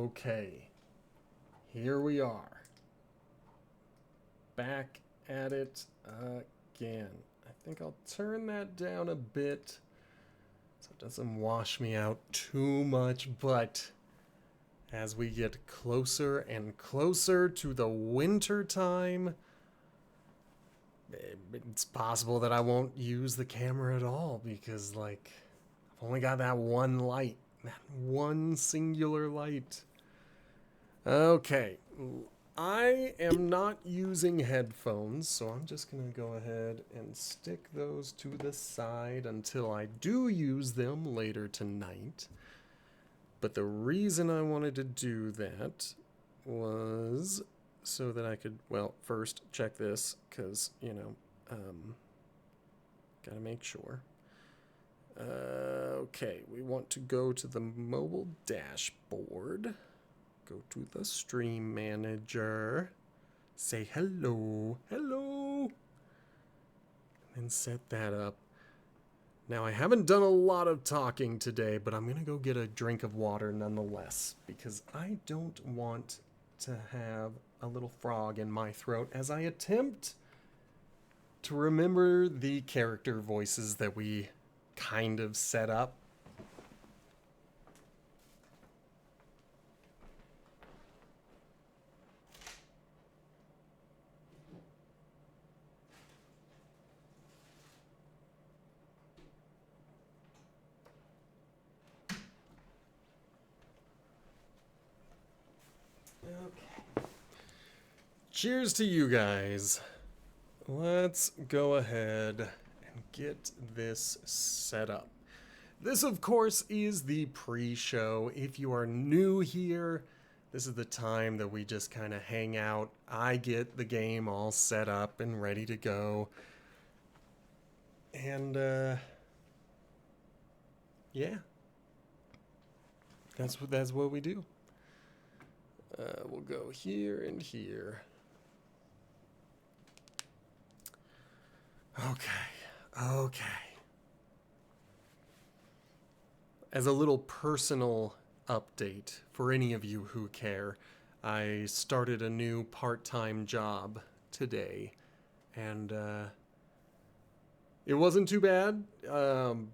Okay, here we are. Back at it again. I think I'll turn that down a bit so it doesn't wash me out too much, but as we get closer and closer to the winter time, it's possible that I won't use the camera at all because, like, I've only got that one light, that one singular light. Okay, I am not using headphones, so I'm just going to go ahead and stick those to the side until I do use them later tonight. But the reason I wanted to do that was so that I could, well, first check this, because, you know, gotta make sure. Okay, we want to go to the mobile dashboard. Go to the stream manager. Say hello, hello, and set that up. Now, I haven't done a lot of talking today, but I'm going to go get a drink of water nonetheless, because I don't want to have a little frog in my throat as I attempt to remember the character voices that we kind of set up. Okay. Cheers to you guys. Let's go ahead and get this set up. This, of course, is the pre-show. If you are new here, this is the time that we just kind of hang out. I get the game all set up and ready to go. And, yeah. That's what we do. We'll go here and here. Okay. As a little personal update for any of you who care, I started a new part-time job today, and it wasn't too bad. I'm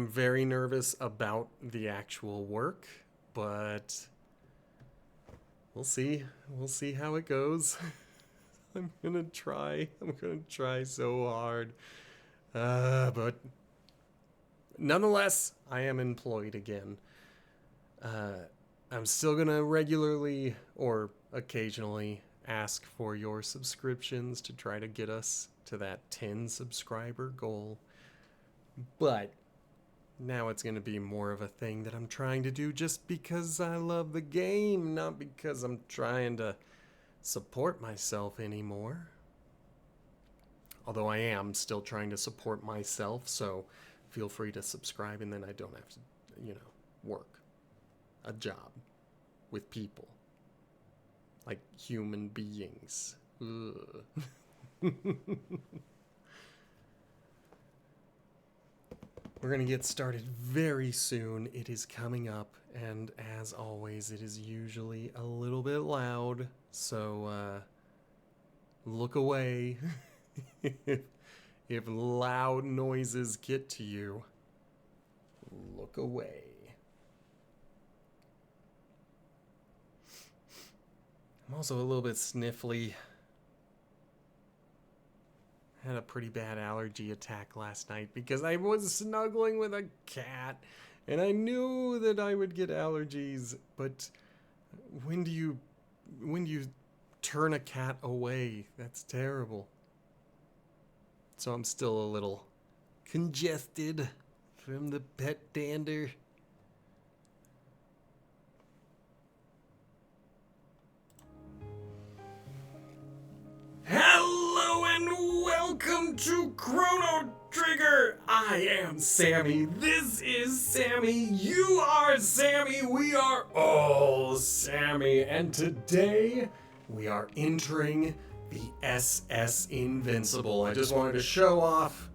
very nervous about the actual work, but we'll see. We'll see how it goes. I'm gonna try so hard. But nonetheless, I am employed again. I'm still gonna regularly or occasionally ask for your subscriptions to try to get us to that 10 subscriber goal. But now it's gonna be more of a thing that I'm trying to do just because I love the game, not because I'm trying to support myself anymore. Although I am still trying to support myself, so feel free to subscribe, and then I don't have to, work a job with people. Like human beings. Ugh. We're going to get started very soon. It is coming up, and as always, it is usually a little bit loud, so look away if loud noises get to you. Look away. I'm also a little bit sniffly. I had a pretty bad allergy attack last night because I was snuggling with a cat, and I knew that I would get allergies, but when do you turn a cat away? That's terrible. So I'm still a little congested from the pet dander. Hello and welcome to Chrono Trigger. I am Sammy. This is Sammy. You are Sammy. We are all Sammy. And today we are entering the SS Invincible. I just wanted to show off,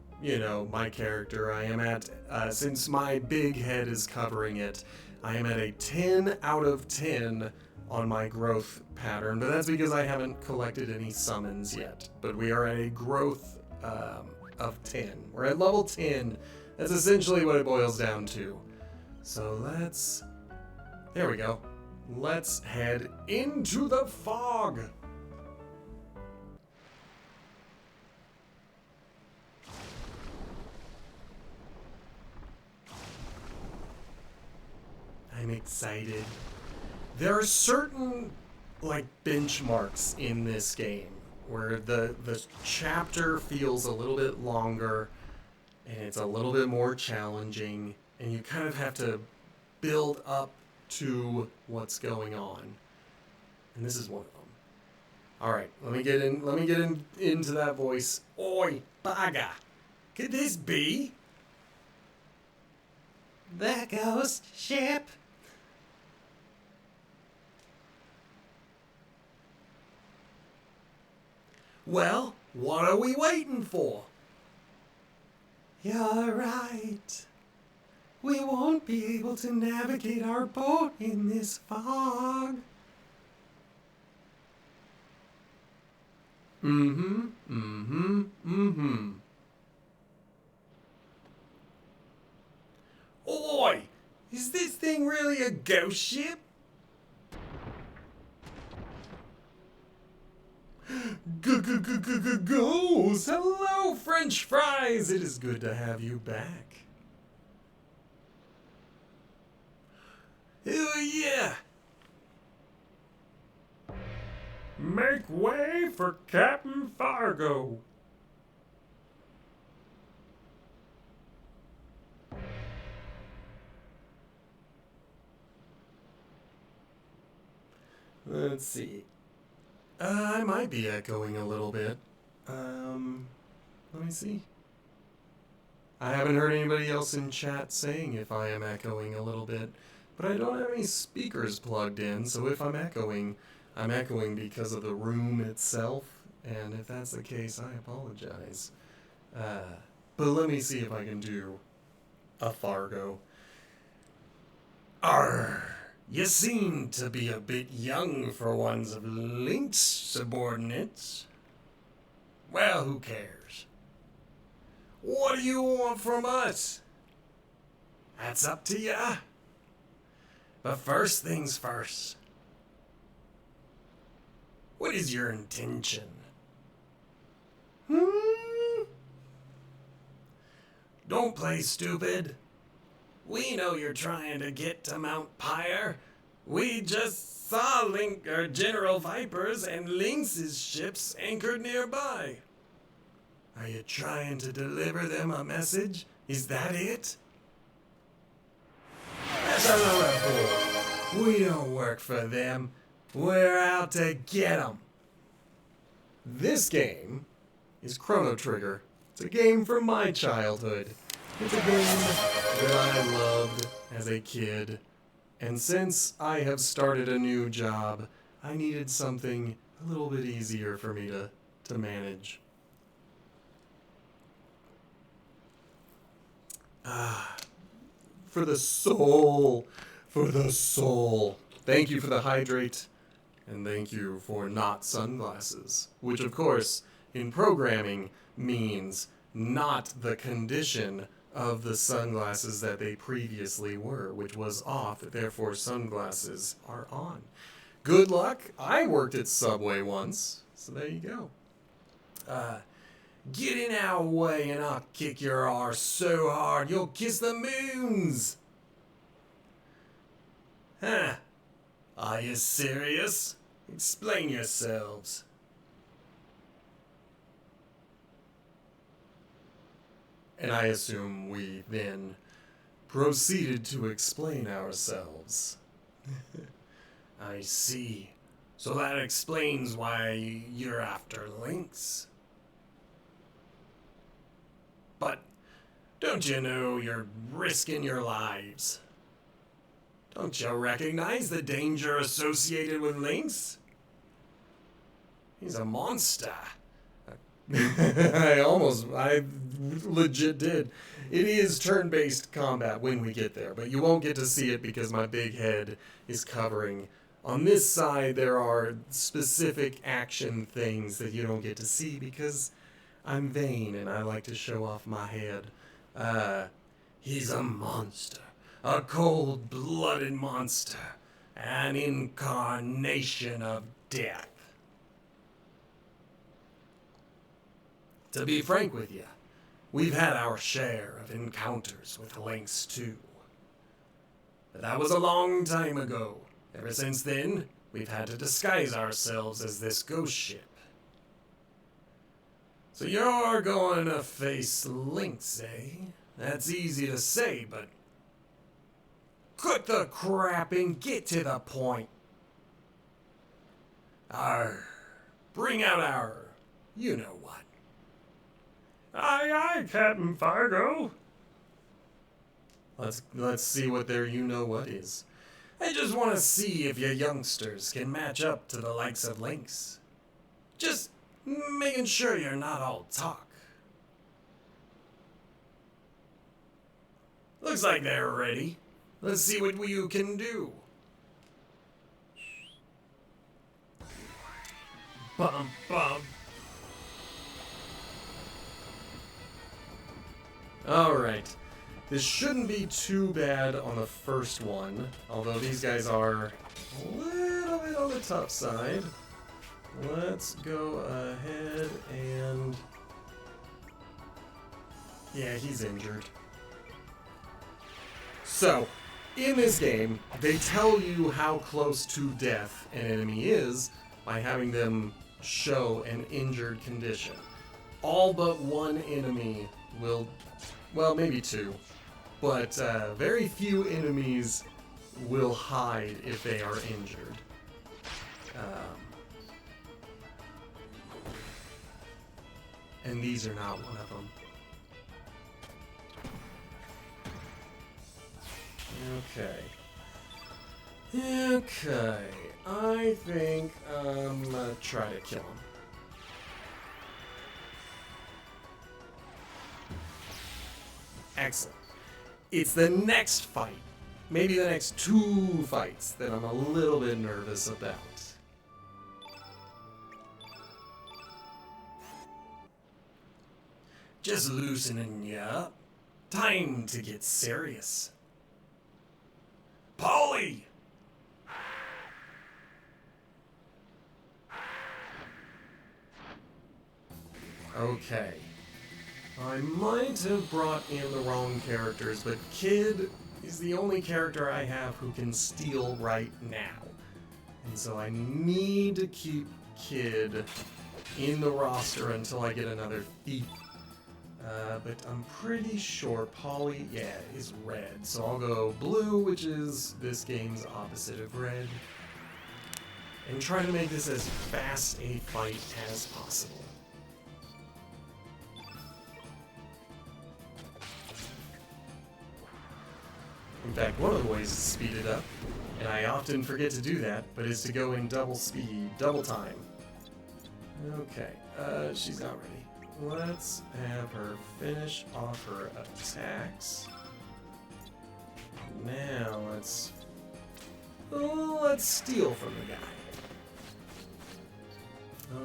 my character I am at, since my big head is covering it. I am at a 10 out of 10 on my growth pattern, but that's because I haven't collected any summons yet. But we are at a growth of 10. We're at level 10. That's essentially what it boils down to. So there we go. Let's head into the fog. I'm excited. There are certain benchmarks in this game where the chapter feels a little bit longer and it's a little bit more challenging, and you kind of have to build up to what's going on. And this is one of them. All right, let me get into that voice. Oi, baga. Could this be the ghost ship? Well, what are we waiting for? You're right. We won't be able to navigate our boat in this fog. Oi! Is this thing really a ghost ship? Guh-guh-guh-guh-ghosts! Hello, French fries! It is good to have you back. Oh yeah! Make way for Captain Fargo! Let's see. I might be echoing a little bit. Let me see. I haven't heard anybody else in chat saying if I am echoing a little bit, but I don't have any speakers plugged in, so if I'm echoing because of the room itself, and if that's the case, I apologize. But let me see if I can do a Fargo. Arr! You seem to be a bit young for ones of Link's subordinates. Well, who cares? What do you want from us? That's up to ya. But first things first. What is your intention? Don't play stupid. We know you're trying to get to Mount Pyre. We just saw General Vipers and Lynx's ships anchored nearby. Are you trying to deliver them a message? Is that it? That's another fool. We don't work for them. We're out to get them. This game is Chrono Trigger. It's a game from my childhood. It's a game that I loved as a kid, and since I have started a new job, I needed something a little bit easier for me to manage. For the soul. Thank you for the hydrate, and thank you for not sunglasses, which of course, in programming, means not the condition of the sunglasses that they previously were, which was off, therefore sunglasses are on. Good luck. I worked at Subway once, so there you go. Get in our way and I'll kick your arse so hard you'll kiss the moons. Huh? Are you serious? Explain yourselves. And I assume we then proceeded to explain ourselves. I see. So that explains why you're after Lynx. But don't you know you're risking your lives? Don't you recognize the danger associated with Lynx? He's a monster. A I legit did. It is turn-based combat when we get there, but you won't get to see it because my big head is covering. On this side, there are specific action things that you don't get to see because I'm vain and I like to show off my head. He's a monster. A cold-blooded monster. An incarnation of death. To be frank with you, we've had our share of encounters with Lynx too. But that was a long time ago. Ever since then, we've had to disguise ourselves as this ghost ship. So you're going to face Lynx, eh? That's easy to say, but cut the crap and get to the point. Bring out our you-know-what. Aye, aye, Captain Fargo. Let's see what their you-know-what is. I just want to see if you youngsters can match up to the likes of Lynx. Just making sure you're not all talk. Looks like they're ready. Let's see what you can do. Bum, bum. Alright. This shouldn't be too bad on the first one, although these guys are a little bit on the tough side. Let's go ahead and... yeah, he's injured. So, in this game, they tell you how close to death an enemy is by having them show an injured condition. All but one enemy will, well, maybe two, but very few enemies will hide if they are injured. And these are not one of them. Okay, I think I'm gonna try to kill him. Excellent. It's the next fight, maybe the next two fights, that I'm a little bit nervous about. Just loosening you up. Time to get serious. Polly! Okay. I might have brought in the wrong characters, but Kid is the only character I have who can steal right now. And so I need to keep Kid in the roster until I get another thief. But I'm pretty sure Polly, yeah, is red. So I'll go blue, which is this game's opposite of red. And try to make this as fast a fight as possible. In fact, one of the ways to speed it up, and I often forget to do that, but is to go in double speed, double time. Okay, she's not ready. Let's have her finish off her attacks. Now let's steal from the guy.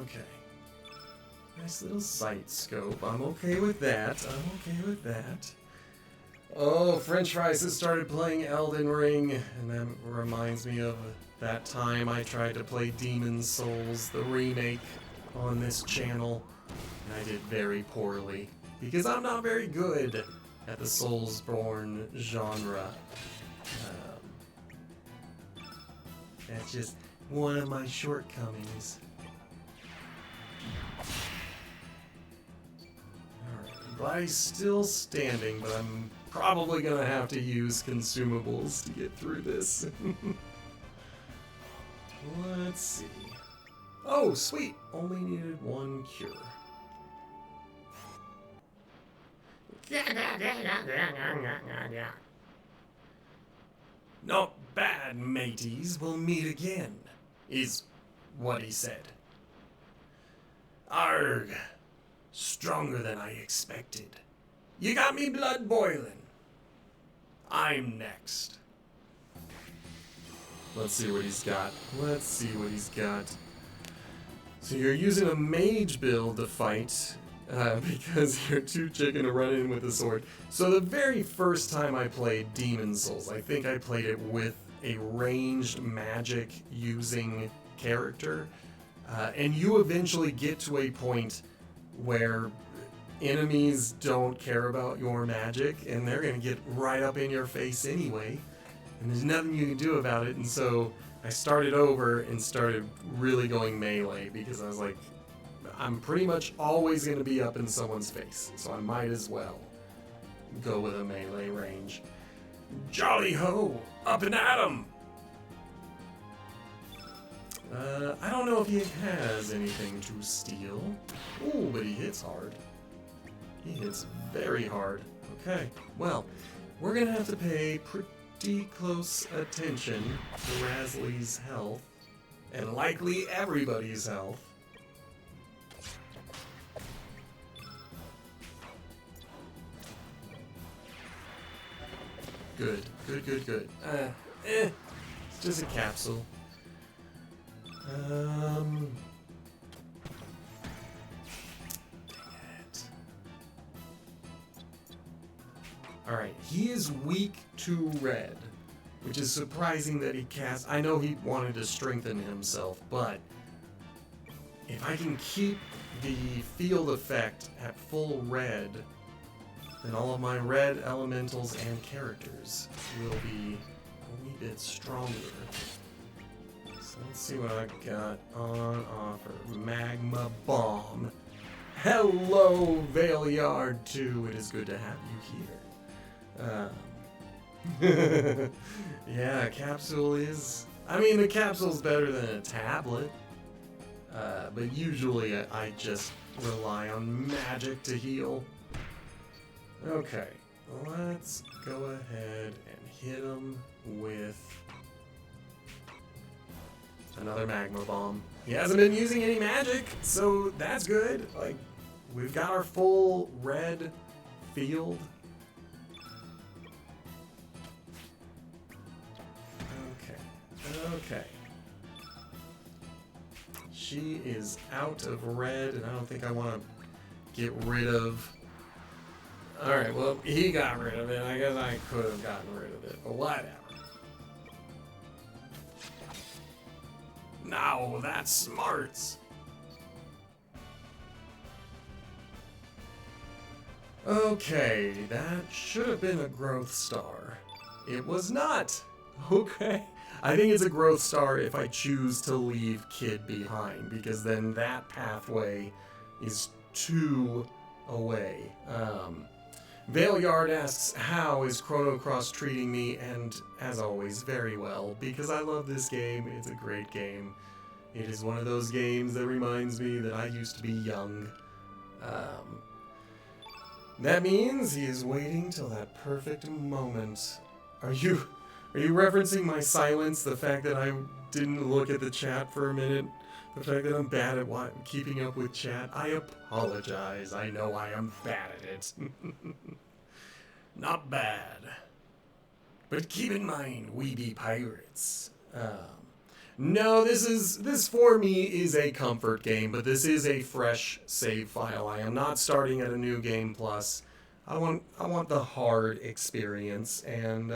Okay. Nice little sight scope. I'm okay with that. I'm okay with that. Oh, French Fries has started playing Elden Ring, and that reminds me of that time I tried to play Demon's Souls, the remake, on this channel. And I did very poorly, because I'm not very good at the Soulsborne genre. That's just one of my shortcomings. Alright, I'm glad he's still standing, but I'm probably gonna have to use consumables to get through this. Let's see. Oh, sweet! Only needed one cure. Not bad, mateys. We'll meet again, is what he said. Arg! Stronger than I expected. You got me blood boiling. I'm next. Let's see what he's got. Let's see what he's got. So you're using a mage build to fight because you're too chicken to run in with a sword. So the very first time I played Demon Souls, I think I played it with a ranged magic using character. And you eventually get to a point where enemies don't care about your magic and they're going to get right up in your face anyway. And there's nothing you can do about it. And so I started over and started really going melee because I was like, I'm pretty much always going to be up in someone's face. So I might as well go with a melee range. Jolly ho! Up and at 'em! I don't know if he has anything to steal. Ooh, but he hits hard. He hits very hard. Okay, well, we're gonna have to pay pretty close attention to Rasley's health, and likely everybody's health. Good, good, good, good. It's just a capsule. Dang it. Alright, he is weak to red, which is surprising that he cast. I know he wanted to strengthen himself, but if I can keep the field effect at full red, then all of my red elementals and characters will be a wee bit stronger. So let's see what I got on offer. Magma Bomb. Hello, Valeyard 2. It is good to have you here. Yeah, capsule is... I mean, the capsule's better than a tablet. But usually I just rely on magic to heal. Okay, let's go ahead and hit him with another magma bomb. He hasn't been using any magic, so that's good. Like, we've got our full red field. Okay. She is out of red, and I don't think I want to get rid of... Alright, well, he got rid of it. I guess I could have gotten rid of it, but whatever. Now that's smarts. Okay, that should have been a growth star. It was not. Okay. I think it's a growth star if I choose to leave Kid behind, because then that pathway is 2 away. Valeyard asks, how is Chrono Cross treating me? And as always, very well, because I love this game. It's a great game. It is one of those games that reminds me that I used to be young. That means he is waiting till that perfect moment. Are you referencing my silence? The fact that I didn't look at the chat for a minute? The fact that I'm bad at keeping up with chat? I apologize. I know I am bad at it. Not bad. But keep in mind, we be pirates. No, this for me is a comfort game, but this is a fresh save file. I am not starting at a new game plus. I want the hard experience, and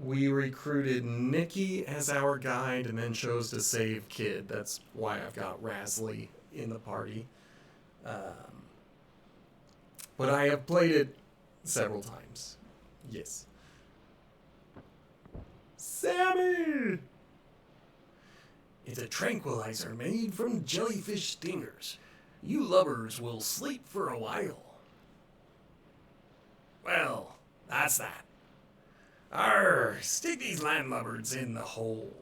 we recruited Nikki as our guide and then chose to save Kid. That's why I've got Rasley in the party. But I have played it several times. Yes. Sammy! It's a tranquilizer made from jellyfish stingers. You lubbers will sleep for a while. Well, that's that. Arr, stick these landlubbers in the hold.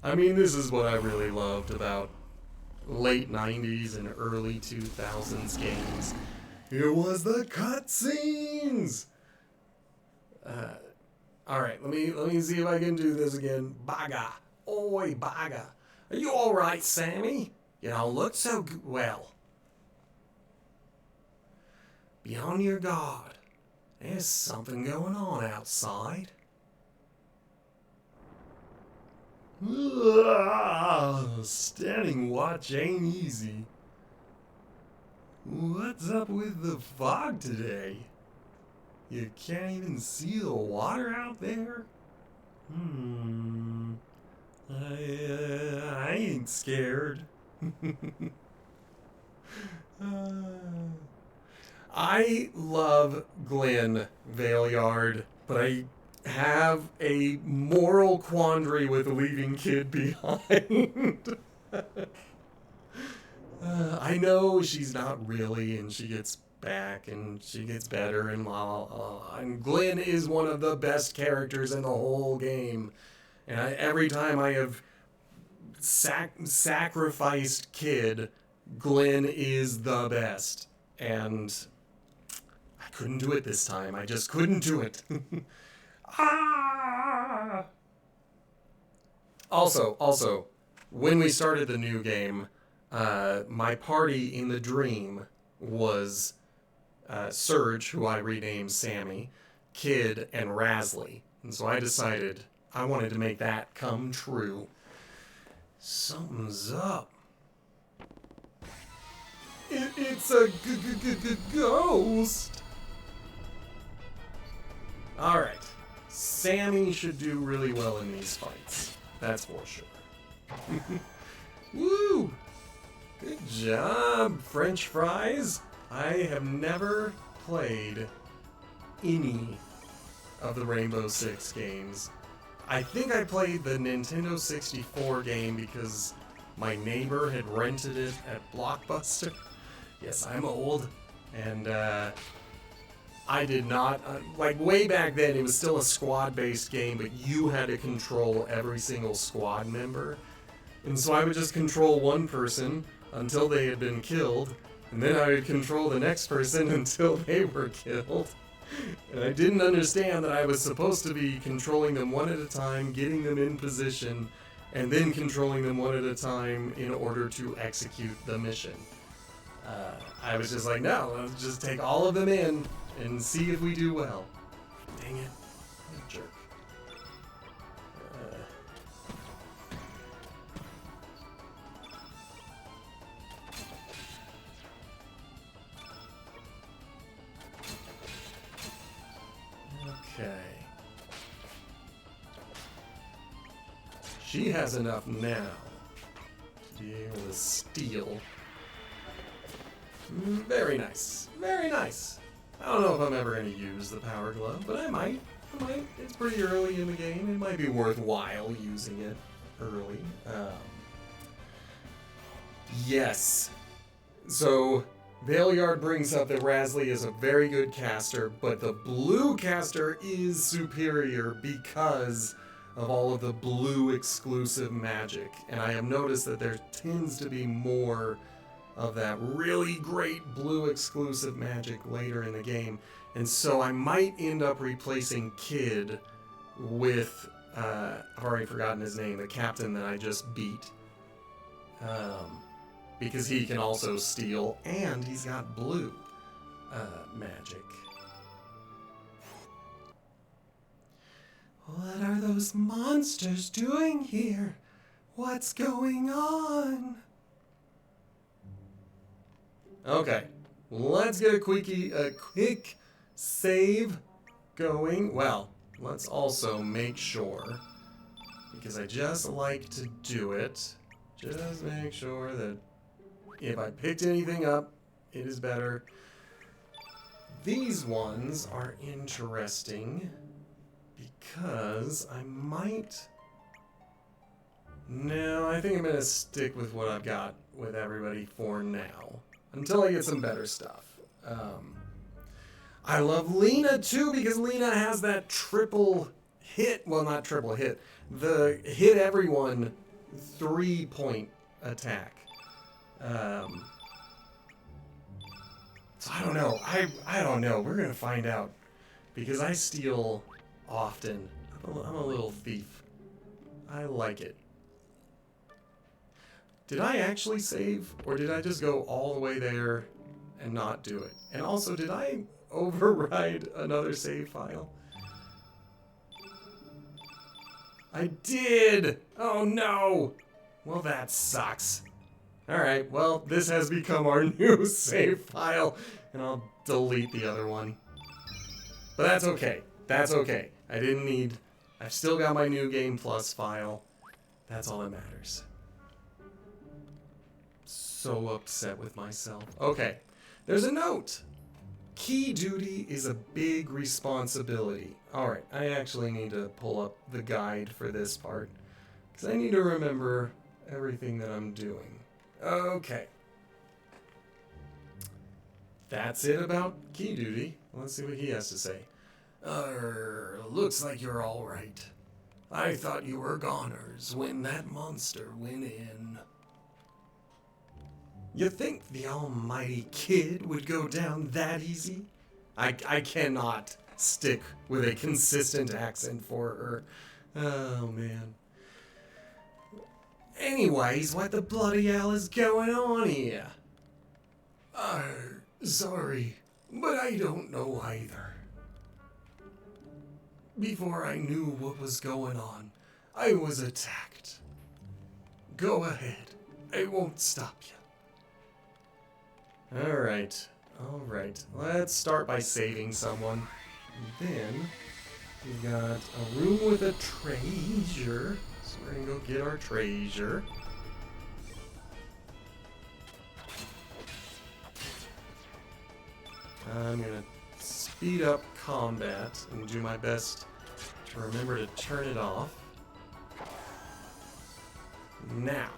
I mean, this is what I really loved about late 90s and early 2000s games. It was the cutscenes! All right, let me see if I can do this again. Baga, oi, Baga. Are you all right, Sammy? You don't look so well. Be on your guard. There's something going on outside. Standing watch ain't easy. What's up with the fog today? You can't even see the water out there? I ain't scared. I love Glenn Valeyard, but I have a moral quandary with leaving Kid behind. I know she's not really, and she gets back, and she gets better, and blah, blah, blah. And Glenn is one of the best characters in the whole game. And every time I have sacrificed Kid, Glenn is the best. And I couldn't do it this time. I just couldn't do it. Ah! Also, when we started the new game, my party in the dream was Surge, who I renamed Sammy, Kid, and Rasley. And so I decided I wanted to make that come true. Something's up. It's a ghost. Alright. Sammy should do really well in these fights. That's for sure. Woo! Good job, French fries. I have never played any of the Rainbow Six games. I think I played the Nintendo 64 game because my neighbor had rented it at Blockbuster. Yes, I'm old. And I did not, like way back then it was still a squad-based game, but you had to control every single squad member. And so I would just control one person until they had been killed, and then I would control the next person until they were killed. And I didn't understand that I was supposed to be controlling them one at a time, getting them in position, and then controlling them one at a time in order to execute the mission. I was just like, no, let's just take all of them in and see if we do well. Dang it. What a jerk. Okay. She has enough now to be able to steal. Very nice. Very nice. I don't know if I'm ever going to use the Power Glove, but I might. It's pretty early in the game. It might be worthwhile using it early. Yes. So, Valeyard brings up that Rasley is a very good caster, but the blue caster is superior because of all of the blue exclusive magic. And I have noticed that there tends to be more of that really great blue exclusive magic later in the game. And so I might end up replacing Kid with, I've already forgotten his name, the captain that I just beat. Because he can also steal, and he's got blue magic. What are those monsters doing here? What's going on? Okay, let's get a quick save going. Well, let's also make sure, because I just like to do it, just make sure that if I picked anything up, it is better. These ones are interesting because I might... No, I think I'm going to stick with what I've got with everybody for now. Until I get some better stuff. I love Lena too, because Lena has that triple hit. Well, not triple hit. The hit everyone 3-point attack. So I don't know. I don't know. We're going to find out. Because I steal often. I'm a little thief. I like it. Did I actually save, or did I just go all the way there and not do it? And also, did I override another save file? I did! Oh no! Well, that sucks. Alright, well, this has become our new save file, and I'll delete the other one. But that's okay. That's okay. I didn't need... I've still got my New Game Plus file. That's all that matters. So upset with myself. Okay, there's a note. Key duty is a big responsibility. Alright, I actually need to pull up the guide for this part, because I need to remember everything that I'm doing. Okay. That's it about key duty. Let's see what he has to say. Looks like you're alright. I thought you were goners when that monster went in. You think the almighty kid would go down that easy? I cannot stick with a consistent accent for her. Oh, man. Anyways, what the bloody hell is going on here? Sorry, but I don't know either. Before I knew what was going on, I was attacked. Go ahead. I won't stop you. Alright. Let's start by saving someone. Then, we got a room with a treasure. So we're gonna go get our treasure. I'm gonna speed up combat and do my best to remember to turn it off. Now,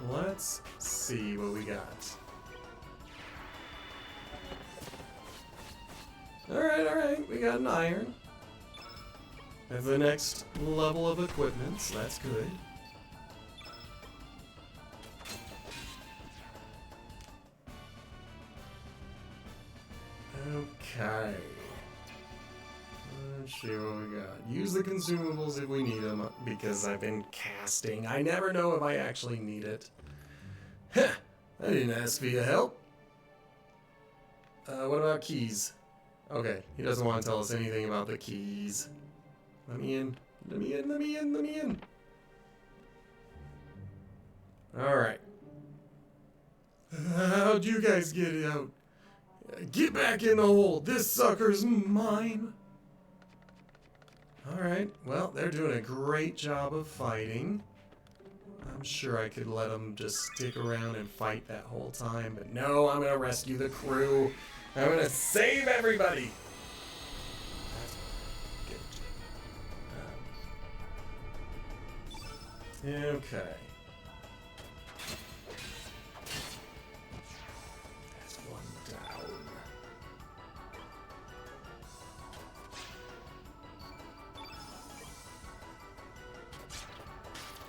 let's see what we got. Alright, we got an iron. That's the next level of equipment, so that's good. Okay. Let's see what we got. Use the consumables if we need them, because I've been casting. I never know if I actually need it. Heh! I didn't ask for your help. What about keys? Okay, he doesn't want to tell us anything about the keys. Let me in. Let me in, let me in, let me in. Alright. How'd you guys get it out? Get back in the hole. This sucker's mine. Alright, well, they're doing a great job of fighting. I'm sure I could let them just stick around and fight that whole time, but no, I'm gonna rescue the crew. I'm gonna save everybody. Okay. That's one down.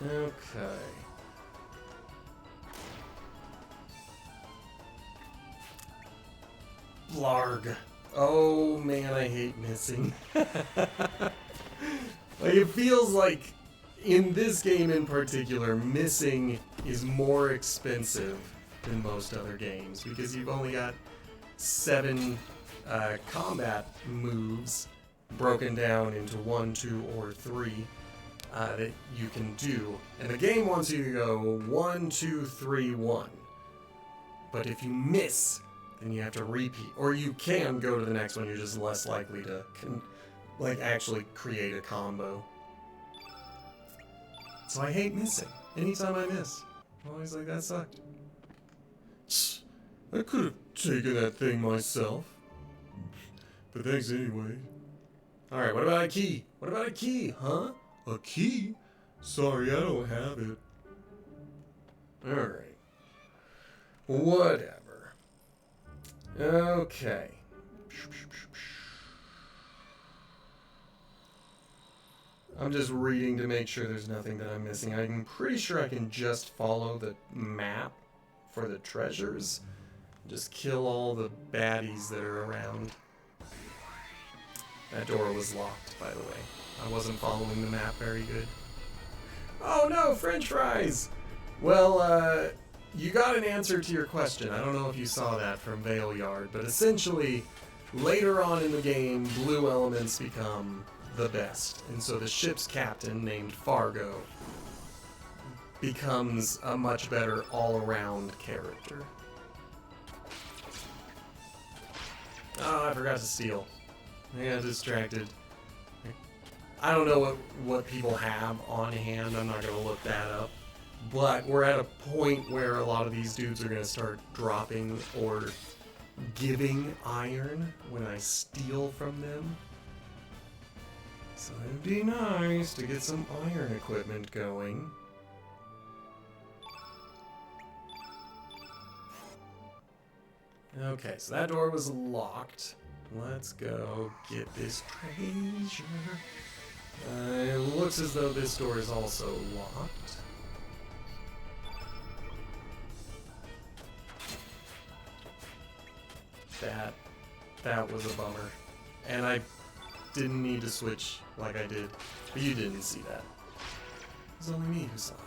Okay. Blarg. Oh man, I hate missing. Like, it feels like in this game in particular, missing is more expensive than most other games because you've only got 7 combat moves broken down into 1, 2, or 3 that you can do. And the game wants you to go 1, 2, 3, 1. But if you miss, then you have to repeat. Or you can go to the next one, you're just less likely to actually create a combo. So I hate missing. Anytime I miss, I'm always like, that sucked. I could have taken that thing myself. But thanks anyway. Alright, what about a key? What about a key, huh? A key? Sorry, I don't have it. Alright. Whatever. Okay. I'm just reading to make sure there's nothing that I'm missing. I'm pretty sure I can just follow the map for the treasures. Just kill all the baddies that are around. That door was locked, by the way. I wasn't following the map very good. Oh no, French fries! Well, you got an answer to your question. I don't know if you saw that from Vale Yard, but essentially, later on in the game, blue elements become the best. And so the ship's captain, named Fargo, becomes a much better all-around character. Oh, I forgot to steal. I got distracted. I don't know what people have on hand. I'm not going to look that up. But we're at a point where a lot of these dudes are going to start dropping or giving iron when I steal from them. So it'd be nice to get some iron equipment going. Okay, so that door was locked. Let's go get this treasure. It looks as though this door is also locked. That was a bummer. And I didn't need to switch like I did. But you didn't see that. It was only me who saw it.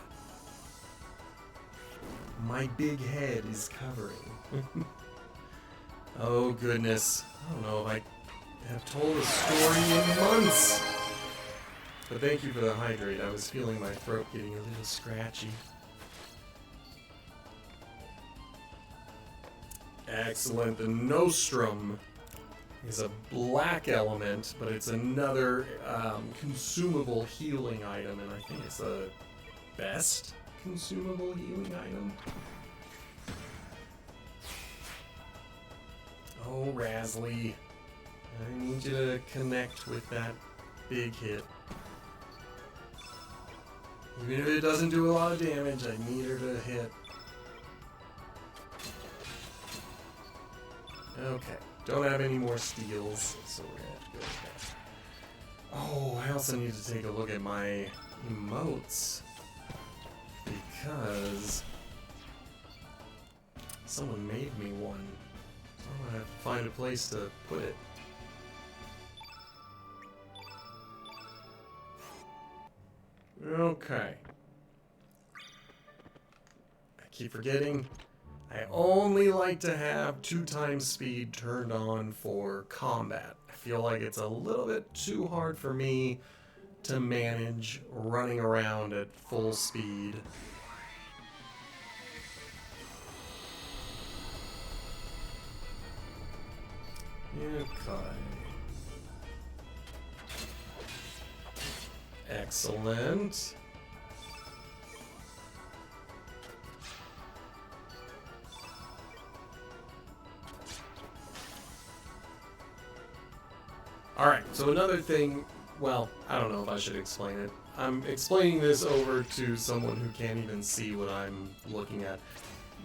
My big head is covering. Oh goodness. I don't know if I have told a story in months. But thank you for the hydrate. I was feeling my throat getting a little scratchy. Excellent. The Nostrum is a black element, but it's another consumable healing item, and I think it's the best consumable healing item. Oh, Rasley. I need you to connect with that big hit. Even if it doesn't do a lot of damage, I need her to hit. Okay, don't have any more steals, so we're gonna have to go with that. Oh, I also need to take a look at my emotes, because someone made me one. So I'm gonna have to find a place to put it. Okay. I keep forgetting. I only like to have 2x speed turned on for combat. I feel like it's a little bit too hard for me to manage running around at full speed. Okay. Excellent. Alright, so another thing, well, I don't know if I should explain it. I'm explaining this over to someone who can't even see what I'm looking at.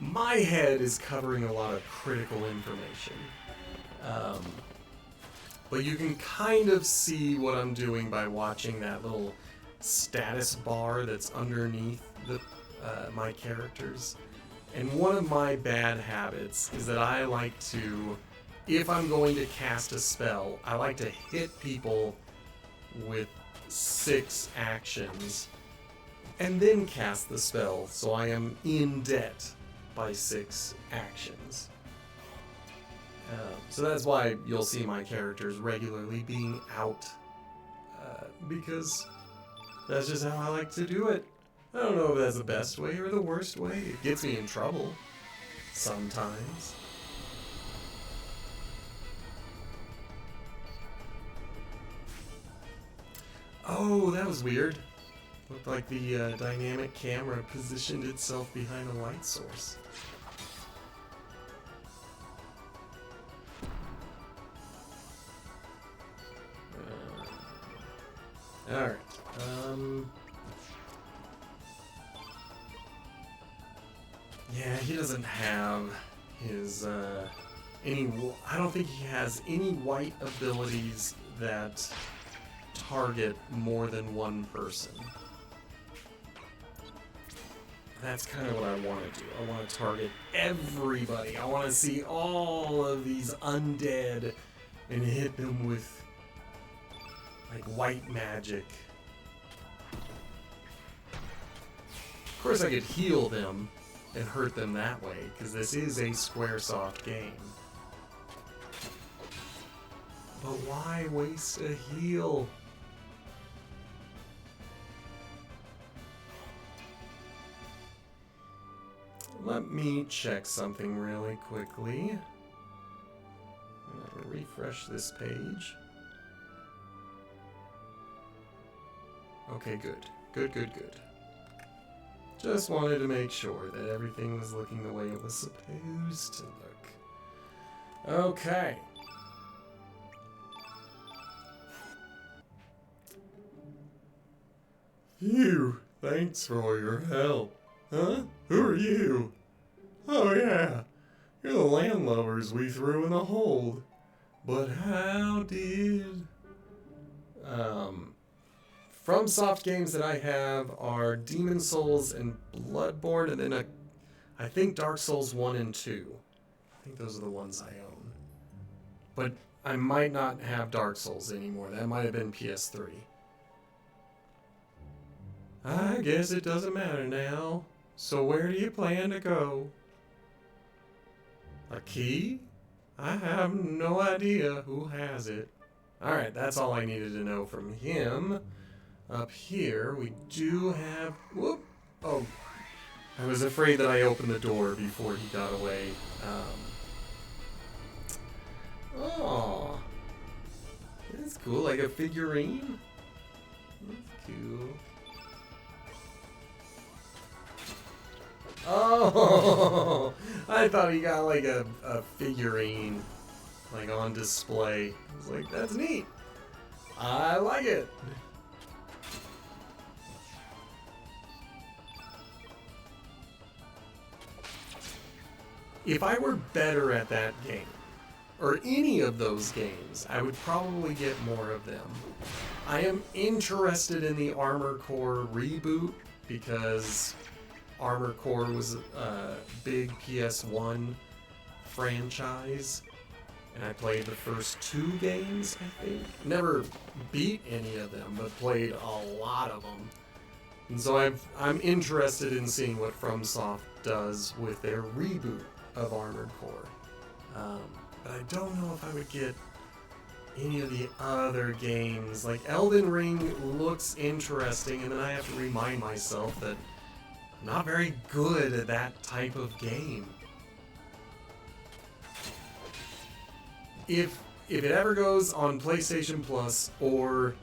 My head is covering a lot of critical information. But you can kind of see what I'm doing by watching that little status bar that's underneath my characters. And one of my bad habits is that I like to, if I'm going to cast a spell, I like to hit people with 6 actions and then cast the spell, so I am in debt by 6 actions. So that's why you'll see my characters regularly being out, because that's just how I like to do it. I don't know if that's the best way or the worst way. It gets me in trouble sometimes. Oh, that was weird. Looked like the dynamic camera positioned itself behind a light source. Alright. Yeah, he doesn't have his, I don't think he has any white abilities that target more than one person. That's kind of what I want to do. I want to target everybody. I want to see all of these undead and hit them with like white magic. Of course I could heal them and hurt them that way, because this is a Squaresoft game. But why waste a heal? Let me check something really quickly. I'm gonna refresh this page. Okay, good. Good. Just wanted to make sure that everything was looking the way it was supposed to look. Okay. Phew, thanks for your help. Huh? Who are you? Oh yeah, you're the landlubbers we threw in the hold. But how did... FromSoft games that I have are Demon Souls and Bloodborne, and then I think Dark Souls 1 and 2. I think those are the ones I own. But I might not have Dark Souls anymore. That might have been PS3. I guess it doesn't matter now. So where do you plan to go? A key? I have no idea who has it. Alright, that's all I needed to know from him. Up here, we do have... Whoop! Oh, I was afraid that I opened the door before he got away. Oh, that's cool, like a figurine? That's cool. Oh, I thought he got like a figurine, like on display. I was like, that's neat. I like it. If I were better at that game, or any of those games, I would probably get more of them. I am interested in the Armored Core reboot because Armored Core was a big PS1 franchise, and I played the first 2 games, I think. Never beat any of them, but played a lot of them. And so I'm interested in seeing what FromSoft does with their reboot of Armored Core. But I don't know if I would get any of the other games. Like Elden Ring looks interesting, and then I have to remind myself that I'm not very good at that type of game. If it ever goes on PlayStation Plus, or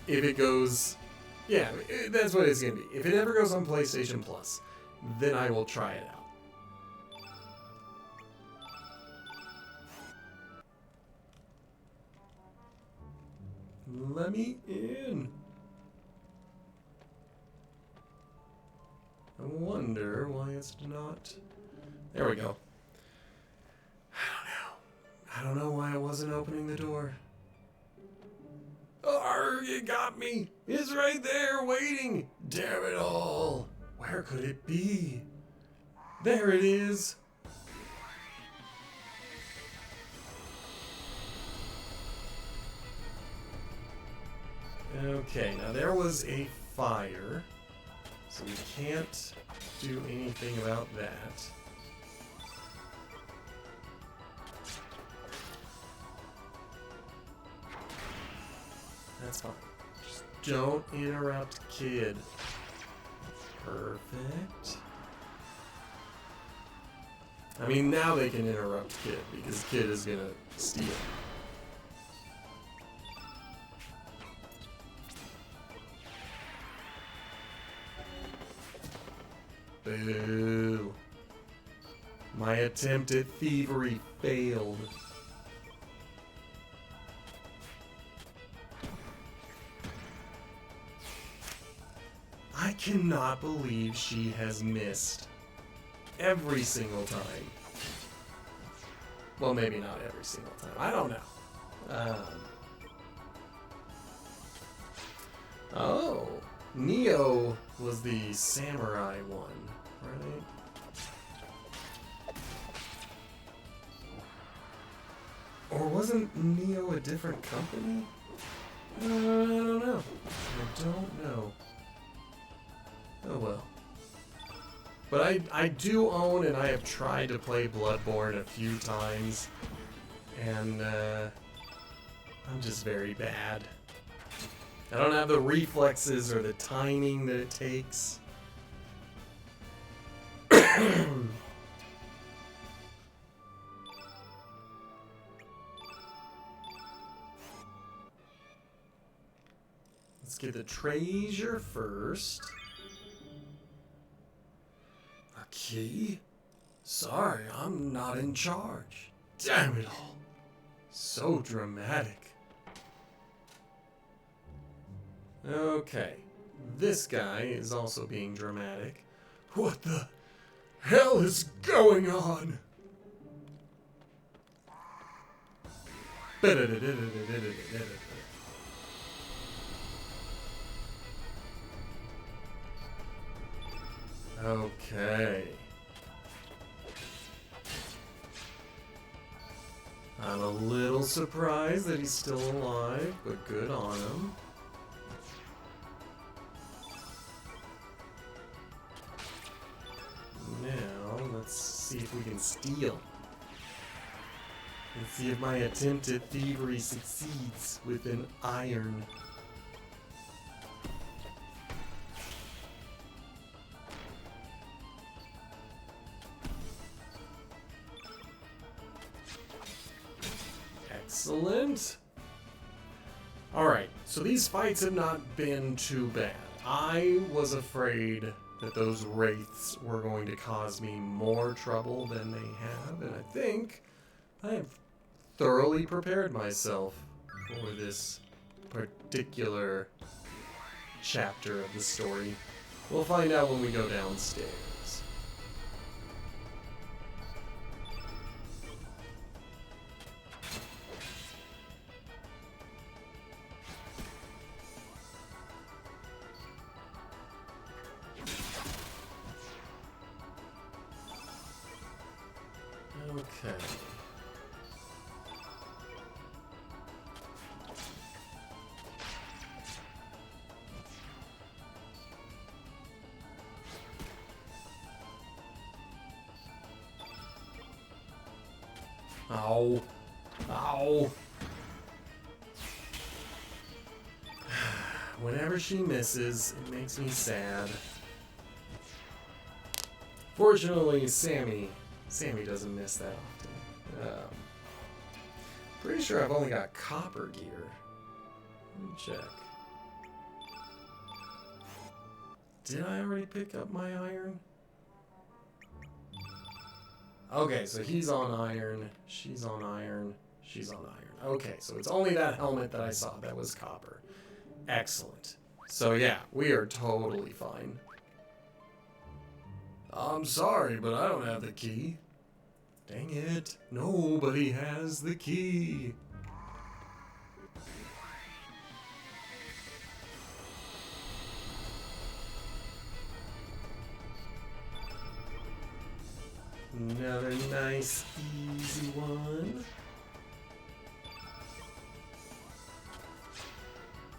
if it goes, yeah, that's what it's gonna be. If it ever goes on PlayStation Plus, then I will try it out. Let me in. I wonder why it's not... There we go. I don't know why I wasn't opening the door. Oh, you got me. It's right there waiting. Damn it all. Where could it be? There it is. Okay, now there was a fire, so we can't do anything about that. That's fine. Just don't interrupt Kid. Perfect. I mean, now they can interrupt Kid, because Kid is gonna steal. Boo. My attempt at thievery failed. I cannot believe she has missed every single time. Well, maybe not every single time. I don't know. Oh, Neo was the samurai one, right? Or wasn't Neo a different company? I don't know. I don't know. Oh well. But I do own and I have tried to play Bloodborne a few times. And I'm just very bad. I don't have the reflexes or the timing that it takes. Let's get the treasure first. A key? Sorry, I'm not in charge. Damn it all. So dramatic. Okay. This guy is also being dramatic. What the hell is going on? Okay. I'm a little surprised that he's still alive, but good on him. Now, let's see if we can steal. Let's see if my attempt at thievery succeeds with an iron. Excellent. Alright, so these fights have not been too bad. I was afraid that those wraiths were going to cause me more trouble than they have, and I think I have thoroughly prepared myself for this particular chapter of the story. We'll find out when we go downstairs. Okay. Ow. Ow. Whenever she misses, it makes me sad. Fortunately, Sammy doesn't miss that often. Pretty sure I've only got copper gear. Let me check. Did I already pick up my iron? Okay, so he's on iron, she's on iron, she's on iron. Okay, so it's only that helmet that I saw that was copper. Excellent. So yeah, we are totally fine. I'm sorry, but I don't have the key. Dang it. Nobody has the key. Another nice, easy one.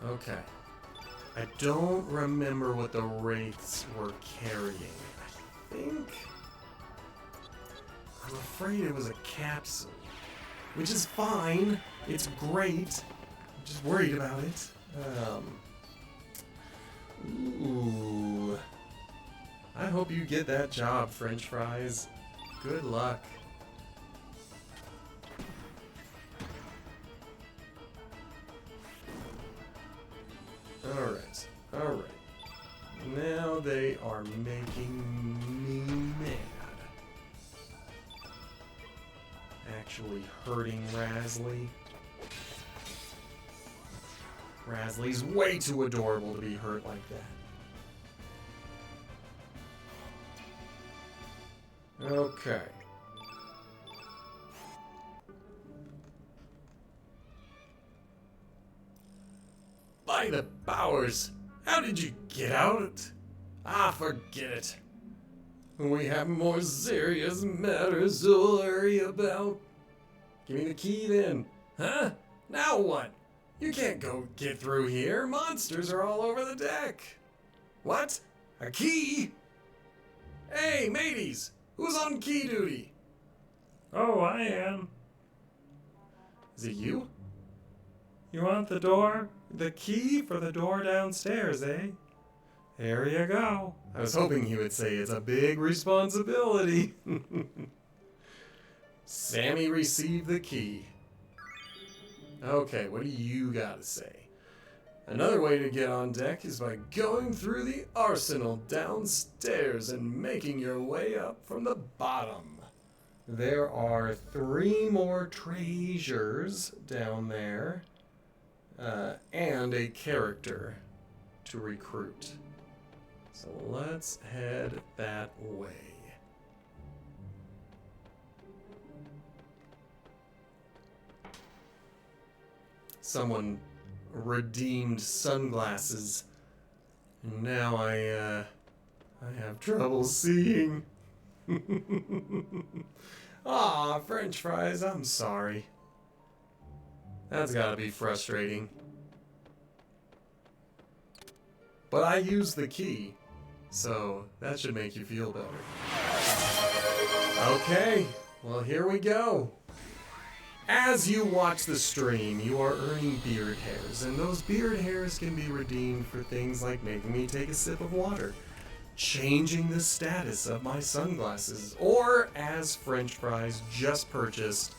Okay. I don't remember what the wraiths were carrying. I think... I'm afraid it was a capsule. Which is fine. It's great. I'm just worried about it. Ooh. I hope you get that job, French fries. Good luck. Alright, alright. Now they are making me mad. Actually hurting Rasley. Rasley's way too adorable to be hurt like that. Okay. By the powers, how did you get out? Ah, forget it. We have more serious matters to worry about. Give me the key then. Huh? Now what? You can't go get through here. Monsters are all over the deck. What? A key? Hey, mateys! Who's on key duty? Oh, I am. Is it you? You want the door? The key for the door downstairs, eh? Here you go. I was hoping he would say it's a big responsibility. Sammy received the key. Okay, what do you gotta say? Another way to get on deck is by going through the arsenal downstairs and making your way up from the bottom. There are 3 more treasures down there, and a character to recruit. So let's head that way. Someone redeemed sunglasses, and now I have trouble seeing. Aw, French fries, I'm sorry. That's gotta be frustrating. But I used the key, so that should make you feel better. Okay, well here we go. As you watch the stream, you are earning beard hairs, and those beard hairs can be redeemed for things like making me take a sip of water, changing the status of my sunglasses, or, as French fries just purchased,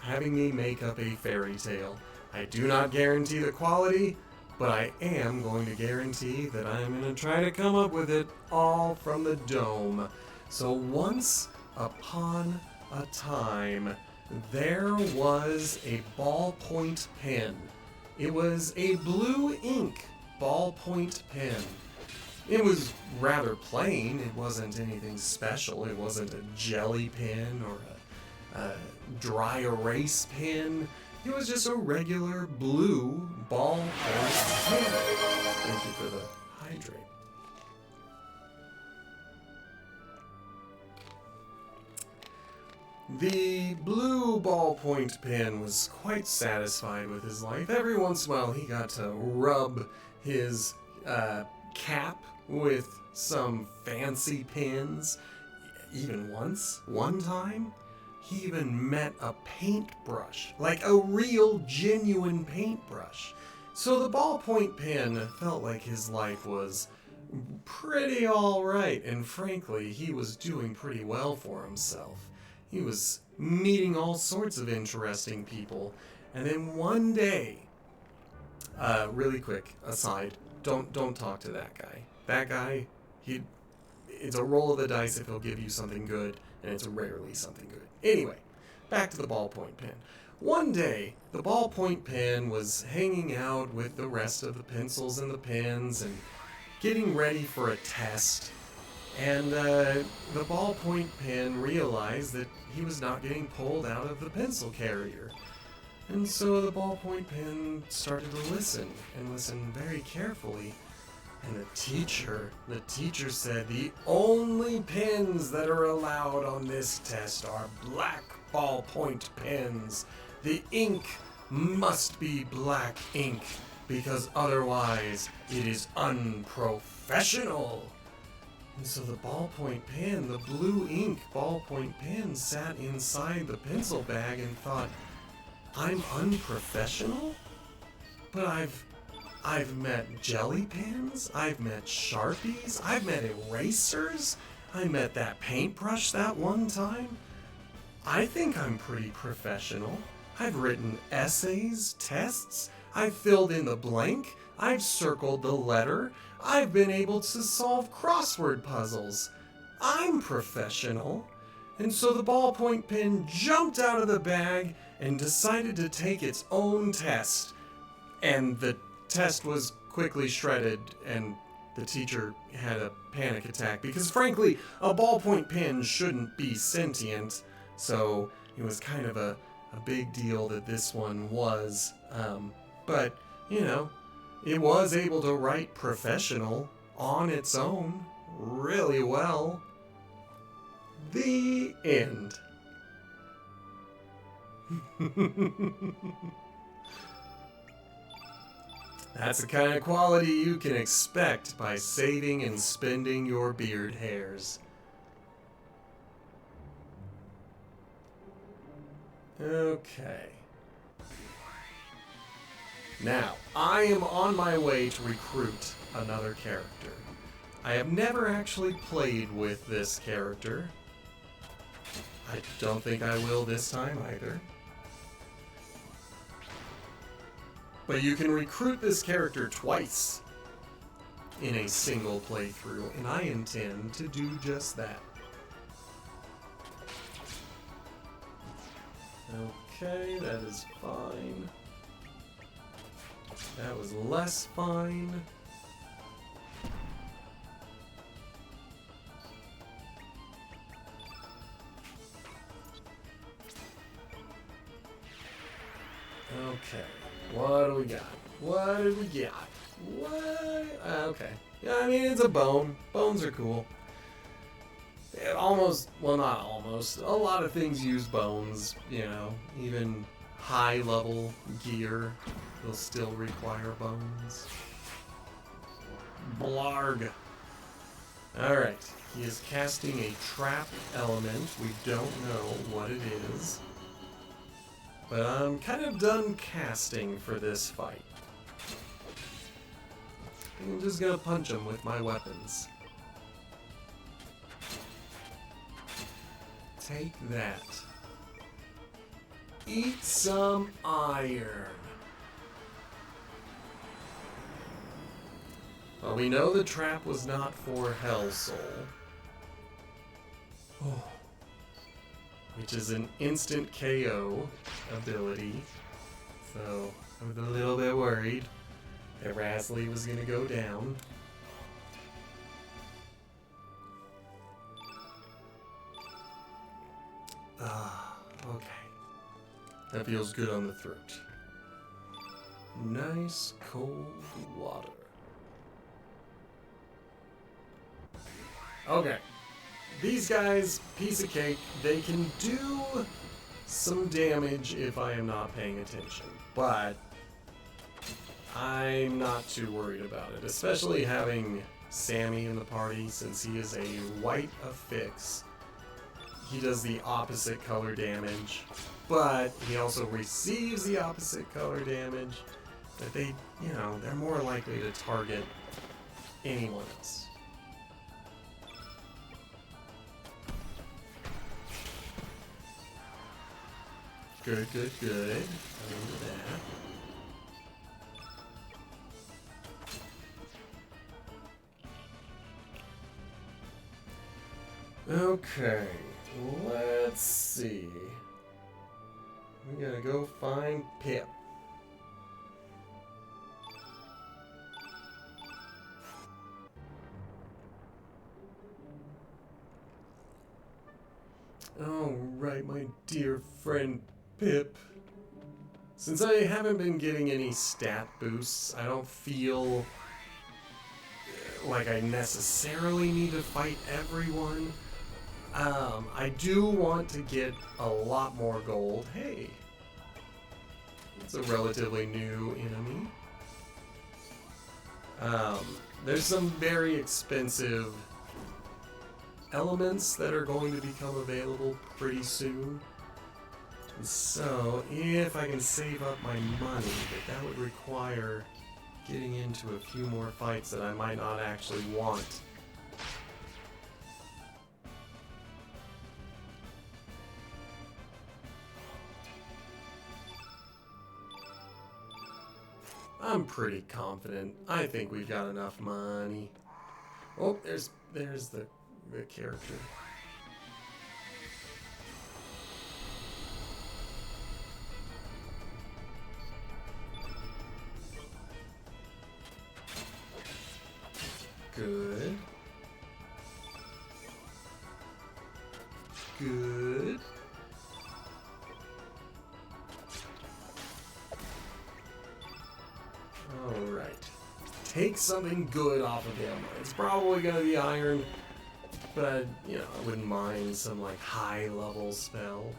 having me make up a fairy tale. I do not guarantee the quality, but I am going to guarantee that I'm going to try to come up with it all from the dome. So once upon a time, there was a ballpoint pen. It was a blue ink ballpoint pen. It was rather plain. It wasn't anything special. It wasn't a jelly pen or a dry erase pen. It was just a regular blue ballpoint pen. Thank you for the hydrate. The blue ballpoint pen was quite satisfied with his life. Every once in a while he got to rub his cap with some fancy pens. Even one time, he even met a paintbrush, like a real, genuine paintbrush. So the ballpoint pen felt like his life was pretty alright, and frankly, he was doing pretty well for himself. He was meeting all sorts of interesting people, and then one day, really quick aside, don't talk to that guy. That guy, it's a roll of the dice if he'll give you something good, and it's rarely something good. Anyway, back to the ballpoint pen. One day, the ballpoint pen was hanging out with the rest of the pencils and the pens and getting ready for a test. And the ballpoint pen realized that he was not getting pulled out of the pencil carrier. And so the ballpoint pen started to listen, and listen very carefully. And the teacher said the only pens that are allowed on this test are black ballpoint pens. The ink must be black ink, because otherwise it is unprofessional. And so the ballpoint pen, the blue ink ballpoint pen, sat inside the pencil bag and thought, I'm unprofessional? But I've met jelly pens, I've met Sharpies, I've met erasers, I met that paintbrush that one time. I think I'm pretty professional. I've written essays, tests, I've filled in the blank, I've circled the letter, I've been able to solve crossword puzzles. I'm professional. And so the ballpoint pen jumped out of the bag and decided to take its own test. And the test was quickly shredded, and the teacher had a panic attack because, frankly, a ballpoint pen shouldn't be sentient. So it was kind of a big deal that this one was. But, you know, it was able to write professional on its own really well. The end. That's the kind of quality you can expect by saving and spending your beard hairs. Okay. Now, I am on my way to recruit another character. I have never actually played with this character. I don't think I will this time either. But you can recruit this character twice in a single playthrough, and I intend to do just that. Okay, that is fine. That was less fine. Okay, what do we got? What did we get? What? Okay. Yeah, I mean, it's a bone. Bones are cool. It almost, well, not almost. A lot of things use bones, you know. Even high-level gear will still require bones. Blarg. Alright, he is casting a trap element. We don't know what it is. But I'm kind of done casting for this fight. I'm just gonna punch him with my weapons. Take that. Eat some iron. Well, we know the trap was not for Hell Soul. Oh. Which is an instant KO ability. So, I was a little bit worried that Rasley was going to go down. Okay. That feels good on the throat. Nice cold water. Okay. These guys, piece of cake, they can do some damage if I am not paying attention, but I'm not too worried about it, especially having Sammy in the party since he is a white affix. He does the opposite color damage, but he also receives the opposite color damage, but they, you know, they're more likely to target anyone else. Good, good, good. Over that. Okay, let's see. We gotta go find Pip. Oh, right, my dear friend Pip. Since I haven't been getting any stat boosts, I don't feel like I necessarily need to fight everyone. I do want to get a lot more gold. Hey, it's a relatively new enemy. There's some very expensive elements that are going to become available pretty soon. So, if I can save up my money, but that would require getting into a few more fights that I might not actually want. I'm pretty confident. I think we've got enough money. Oh, there's the character. Good. Good. Alright. Take something good off of him. It's probably gonna be iron, but, you know, I wouldn't mind some, like, high-level spell.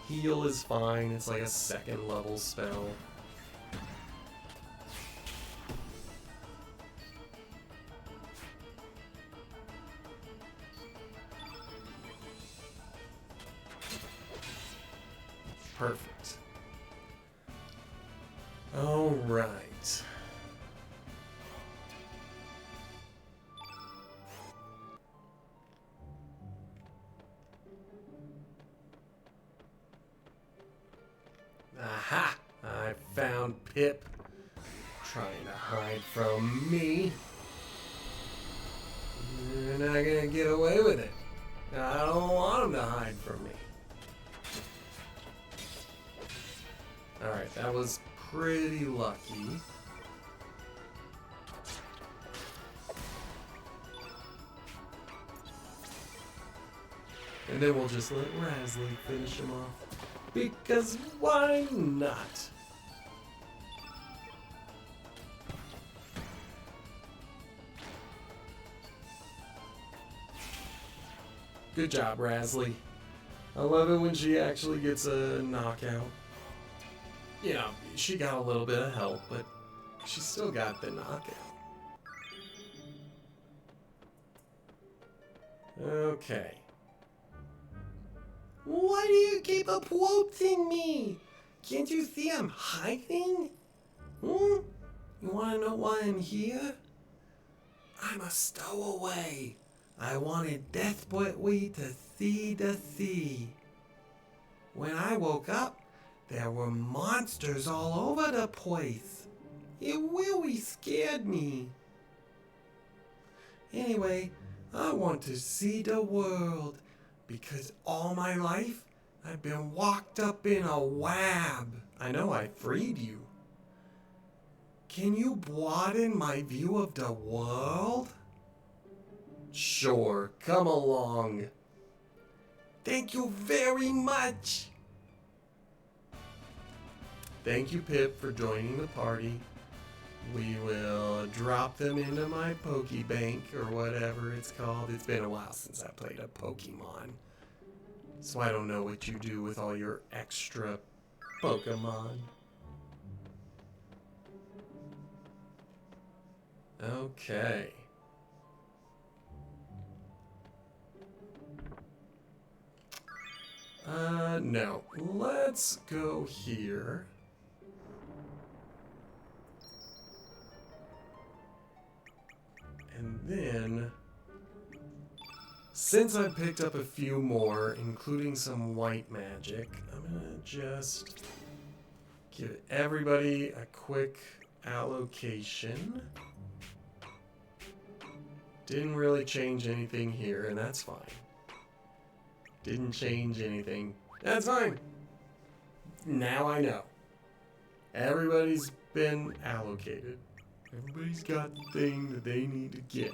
Heal is fine. It's like a second level spell. Perfect. All right. Aha! I found Pip trying to hide from me. You're not gonna get away with it. I don't want him to hide from me. Alright, that was pretty lucky. And then we'll just let Rasley finish him off. Because why not? Good job, Rasley. I love it when she actually gets a knockout. Yeah, she got a little bit of help, but she still got the knockout. Okay. Why do you keep approaching me? Can't you see I'm hiding? You wanna know why I'm here? I'm a stowaway. I wanted desperately to see the sea. When I woke up, there were monsters all over the place. It really scared me. Anyway, I want to see the world because all my life I've been locked up in a lab. I know I freed you. Can you broaden my view of the world? Sure, come along. Thank you very much. Thank you, Pip, for joining the party. We will drop them into my Pokebank, or whatever it's called. It's been a while since I played a Pokemon, so I don't know what you do with all your extra Pokemon. Okay. No. Let's go here. And then, since I picked up a few more, including some white magic, I'm gonna just give everybody a quick allocation. Didn't really change anything here, and that's fine. Didn't change anything. That's fine. Now I know. Everybody's been allocated. Everybody's got the thing that they need to get.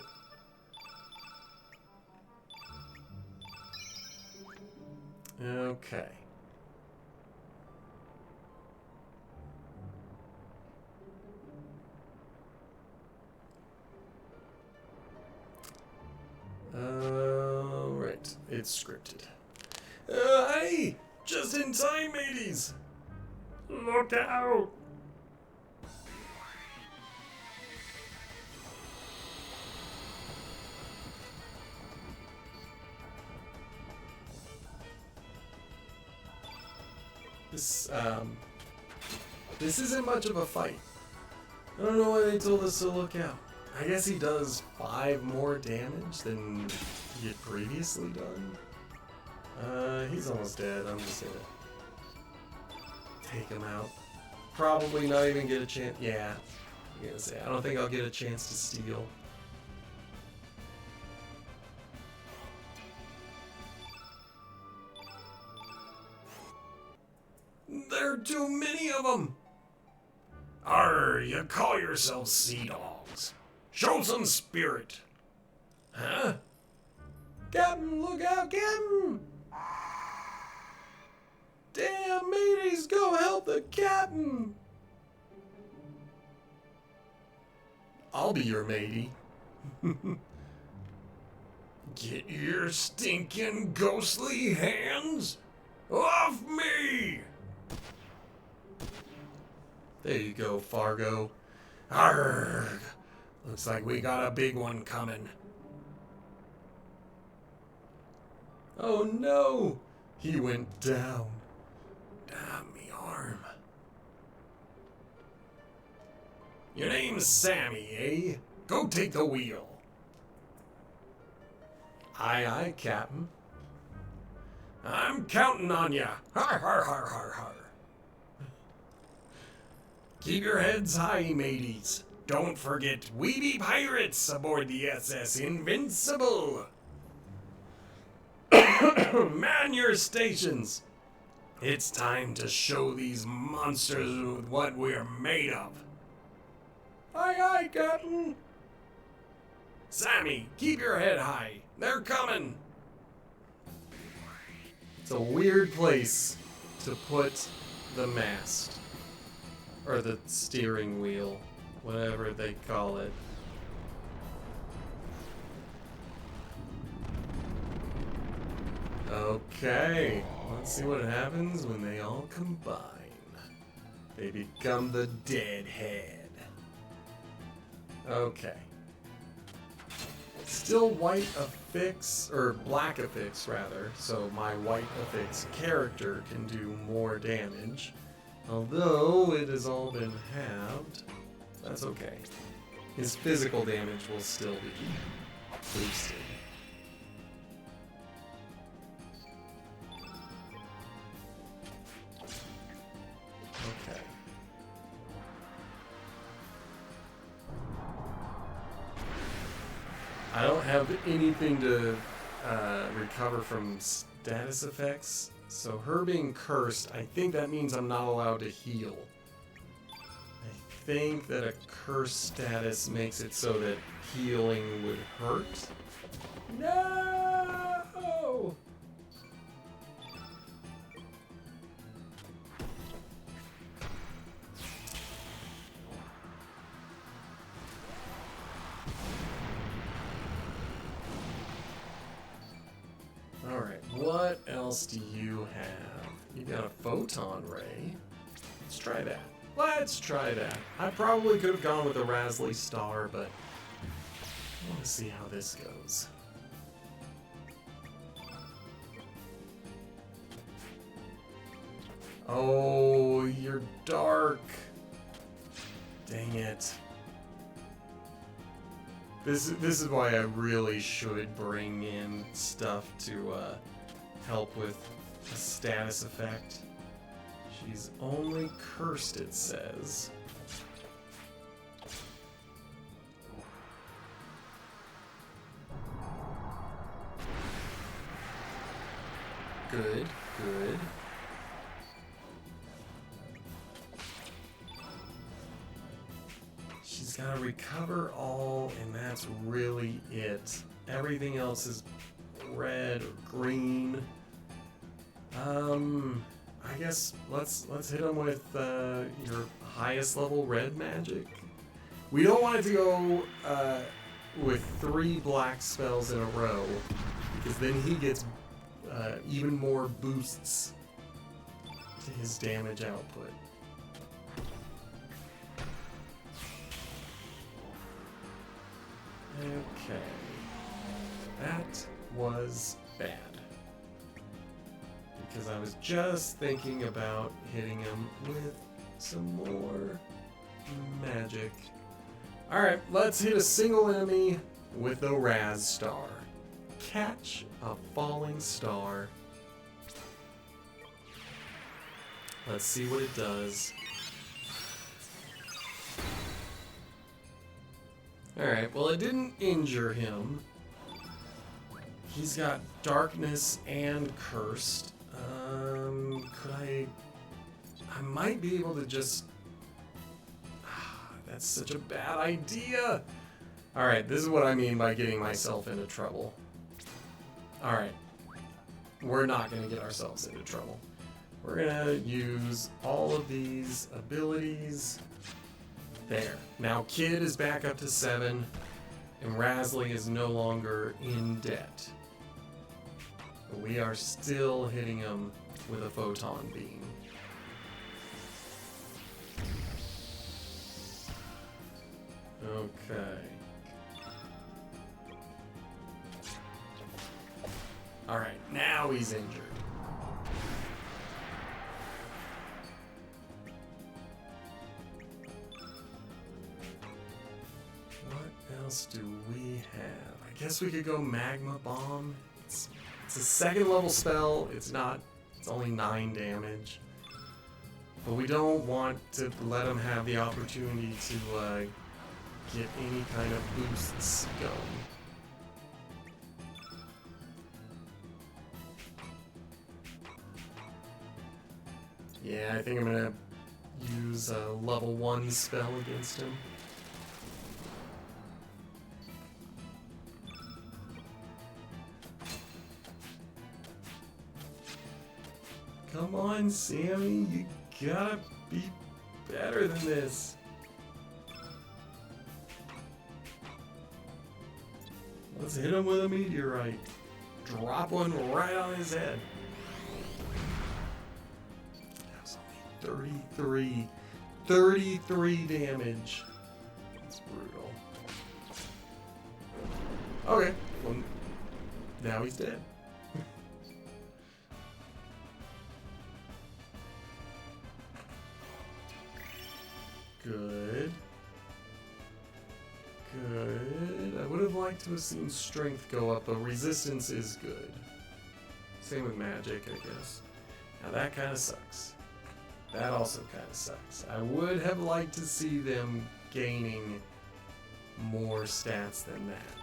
Okay. Alright. It's scripted. Hey! Just in time, mateys! Look out! This isn't much of a fight. I don't know why they told us to look out. I guess he does 5 more damage than he had previously done. He's almost dead. I'm just gonna take him out. Probably not even get a chance. Yeah, I'm gonna say I don't think I'll get a chance to steal. There are too many of them! Arr, you call yourselves sea dogs. Show some spirit. Huh? Captain, look out, Captain! Damn, mateys, go help the captain! I'll be your matey. Get your stinking ghostly hands Off me! There you go, Fargo. Arrgh! Looks like we got a big one coming. Oh no! He went down. Damn me arm. Your name's Sammy, eh? Go take the wheel. Aye, aye, Captain. I'm counting on ya. Har, har, har, har, har. Keep your heads high, mateys. Don't forget, we be pirates aboard the SS Invincible. Man your stations. It's time to show these monsters what we're made of. Aye, aye, Captain. Sammy, keep your head high. They're coming. It's a weird place to put the mast. Or the steering wheel. Whatever they call it. Okay. Let's see what happens when they all combine. They become the Deadhead. Okay. Still white affix, or black affix rather, so my white affix character can do more damage. Although it has all been halved, that's okay. His physical damage will still be boosted. Okay. I don't have anything to recover from status effects, so her being cursed, I think that means I'm not allowed to heal. I think that a curse status makes it so that healing would hurt. No! Alright, what else do you have? You got a photon ray. Let's try that. Let's try that. I probably could have gone with a Razzly Star, but I want to see how this goes. Oh, you're dark. Dang it. This is why I really should bring in stuff to help with a status effect. She's only cursed, it says. Good, good. She's got to recover all, and that's really it. Everything else is red or green. I guess let's hit them with your highest level red magic. We don't want it to go with 3 black spells in a row, because then he gets even more boosts to his damage output. Okay, that was bad. Because I was just thinking about hitting him with some more magic. Alright, let's hit a single enemy with a Raz Star. Catch a falling star. Let's see what it does. Alright, well it didn't injure him. He's got darkness and cursed. Could I might be able to just... that's such a bad idea. Alright, this is what I mean by getting myself into trouble. Alright. We're not going to get ourselves into trouble. We're going to use all of these abilities. There. Now Kid is back up to 7, and Razzly is no longer in debt. But we are still hitting him with a photon beam. Okay. Alright, now he's injured. What else do we have? I guess we could go Magma Bomb. It's a second level spell. It's only 9 damage. But we don't want to let him have the opportunity to get any kind of boosts going. Yeah, I think I'm gonna use a level 1 spell against him. Come on, Sammy, you gotta be better than this. Let's hit him with a meteorite. Drop one right on his head. That was only 33 damage. That's brutal. Okay, well, now he's dead. Good. Good. I would have liked to have seen strength go up, but resistance is good. Same with magic, I guess. Now that kind of sucks. That also kind of sucks. I would have liked to see them gaining more stats than that.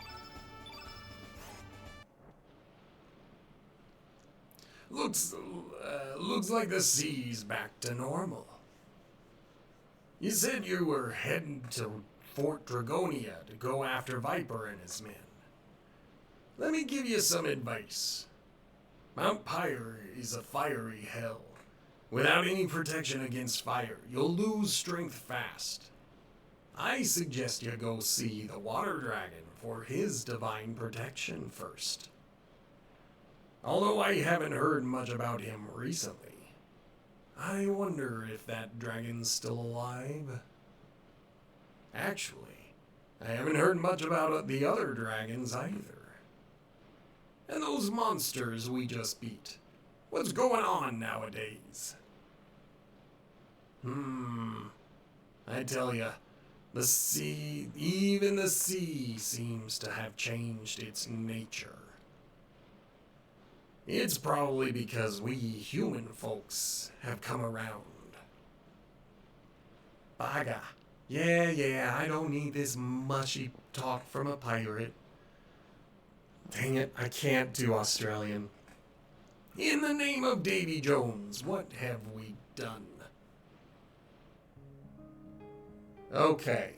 Looks like the sea's back to normal. You said you were heading to Fort Dragonia to go after Viper and his men. Let me give you some advice. Mount Pyre is a fiery hell. Without any protection against fire, you'll lose strength fast. I suggest you go see the Water Dragon for his divine protection first. Although I haven't heard much about him recently, I wonder if that dragon's still alive. Actually, I haven't heard much about the other dragons either. And those monsters we just beat. What's going on nowadays? I tell ya, even the sea seems to have changed its nature. It's probably because we human folks have come around. Baga. Yeah, I don't need this mushy talk from a pirate. Dang it, I can't do Australian. In the name of Davy Jones, what have we done? Okay.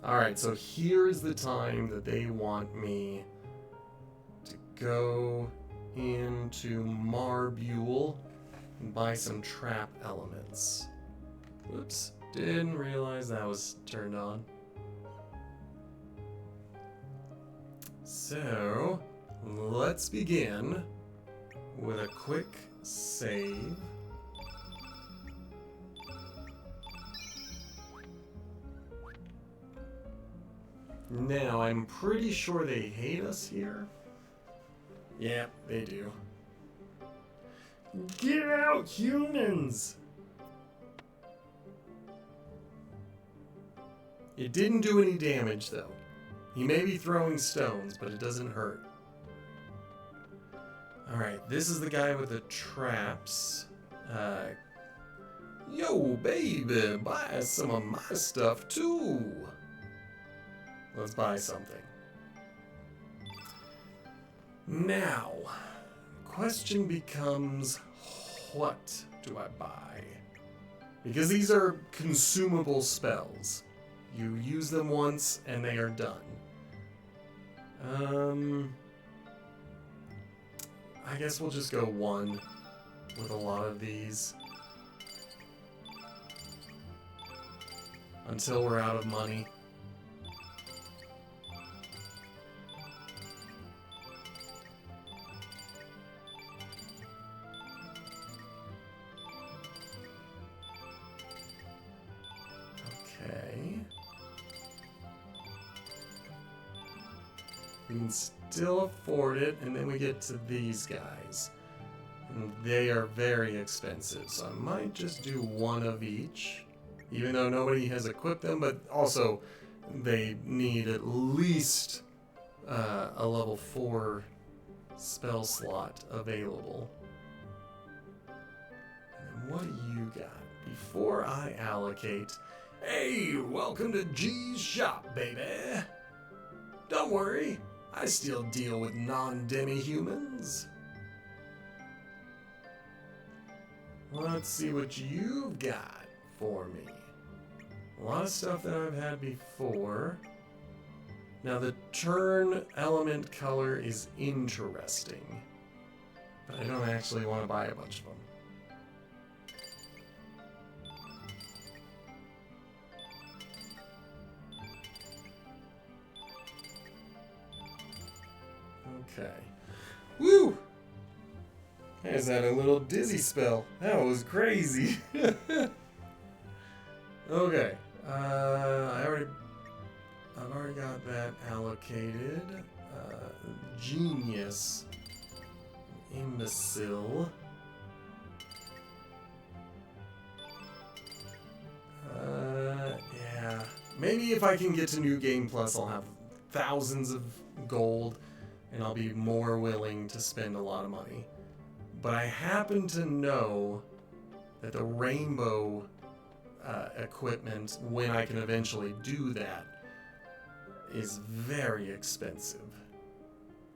Alright, so here's the time that they want me to go into Marbule and buy some trap elements. Whoops, didn't realize that was turned on. So, let's begin with a quick save. Now, I'm pretty sure they hate us here. Yeah, they do. Get out, humans! It didn't do any damage, though. He may be throwing stones, but it doesn't hurt. Alright, this is the guy with the traps. Yo, baby, buy some of my stuff, too! Let's buy something. Now, question becomes, what do I buy? Because these are consumable spells. You use them once and they are done. I guess we'll just go one with a lot of these. until we're out of money. Okay. We can still afford it, and then we get to these guys. And they are very expensive, so I might just do one of each, even though nobody has equipped them, but also they need at least a level 4 spell slot available. And what do you got? Before I allocate, hey, welcome to G's shop, baby. Don't worry, I still deal with non-demi-humans. Let's see what you've got for me. A lot of stuff that I've had before. Now the turn element color is interesting, but I don't actually want to buy a bunch of them. Okay. Woo! There's that a little dizzy spell. That was crazy. Okay. I've already got that allocated. Genius. Imbecile. Yeah. Maybe if I can get to New Game Plus, I'll have thousands of gold, and I'll be more willing to spend a lot of money. But I happen to know that the rainbow equipment, when I can eventually do that, is very expensive.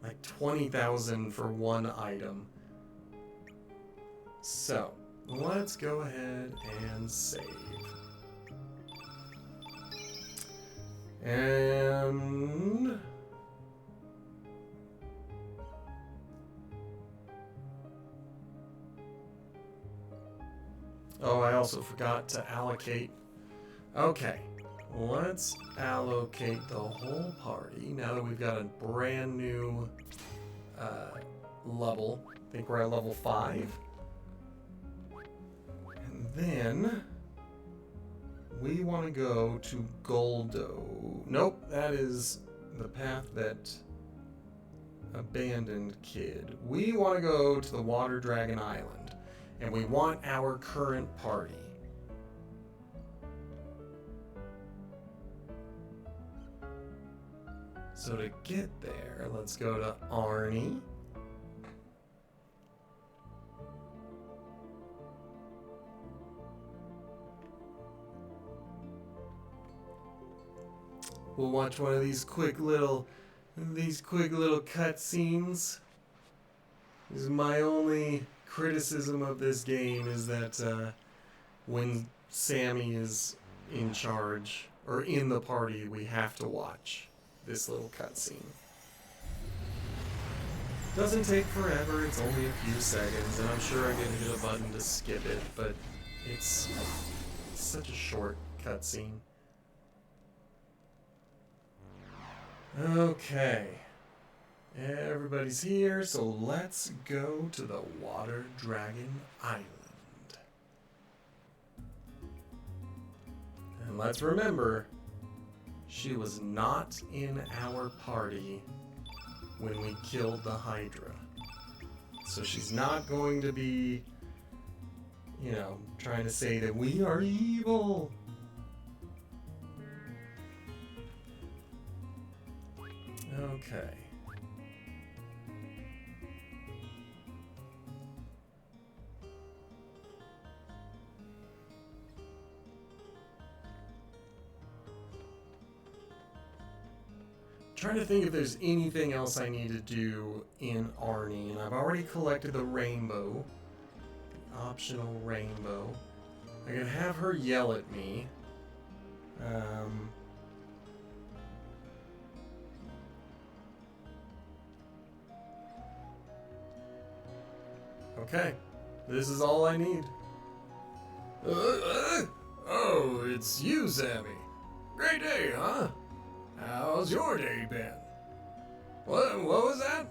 Like 20,000 for one item. So, let's go ahead and save. And... oh, I also forgot to allocate. Okay, let's allocate the whole party now that we've got a brand new level. I think we're at level 5. And then we want to go to Goldo. Nope, that is the path that abandoned kid. We want to go to the Water Dragon Island. And we want our current party. So to get there, let's go to Arnie. We'll watch one of these quick little cutscenes. This is my only criticism of this game, is that when Sammy is in charge or in the party, we have to watch this little cutscene. Doesn't take forever, it's only a few seconds, and I'm sure I can hit a button to skip it, but it's such a short cutscene. Okay. Everybody's here, so let's go to the Water Dragon Island. And let's remember, she was not in our party when we killed the Hydra. So she's not going to be, you know, trying to say that we are evil. Okay. Trying to think if there's anything else I need to do in Arnie, and I've already collected the rainbow, the optional rainbow. I could have her yell at me. Okay, this is all I need. Oh, Oh, it's you, Sammy. Great day, huh? How's your day been? What was that?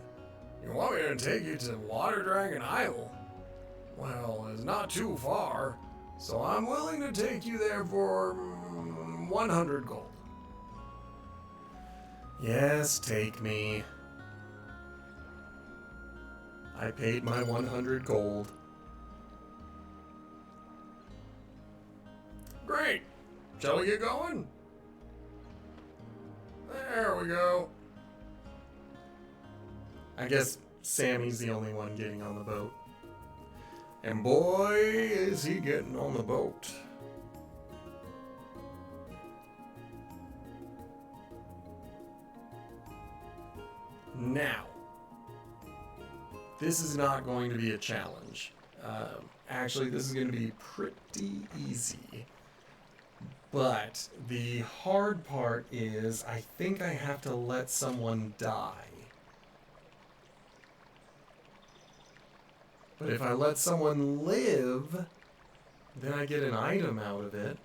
You want me to take you to Water Dragon Isle? Well, it's not too far, so I'm willing to take you there for 100 gold. Yes, take me. I paid my 100 gold. Great! Shall we get going? There we go. I guess Sammy's the only one getting on the boat. And boy, is he getting on the boat. Now, this is not going to be a challenge. Actually, this is going to be pretty easy. But the hard part is I think I have to let someone die. But if I let someone live, then I get an item out of it.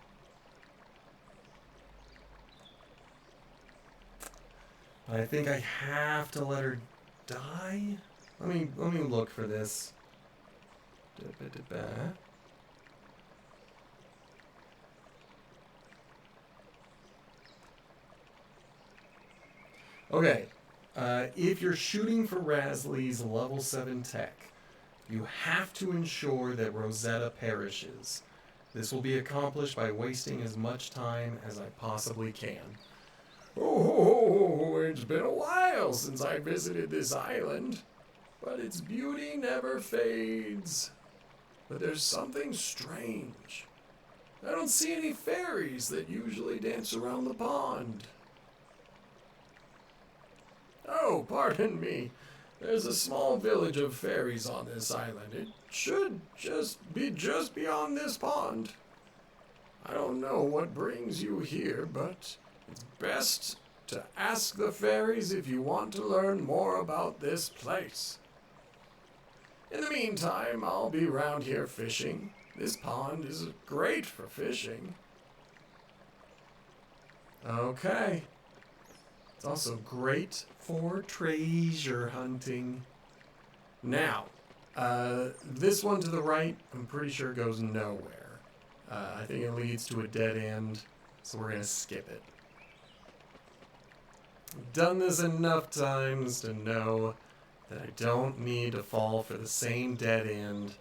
But I think I have to let her die. Let me look for this. Okay, if you're shooting for Rasley's level 7 tech, you have to ensure that Rosetta perishes. This will be accomplished by wasting as much time as I possibly can. Oh, it's been a while since I visited this island, but its beauty never fades. But there's something strange. I don't see any fairies that usually dance around the pond. Oh, pardon me. There's a small village of fairies on this island. It should just be beyond this pond. I don't know what brings you here, but it's best to ask the fairies if you want to learn more about this place. In the meantime, I'll be around here fishing. This pond is great for fishing. Okay. It's also great for treasure hunting. Now, this one to the right, I'm pretty sure goes nowhere. I think it leads to a dead end, so we're going to skip it. I've done this enough times to know that I don't need to fall for the same dead end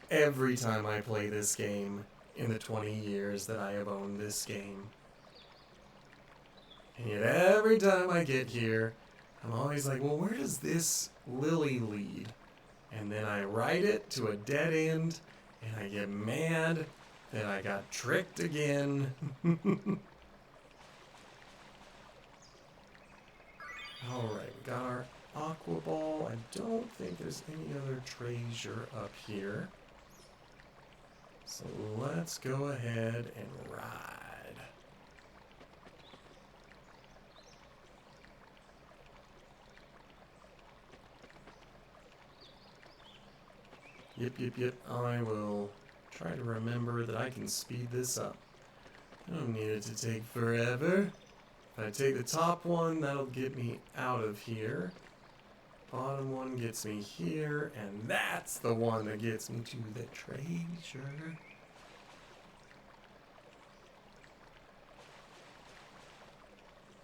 every time I play this game in the 20 years that I have owned this game. And yet every time I get here, I'm always like, well, where does this lily lead? And then I ride it to a dead end, and I get mad that I got tricked again. Alright, we got our aqua ball. I don't think there's any other treasure up here. So let's go ahead and ride. Yep. I will try to remember that I can speed this up. I don't need it to take forever. If I take the top one, that'll get me out of here. Bottom one gets me here, and that's the one that gets me to the treasure.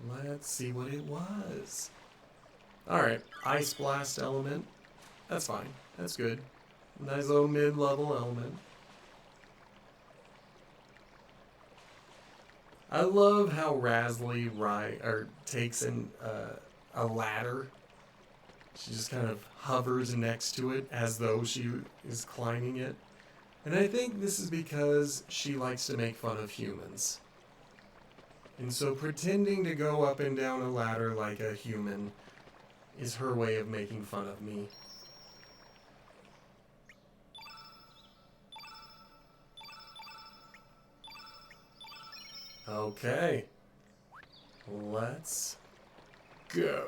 Let's see what it was. Alright, Ice Blast element. That's fine. That's good. Nice little mid-level element. I love how Rasley takes in a ladder. She just kind of hovers next to it as though she is climbing it. And I think this is because she likes to make fun of humans. And so pretending to go up and down a ladder like a human is her way of making fun of me. Okay, let's go.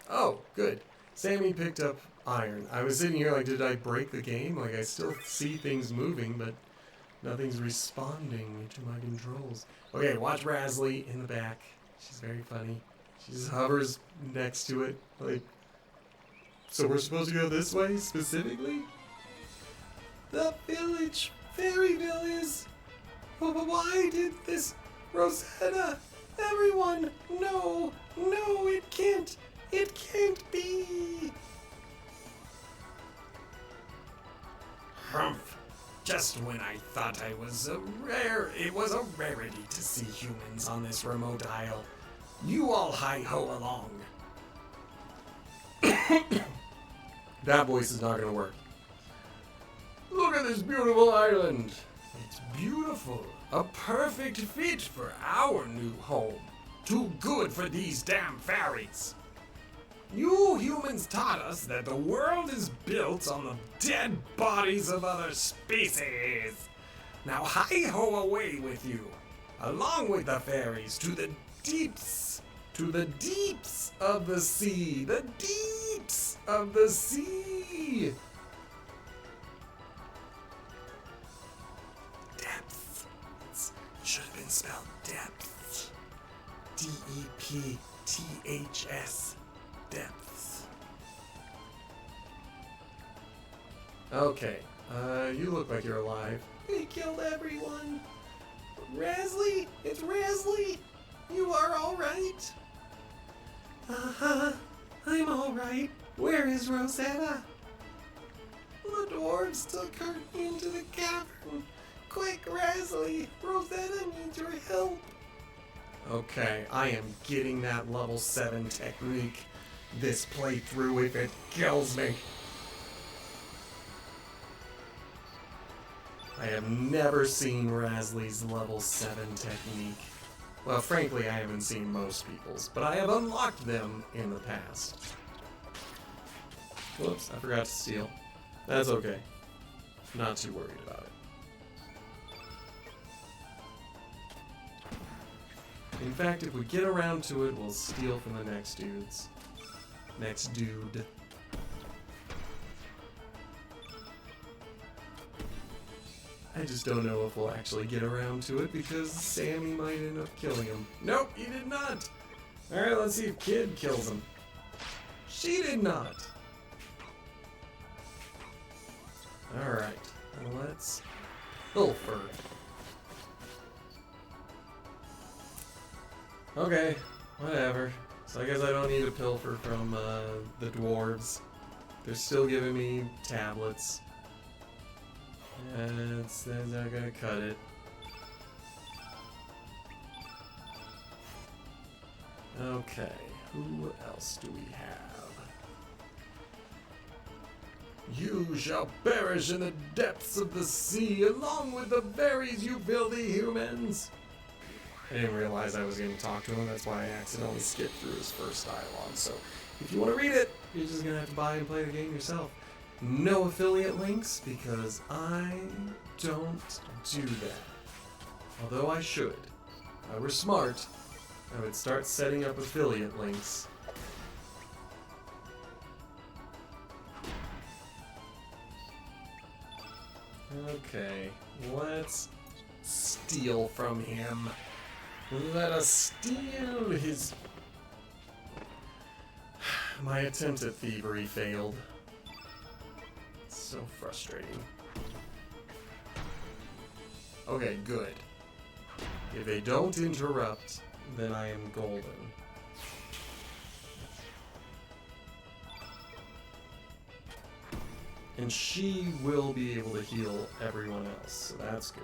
Oh, good. Sammy picked up iron. I was sitting here like, did I break the game? Like, I still see things moving, but nothing's responding to my controls. Okay, watch Rasley in the back. She's very funny. She just hovers next to it, like, so we're supposed to go this way, specifically? The village, Fairyville is... Why did this... Rosetta? Everyone, no, it can't be. Humph. Just when I thought it was a rarity to see humans on this remote isle. You all hi-ho along. That voice is not gonna work. Look at this beautiful island. It's beautiful. A perfect fit for our new home. Too good for these damn fairies. You humans taught us that the world is built on the dead bodies of other species. Now hi-ho away with you, along with the fairies, to the deeps of the sea, the deeps of the sea. Depth. It should have been spelled depth. D-E-P-T-H-S. Depths. Okay, you look like you're alive. We killed everyone. Rasley, it's Rasley. You are all right. I'm all right. Where is Rosetta? The dwarves took her into the cavern. Quick, Rasley, Rosetta needs your help. Okay, I am getting that level 7 technique this playthrough if it kills me. I have never seen Rasley's level 7 technique. Well, frankly, I haven't seen most people's, but I have unlocked them in the past. Whoops, I forgot to steal. That's okay. Not too worried about it. In fact, if we get around to it, we'll steal from the next dude. I just don't know if we'll actually get around to it because Sammy might end up killing him. Nope, he did not. Alright, let's see if Kid kills him. She did not. Alright, let's pilfer. Okay, whatever. So I guess I don't need to pilfer from the dwarves. They're still giving me tablets. That's not gonna cut it. Okay, who else do we have? You shall perish in the depths of the sea along with the berries, you filthy humans! I didn't realize I was going to talk to him, that's why I accidentally skipped through his first dialogue. So, if you want to read it, you're just going to have to buy and play the game yourself. No affiliate links, because I don't do that. Although I should. If I were smart, I would start setting up affiliate links. Okay, let's steal from him. Let us steal his... My attempt at thievery failed. It's so frustrating. Okay, good. If they don't interrupt, then I am golden. And she will be able to heal everyone else, so that's good.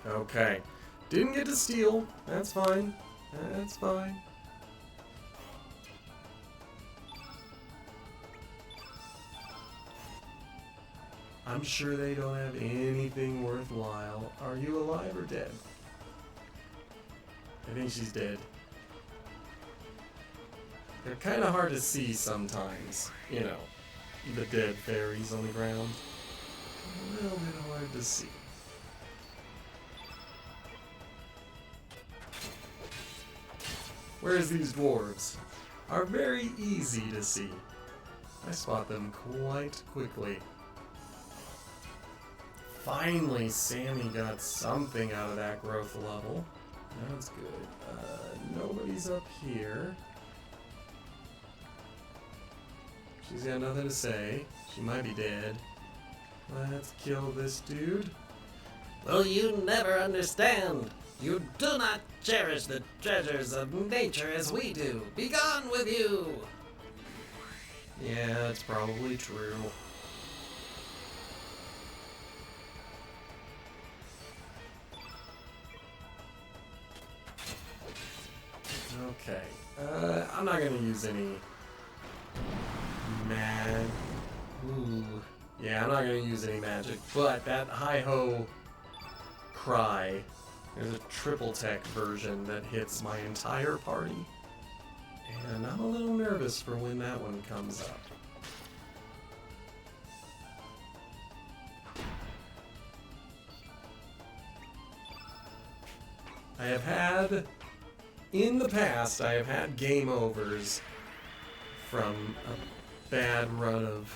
Okay. Didn't get to steal. That's fine. That's fine. I'm sure they don't have anything worthwhile. Are you alive or dead? I think she's dead. They're kind of hard to see sometimes, you know, the dead fairies on the ground. A little bit hard to see. whereas these dwarves are very easy to see. I spot them quite quickly. Finally, Sammy got something out of that growth level. That's good. Nobody's up here. She's got nothing to say. She might be dead. Let's kill this dude. Will you never understand? You do not cherish the treasures of nature as we do. Be gone with you! Yeah, that's probably true. Okay. I'm not gonna use any Ooh. Yeah, I'm not gonna use any magic, but that hi-ho cry, there's a triple tech version that hits my entire party. And I'm a little nervous for when that one comes up. In the past, I have had game overs from a bad run of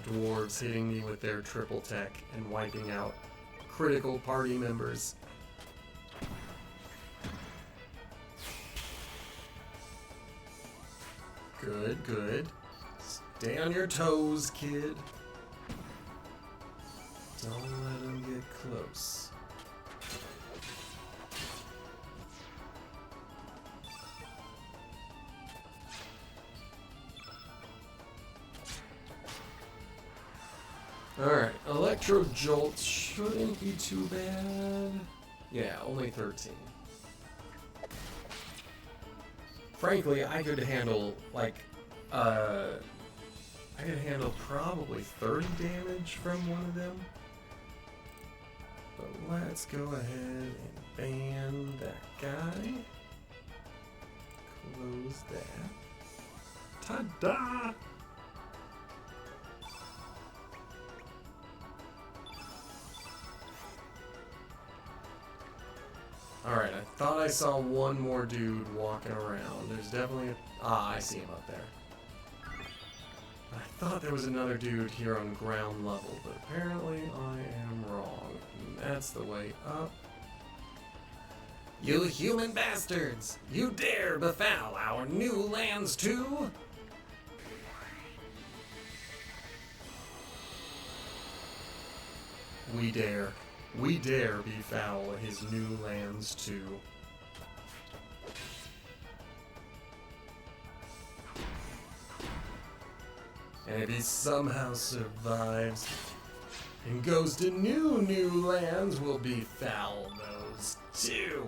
dwarves hitting me with their triple tech and wiping out critical party members. Good, good. Stay on your toes, kid. Don't let him get close. Alright, Electro Jolt shouldn't be too bad. Yeah, only 13. Frankly, I could handle, like, I could handle probably 30 damage from one of them. But let's go ahead and ban that guy. Close that. Ta-da! Alright, I thought I saw one more dude walking around. There's definitely a... Ah, I see him up there. I thought there was another dude here on ground level, but apparently I am wrong. And that's the way up. You human bastards! You dare befoul our new lands too? We dare. We dare befoul his new lands too. And if he somehow survives and goes to new lands, we'll befoul those too.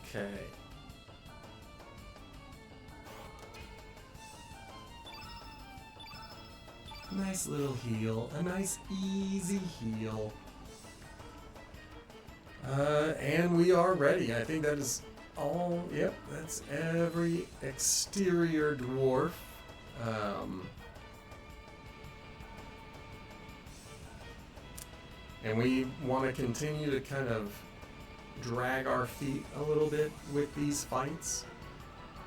Okay. Nice little heal. A nice easy heal. And we are ready. I think that is all. Yep, that's every exterior dwarf. And we want to continue to kind of drag our feet a little bit with these fights.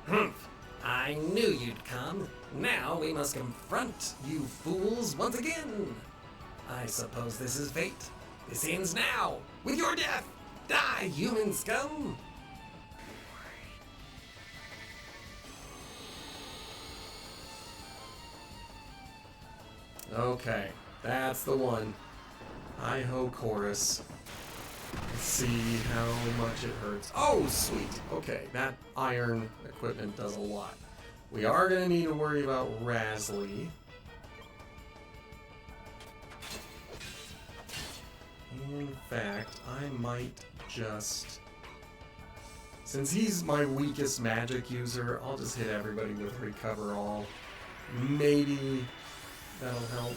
Humph! I knew you'd come. Now we must confront you fools once again. I suppose this is fate. This ends now, with your death. Die, human scum! Okay, that's the one. Hi-ho chorus. Let's see how much it hurts. Oh, sweet. Okay, that iron equipment does a lot. We are going to need to worry about Rasley. In fact, I might just... Since he's my weakest magic user, I'll just hit everybody with Recover All. Maybe that'll help.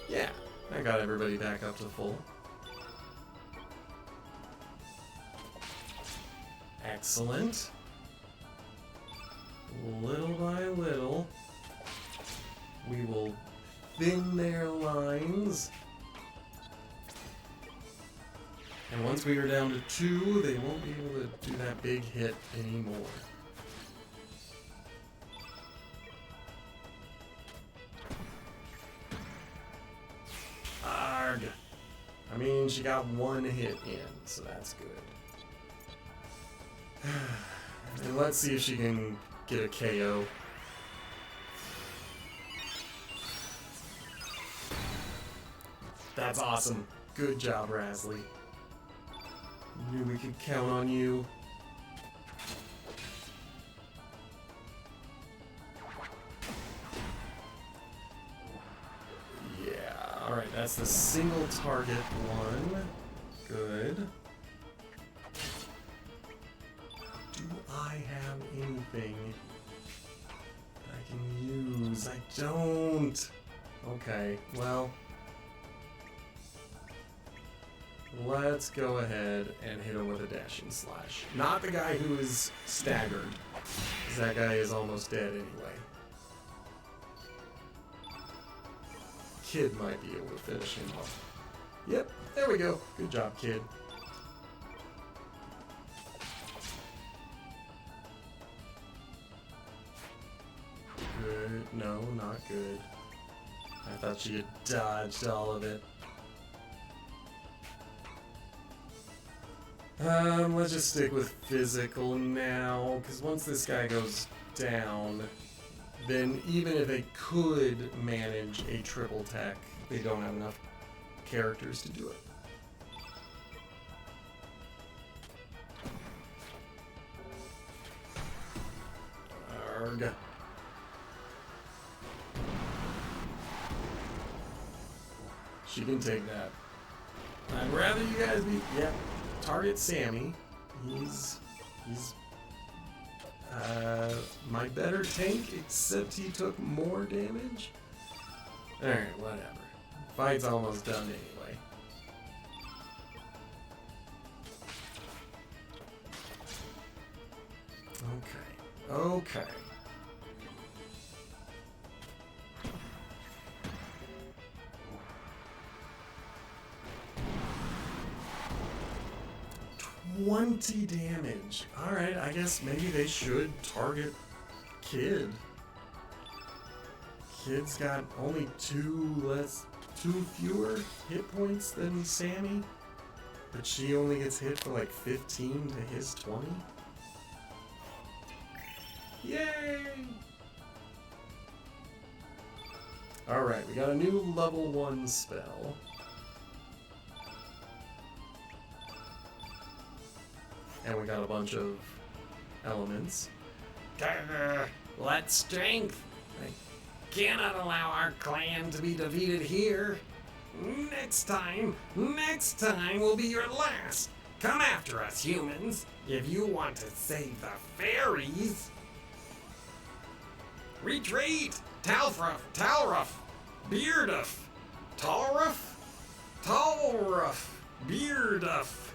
Yeah, I got everybody back up to full. Excellent. Little by little, we will thin their lines. And once we are down to 2, they won't be able to do that big hit anymore. Arg! I mean, she got 1 hit in, so that's good. And let's see if she can get a KO. That's awesome. Good job, Rasley. Knew we could count on you. Yeah, alright, that's the single target one. Good. Do I have anything that I can use? I don't. Okay, well. Let's go ahead and hit him with a dashing slash. Not the guy who is staggered, because that guy is almost dead anyway. Kid might be able to finish him off. Yep, there we go. Good job, Kid. Good. No, not good. I thought she had dodged all of it. Let's just stick with physical now, because once this guy goes down, then even if they could manage a triple tech, they don't have enough characters to do it. Arg. She can take that. I'd rather you guys be... Yeah. Target Sammy. He's my better tank, except he took more damage. Alright, whatever. Fight's almost done anyway. Okay. 20 damage. Alright, I guess maybe they should target Kid. Kid's got only 2 fewer hit points than Sammy, but she only gets hit for like 15 to his 20. Yay! Alright, we got a new level 1 spell. And we got a bunch of elements. What strength? I cannot allow our clan to be defeated here. Next time will be your last. Come after us, humans, if you want to save the fairies. Retreat! Talruff, Bearduff, Talruff, Bearduff.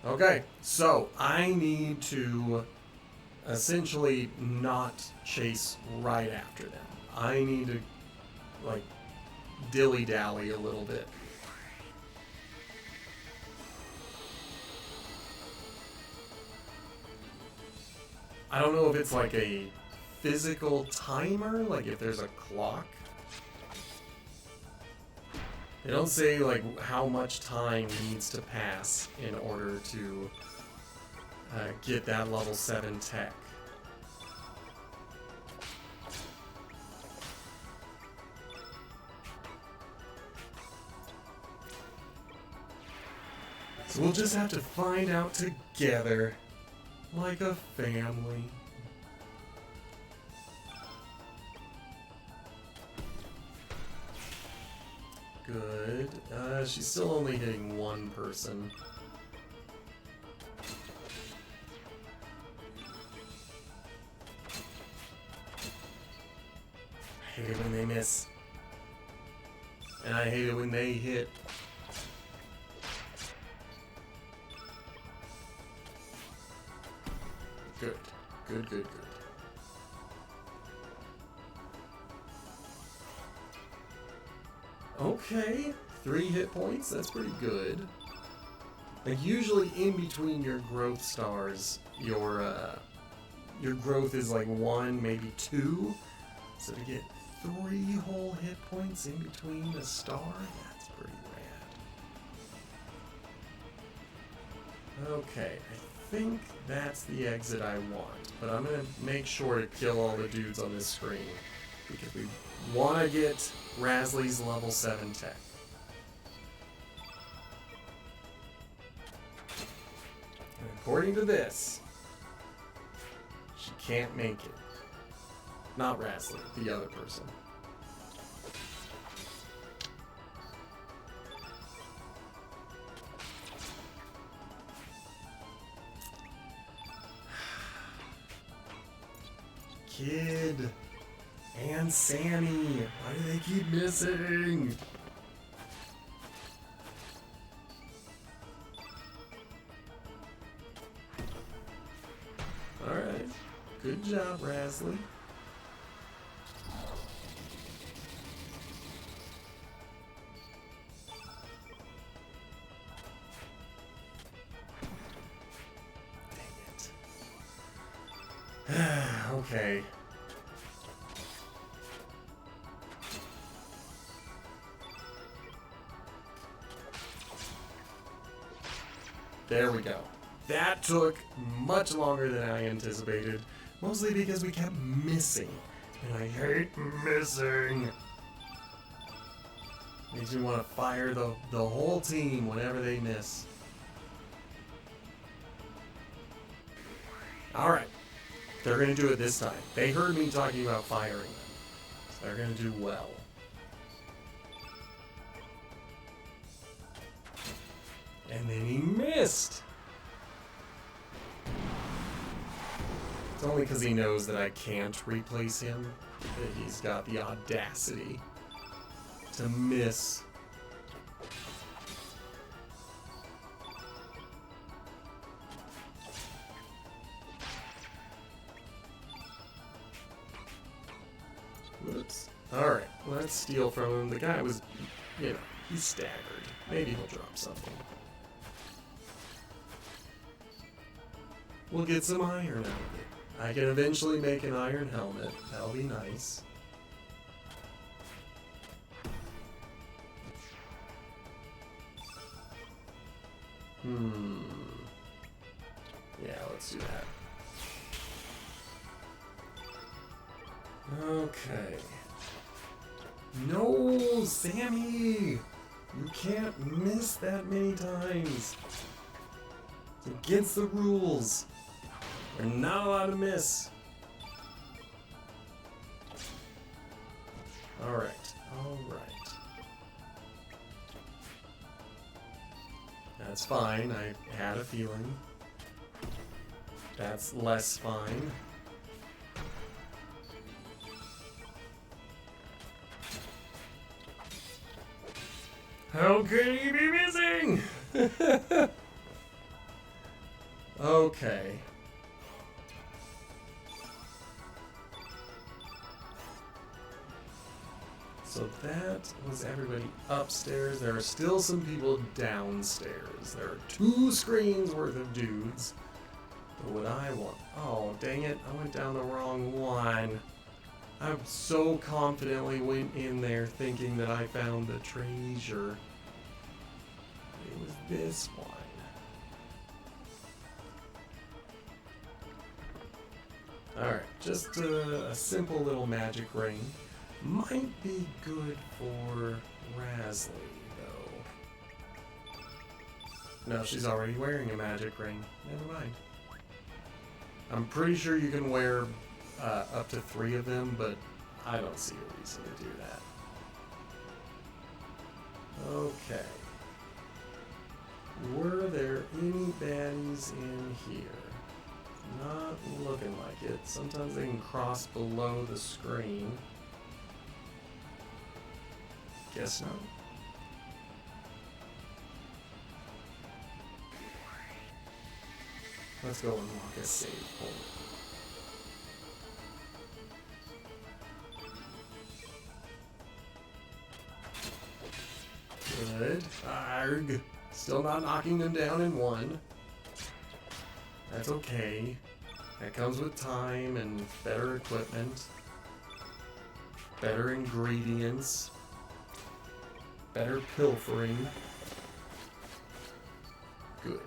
Okay, so I need to essentially not chase right after them. I need to, like, dilly-dally a little bit. I don't know if it's like a physical timer, like if there's a clock. They don't say like how much time needs to pass in order to get that level 7 tech. So we'll just have to find out together, like a family. Good. She's still only hitting 1 person. I hate it when they miss. And I hate it when they hit. Good. Good, good, good. Okay, 3 hit points, that's pretty good. Like usually in between your growth stars, your growth is like 1, maybe 2. So to get 3 whole hit points in between a star, that's pretty rad. Okay, I think that's the exit I want, but I'm gonna make sure to kill all the dudes on this screen because we want to get Rasley's level 7 tech. And according to this, she can't make it. Not Rasley, the other person. Kid and Sammy, why do they keep missing? Alright, good job, Rasley. Okay. There we go. That took much longer than I anticipated, mostly because we kept missing. And I hate missing. Makes me want to fire the whole team whenever they miss. Alright. They're going to do it this time. They heard me talking about firing them. So they're going to do well. And then he missed. It's only because he knows that I can't replace him that he's got the audacity to miss. Whoops. Alright, let's steal from him. The guy was, he's staggered. Maybe he'll drop something. We'll get some iron out of it. I can eventually make an iron helmet. That'll be nice. Yeah, let's do that. Okay. No, Sammy! You can't miss that many times. It's against the rules. You're not allowed to miss. Alright, alright. That's fine, I had a feeling. That's less fine. How could he be missing? Okay. So that was everybody upstairs. There are still some people downstairs. There are 2 screens worth of dudes. But what I want... Oh, dang it. I went down the wrong one. I so confidently went in there thinking that I found the treasure. It was this one. Alright, just a simple little magic ring. Might be good for Rasley, though. No, she's already wearing a magic ring. Never mind. I'm pretty sure you can wear up to 3 of them, but I don't see a reason to do that. Okay. Were there any baddies in here? Not looking like it. Sometimes they can cross below the screen. Guess not. Let's go unlock a save point. Good. Arg. Still not knocking them down in one. That's okay. That comes with time and better equipment. Better ingredients. Better pilfering. Good.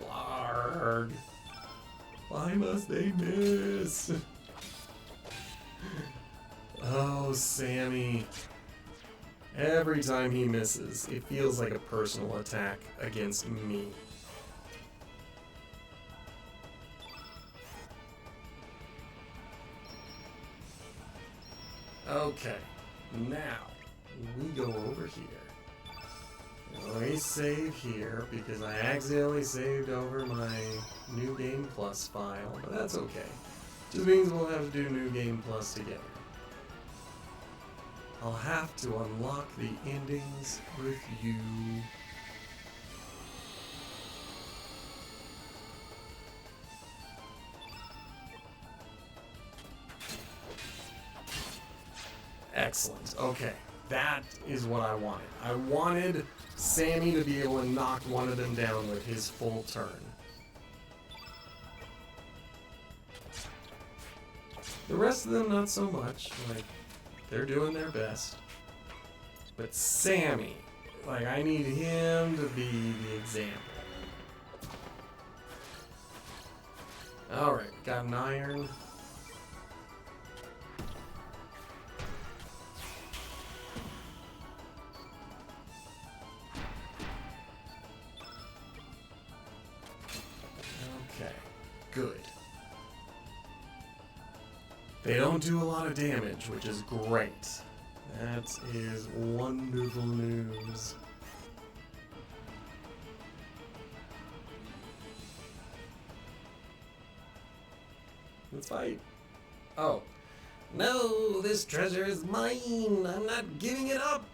Blarg. Why must they miss? Oh, Sammy. Every time he misses, it feels like a personal attack against me. Okay, now we go over here. We save here because I accidentally saved over my New Game Plus file, but that's okay. Just means we'll have to do New Game Plus together. I'll have to unlock the endings with you. Excellent. Okay. That is what I wanted. I wanted Sammy to be able to knock one of them down with his full turn. The rest of them, not so much. Like, they're doing their best. But Sammy, like, I need him to be the example. Alright, got an iron. Okay, good. They don't do a lot of damage, which is great. That is wonderful news. Let's fight. Oh. No, this treasure is mine. I'm not giving it up.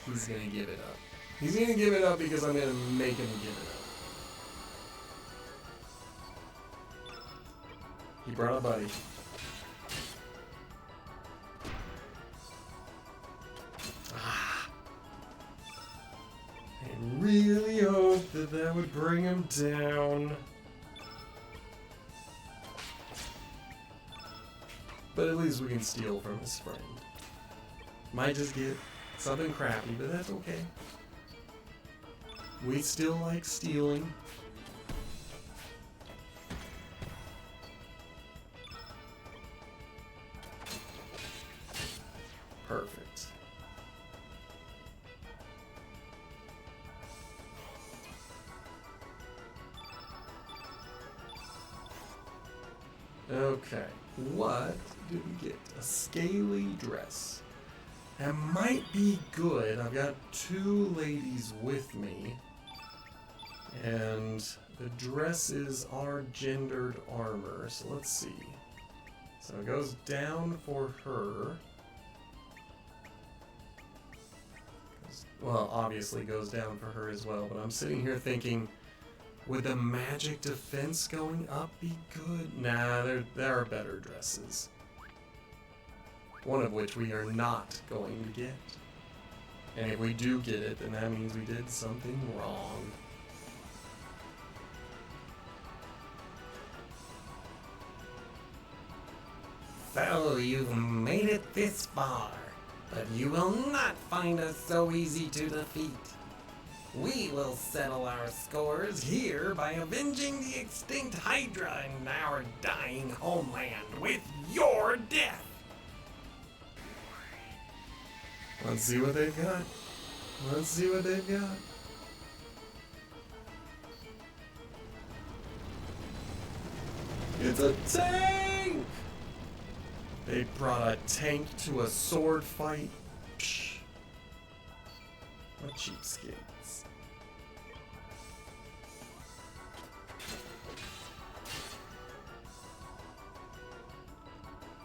He's gonna give it up. He's gonna give it up because I'm gonna make him give it up. He brought a buddy. I really hope that that would bring him down. But at least we can steal from his friend. Might just get something crappy, but that's okay. We still like stealing. Perfect. Okay, what did we get? A scaly dress. That might be good. I've got two ladies with me. And the dresses are gendered armor, so let's see. So it goes down for her. Well, obviously goes down for her as well, but I'm sitting here thinking, would the magic defense going up be good? Nah, there are better dresses. One of which we are not going to get. And if we do get it, then that means we did something wrong. So you've made it this far, but you will not find us so easy to defeat. We will settle our scores here by avenging the extinct Hydra in our dying homeland with your death. Let's see what they've got. Let's see what they've got. It's a tank! They brought a tank to a sword fight. Psh. What cheapskates.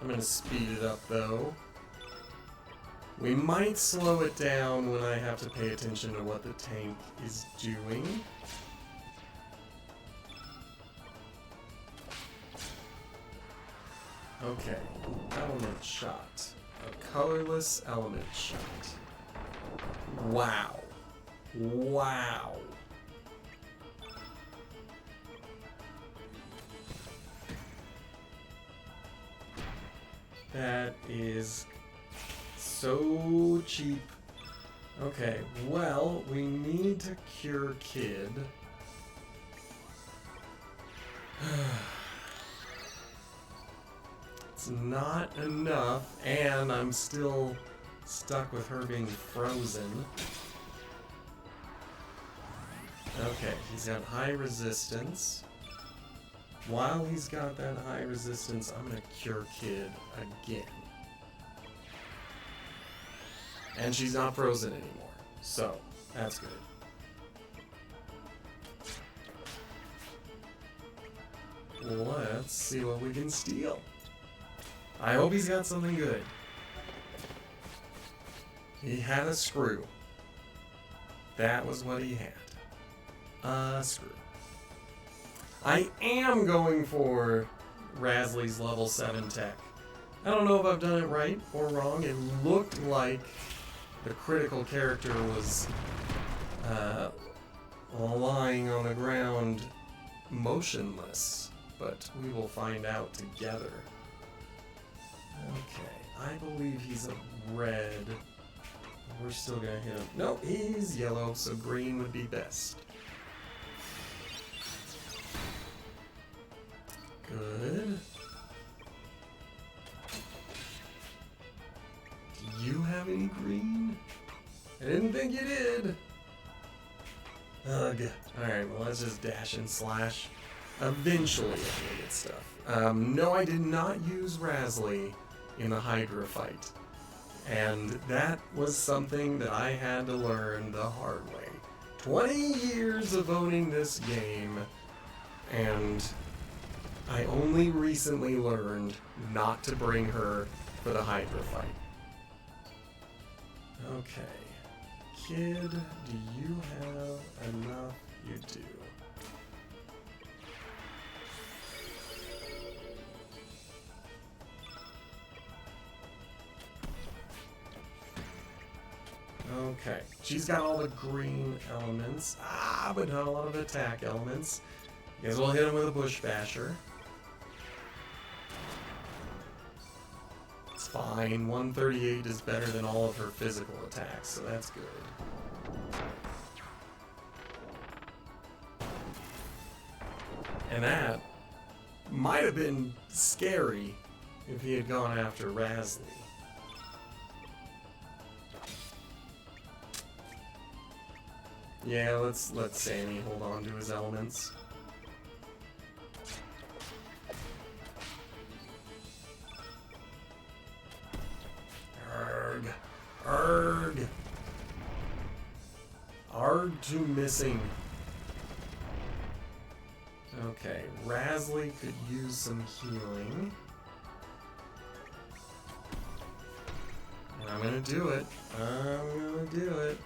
I'm gonna speed it up though. We might slow it down when I have to pay attention to what the tank is doing. element shot. A colorless element shot. Wow. Wow. That is so cheap. Okay, well, we need to cure Kid. It's not enough, and I'm still stuck with her being frozen. Okay, he's got high resistance. While he's got that high resistance, I'm gonna cure Kid again. And she's not frozen anymore, so that's good. Let's see what we can steal. I hope he's got something good. He had a screw. That was what he had. A screw. I am going for Rasley's level 7 tech. I don't know if I've done it right or wrong. It looked like the critical character was lying on the ground motionless, but we will find out together. Okay, I believe he's a red. We're still gonna hit him. No, he's yellow, so green would be best. Good. Do you have any green? I didn't think you did. Ugh. Alright, well let's just dash and slash. Eventually I'm gonna get stuff. No, I did not use Rasley in the Hydra fight. And that was something that I had to learn the hard way. 20 years of owning this game, and I only recently learned not to bring her for the Hydra fight. Okay. Kid, do you have enough? You do. Okay, she's got all the green elements, but not a lot of attack elements. Guess we'll hit him with a bush basher. It's fine, 138 is better than all of her physical attacks, so that's good. And that might have been scary if he had gone after Rasley. Yeah, let's let Sammy hold on to his elements. Arg. Arg. Arg to missing. Okay, Rasley could use some healing. And I'm gonna do it. I'm gonna do it.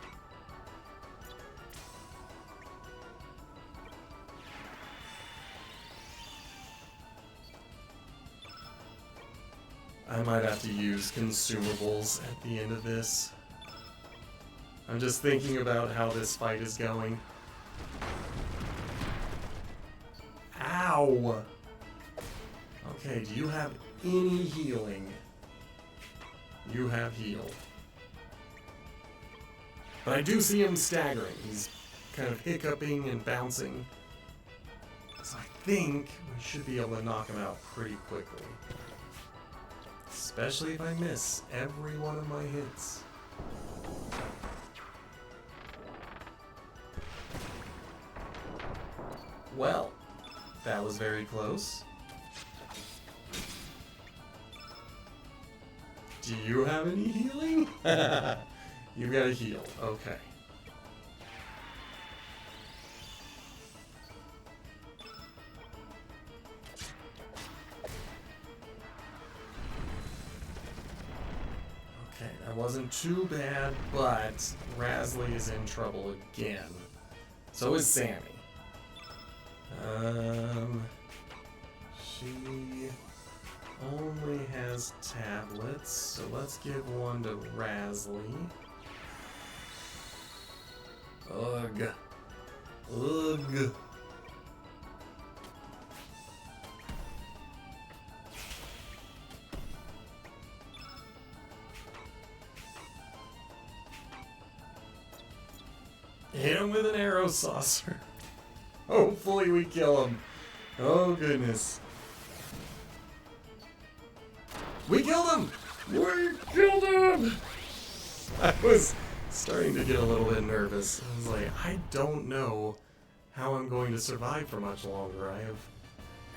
I might have to use consumables at the end of this. I'm just thinking about how this fight is going. Ow! Okay, do you have any healing? You have healed. But I do see him staggering. He's kind of hiccuping and bouncing. So I think we should be able to knock him out pretty quickly. Especially if I miss every one of my hits. Well, that was very close. Do you have any healing? You gotta heal. Okay. Okay, that wasn't too bad, but Rasley is in trouble again. So is Sammy. She only has tablets, so let's give one to Rasley. Ugh. Ugh. Hit him with an arrow saucer. Hopefully we kill him. Oh goodness. We killed him! We killed him! I was starting to get a little bit nervous. I was like, I don't know how I'm going to survive for much longer. I have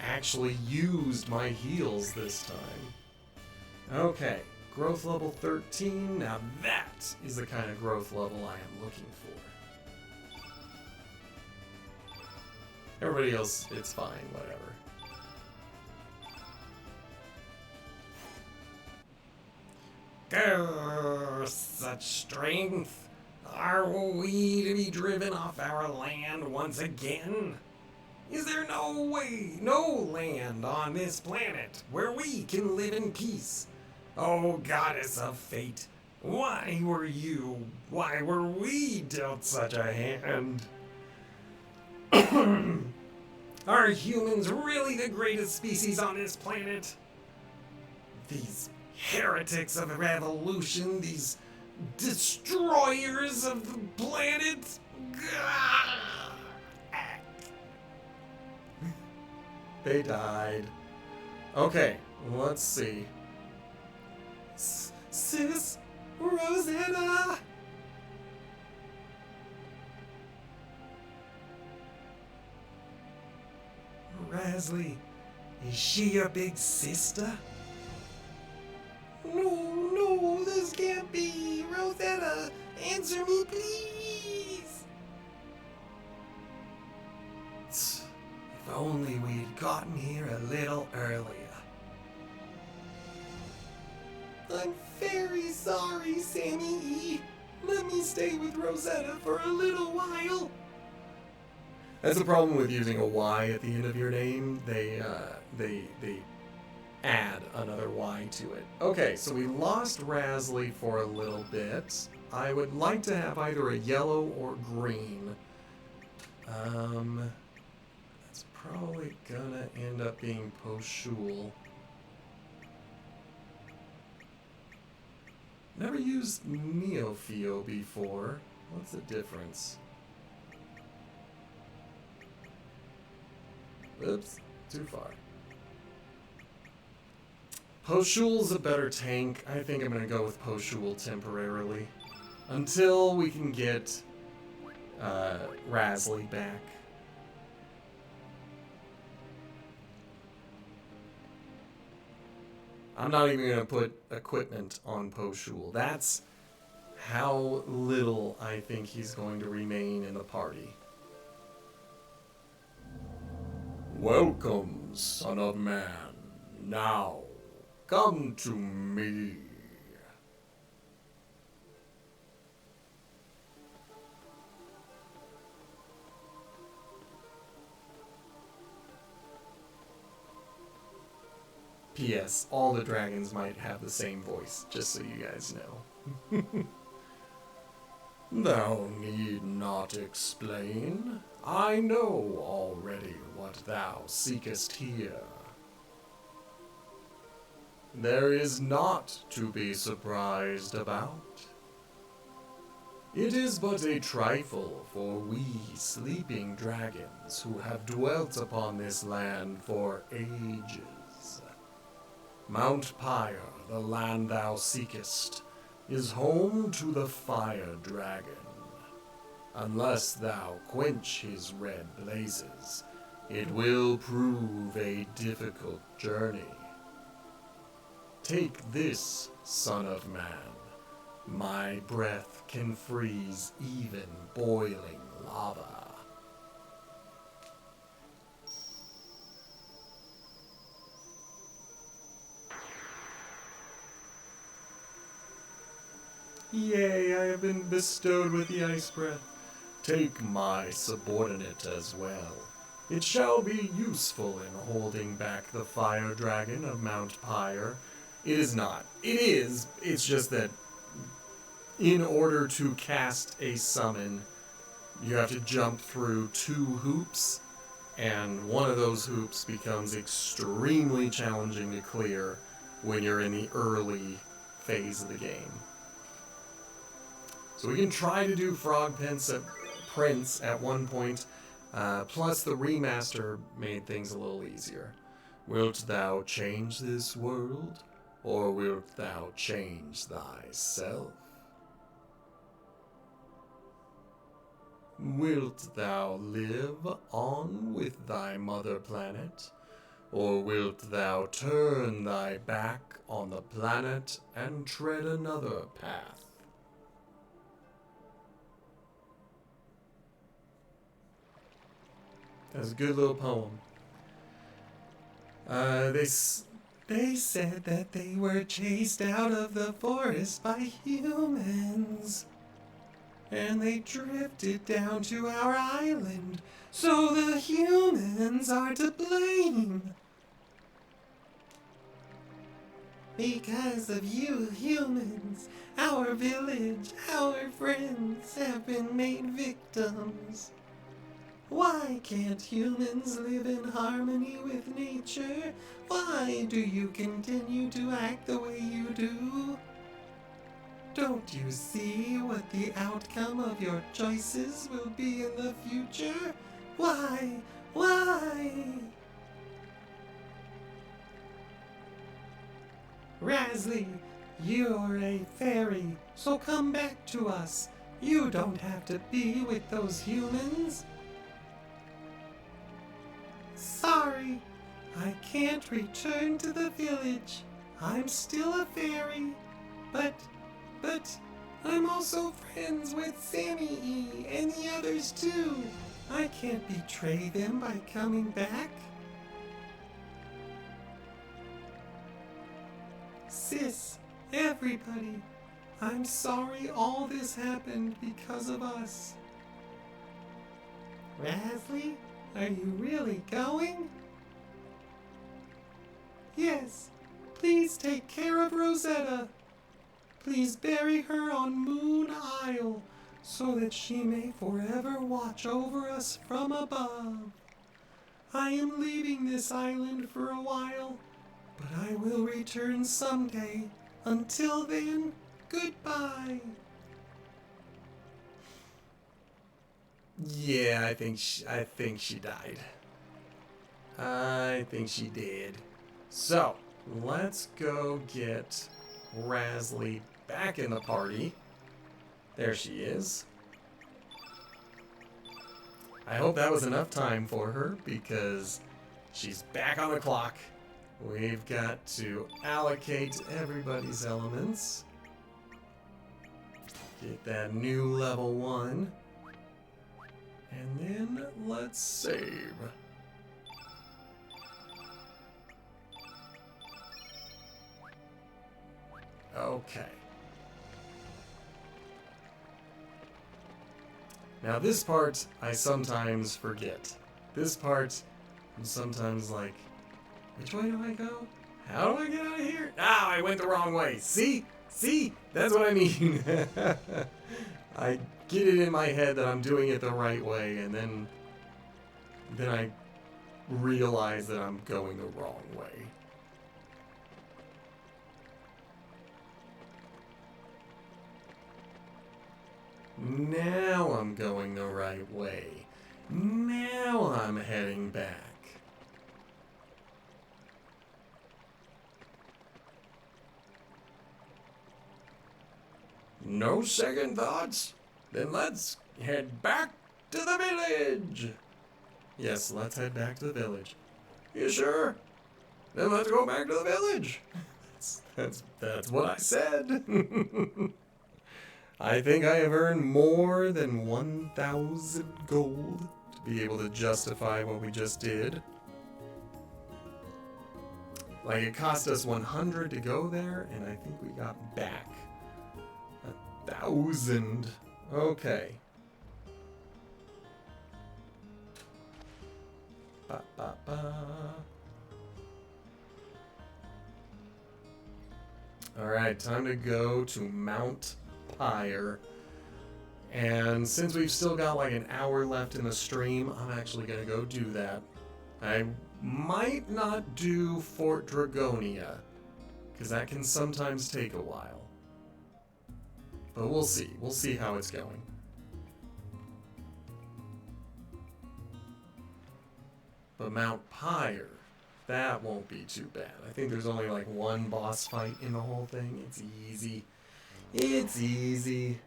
actually used my heals this time. Okay, growth level 13. Now that is the kind of growth level I am looking for. Everybody else, it's fine, whatever. Grr, such strength! Are we to be driven off our land once again? Is there no way, no land on this planet where we can live in peace? Oh, goddess of fate, why were we dealt such a hand? Are humans really the greatest species on this planet? These heretics of revolution, these destroyers of the planet. They died. Okay, let's see. Sis, Rosetta. Rasley, is she your big sister? No, this can't be. Rosetta, answer me, please. If only we'd gotten here a little earlier. I'm very sorry, Sammy E. Let me stay with Rosetta for a little while. That's the problem with using a Y at the end of your name. They add another Y to it. Okay, so we lost Rasley for a little bit. I would like to have either a yellow or green. That's probably gonna end up being Poshul. Never used Neofio before. What's the difference? Oops, too far. Poshul's a better tank. I think I'm gonna go with Poshul temporarily. Until we can get Rasley back. I'm not even gonna put equipment on Poshul. That's how little I think he's going to remain in the party. Welcome, son of man. Now, come to me. P.S. All the dragons might have the same voice, just so you guys know. Thou need not explain. I know already what thou seekest here. There is naught to be surprised about. It is but a trifle for we sleeping dragons who have dwelt upon this land for ages. Mount Pyre, the land thou seekest, is home to the fire dragon. Unless thou quench his red blazes, it will prove a difficult journey. Take this, son of man. My breath can freeze even boiling lava. Yay, I have been bestowed with the ice breath. Take my subordinate as well. It shall be useful in holding back the fire dragon of Mount Pyre. It is not. It is. It's just that in order to cast a summon, you have to jump through 2 hoops, and one of those hoops becomes extremely challenging to clear when you're in the early phase of the game. So we can try to do Frog Prince at one point, plus the remaster made things a little easier. Wilt thou change this world, or wilt thou change thyself? Wilt thou live on with thy mother planet, or wilt thou turn thy back on the planet and tread another path? That's a good little poem. They said that they were chased out of the forest by humans. And they drifted down to our island, so the humans are to blame. Because of you humans, our village, our friends have been made victims. Why can't humans live in harmony with nature? Why do you continue to act the way you do? Don't you see what the outcome of your choices will be in the future? Why? Why? Rasley, you're a fairy, so come back to us. You don't have to be with those humans. Sorry, I can't return to the village. I'm still a fairy, but I'm also friends with Sammy E and the others too. I can't betray them by coming back. Sis, everybody, I'm sorry all this happened because of us. Rasley, are you really going? Yes, please take care of Rosetta. Please bury her on Moon Isle, so that she may forever watch over us from above. I am leaving this island for a while, but I will return someday. Until then, goodbye. Yeah, I think she died. I think she did. So, let's go get Rasley back in the party. There she is. I hope that was enough time for her, because she's back on the clock. We've got to allocate everybody's elements. Get that new level 1. And then let's save. Okay. Now this part I sometimes forget. This part I'm sometimes like, which way do I go? How do I get out of here? Ah, I went the wrong way. See? See? That's what I mean. I get it in my head that I'm doing it the right way, and then I realize that I'm going the wrong way. Now I'm going the right way. Now I'm heading back. No second thoughts? Then let's head back to the village. Yes, let's head back to the village. You sure? Then let's go back to the village. That's what I said. I think I have earned more than 1,000 gold to be able to justify what we just did. Like, it cost us 100 to go there, and I think we got back 1,000. Okay. Ba, ba, ba. Alright, time to go to Mount Pyre. And since we've still got like an hour left in the stream, I'm actually going to go do that. I might not do Fort Dragonia, because that can sometimes take a while. But we'll see. We'll see how it's going. But Mount Pyre, that won't be too bad. I think there's only like one boss fight in the whole thing. It's easy. It's easy.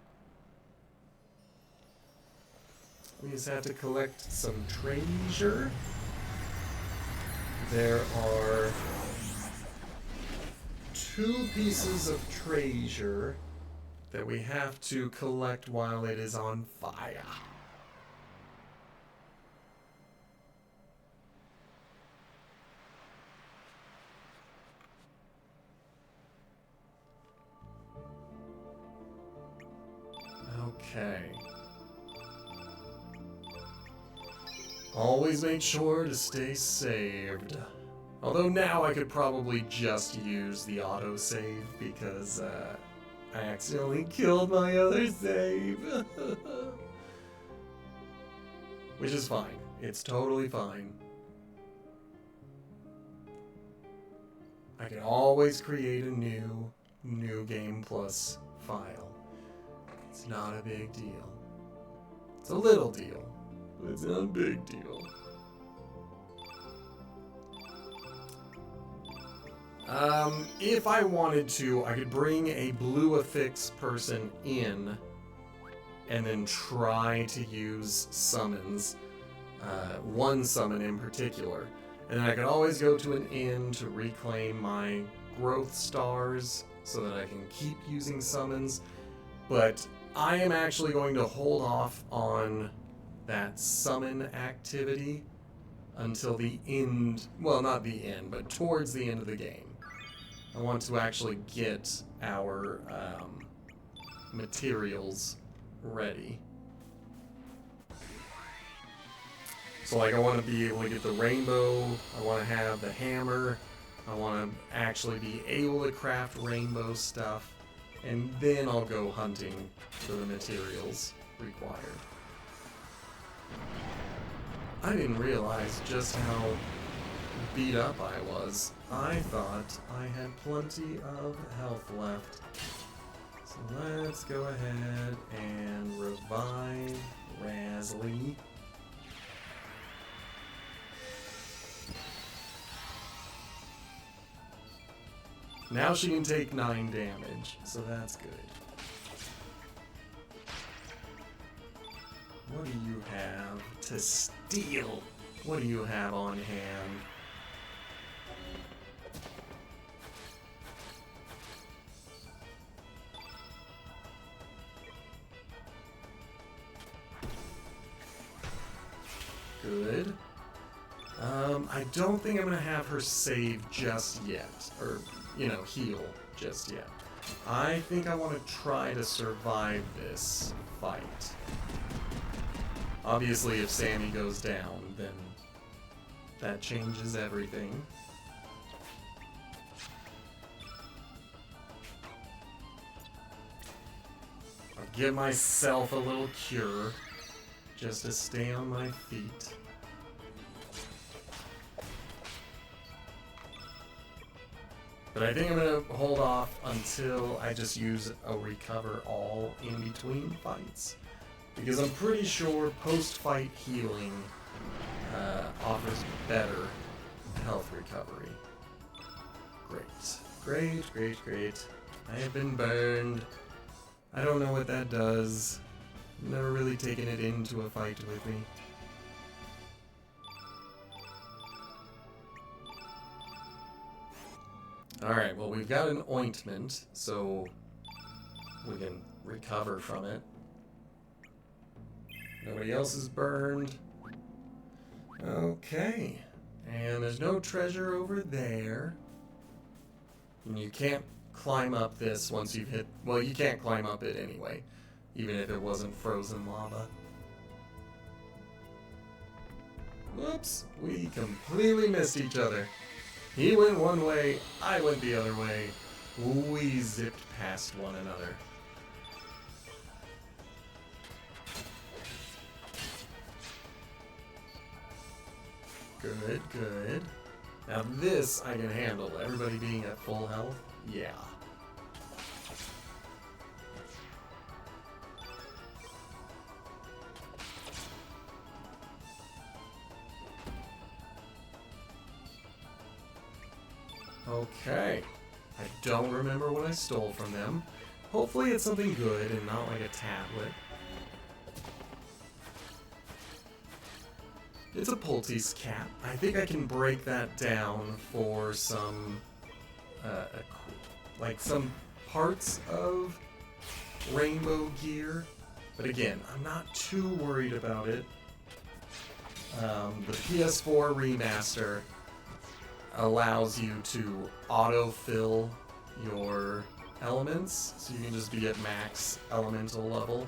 We just have to collect some treasure. There are 2 pieces of treasure that we have to collect while it is on fire. Okay. Always make sure to stay saved. Although now I could probably just use the autosave because I accidentally killed my other save. Which is fine. It's totally fine. I can always create a new Game Plus file. It's not a big deal. It's a little deal, but it's not a big deal. If I wanted to, I could bring a blue affix person in and then try to use summons, one summon in particular. And then I could always go to an inn to reclaim my growth stars so that I can keep using summons. But I am actually going to hold off on that summon activity until the end, well, not the end, but towards the end of the game. I want to actually get our materials ready. So like I want to be able to get the rainbow, I want to have the hammer, I want to actually be able to craft rainbow stuff, and then I'll go hunting for the materials required. I didn't realize just how beat up I was. I thought I had plenty of health left. So let's go ahead and revive Rasley. Now she can take 9 damage, so that's good. What do you have to steal? What do you have on hand? Good. I don't think I'm gonna have her save just yet, or, you know, heal just yet. I think I want to try to survive this fight. Obviously, if Sammy goes down, then that changes everything. I'll give myself a little cure, just to stay on my feet. But I think I'm going to hold off until I just use a recover all in between fights. Because I'm pretty sure post-fight healing offers better health recovery. Great. I have been burned. I don't know what that does. I've never really taken it into a fight with me. Alright, well we've got an ointment, so we can recover from it. Nobody else is burned. Okay. And there's no treasure over there. And you can't climb up this once you've hit... Well, you can't climb up it anyway, even if it wasn't frozen lava. Whoops, we completely missed each other. He went one way, I went the other way. We zipped past one another. Good, good. Now this I can handle. Everybody being at full health? Yeah. Okay. I don't remember what I stole from them. Hopefully it's something good and not like a tablet. It's a Poultice cap. I think I can break that down for some, like some parts of rainbow gear. But again, I'm not too worried about it. The PS4 remaster allows you to autofill your elements, so you can just be at max elemental level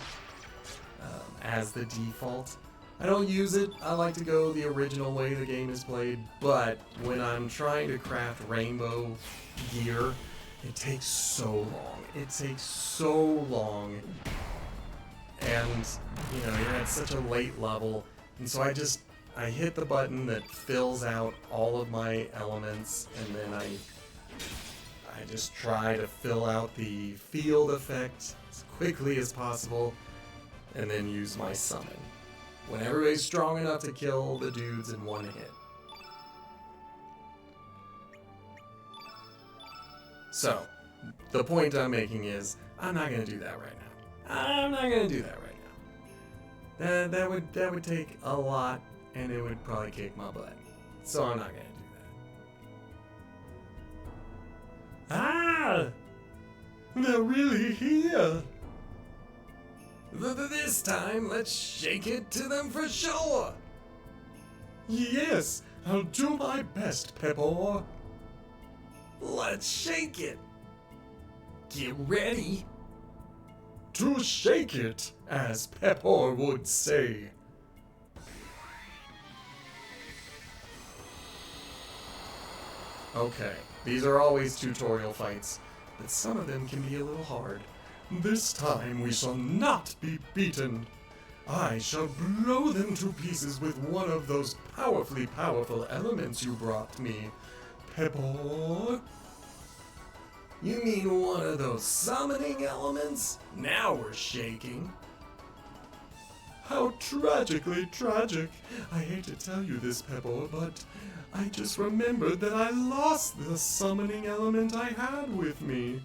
as the default. I don't use it. I like to go the original way the game is played, but when I'm trying to craft rainbow gear, it takes so long. It takes so long. And, you know, you're at such a late level, and so I hit the button that fills out all of my elements, and then I just try to fill out the field effect as quickly as possible, and then use my summon. When everybody's strong enough to kill the dudes in one hit. So, the point I'm making is, I'm not going to do that right now. I'm not going to do that right now. That would take a lot, and it would probably kick my butt. So I'm not going to do that. Ah! They're really here! This time, let's shake it to them for sure! Yes, I'll do my best, Pepper. Let's shake it! Get ready! To shake it, as Pepper would say. Okay, these are always tutorial fights, but some of them can be a little hard. This time we shall not be beaten. I shall blow them to pieces with one of those powerfully powerful elements you brought me, Pepper. You mean one of those summoning elements? Now we're shaking. How tragically tragic. I hate to tell you this, Pepper, but I just remembered that I lost the summoning element I had with me.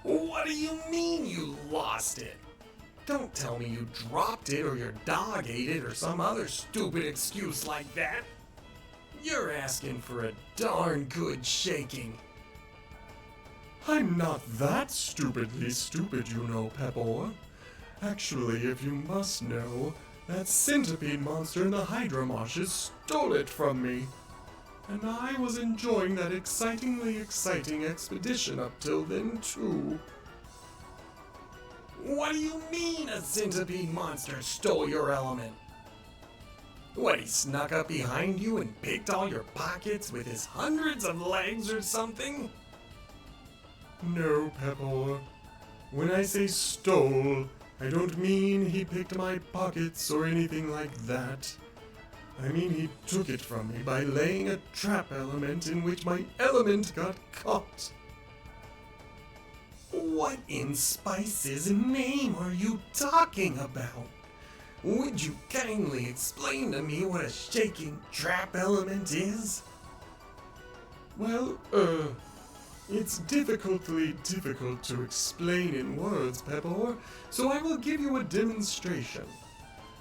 What do you mean you lost it? Don't tell me you dropped it or your dog ate it or some other stupid excuse like that. You're asking for a darn good shaking. I'm not that stupidly stupid, you know, Pepper. Actually, if you must know, that centipede monster in the Hydra marshes stole it from me. And I was enjoying that excitingly exciting expedition up till then, too. What do you mean a centipede monster stole your element? What, he snuck up behind you and picked all your pockets with his hundreds of legs or something? No, Pepper. When I say stole, I don't mean he picked my pockets or anything like that. I mean he took it from me by laying a trap element in which my element got caught. What in Spice's name are you talking about? Would you kindly explain to me what a shaking trap element is? Well, it's difficultly difficult to explain in words, Pepper, so I will give you a demonstration.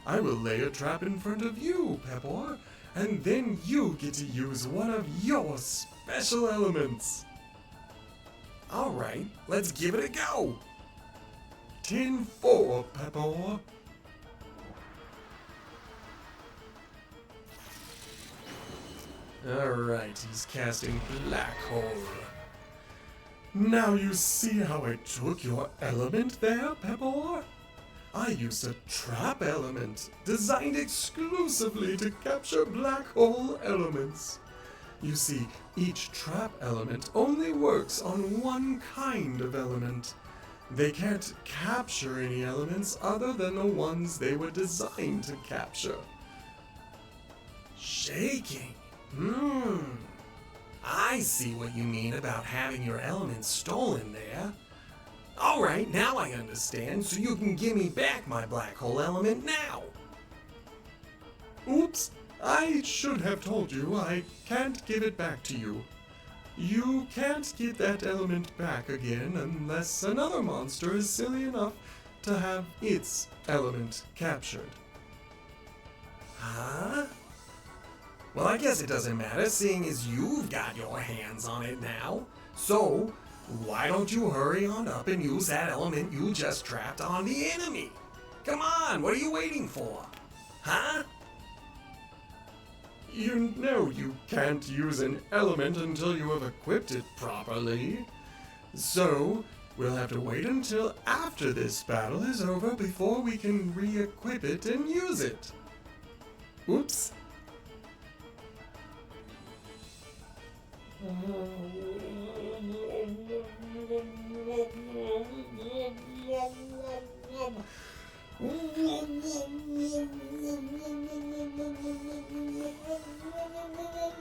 I will lay a trap in front of you, Pepper, and then you get to use one of your special elements. Alright, let's give it a go! 10-4, Pepper. Alright, he's casting Black Hole. Now you see how I took your element there, Pepper? I used a trap element designed exclusively to capture black hole elements. You see, each trap element only works on one kind of element. They can't capture any elements other than the ones they were designed to capture. Shaking? I see what you mean about having your elements stolen there. Alright, now I understand, so you can give me back my black hole element now. Oops, I should have told you I can't give it back to you. You can't get that element back again unless another monster is silly enough to have its element captured. Huh? Well, I guess it doesn't matter, seeing as you've got your hands on it now. So, why don't you hurry on up and use that element you just trapped on the enemy? Come on, what are you waiting for? Huh? You know you can't use an element until you have equipped it properly. So, we'll have to wait until after this battle is over before we can re-equip it and use it. Oops.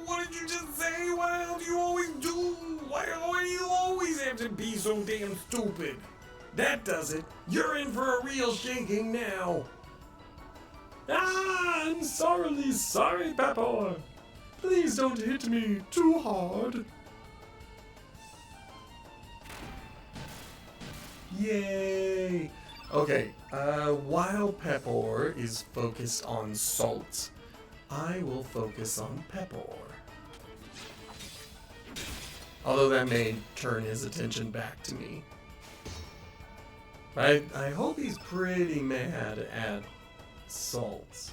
What did you just say? What do you always do? Why do you always have to be so damn stupid? That does it. You're in for a real shaking now. I'm sorry, Pepper. Please don't hit me too hard. Yay! Okay, while Pepper is focused on salt, I will focus on Pepper. Although that may turn his attention back to me. I hope he's pretty mad at salt.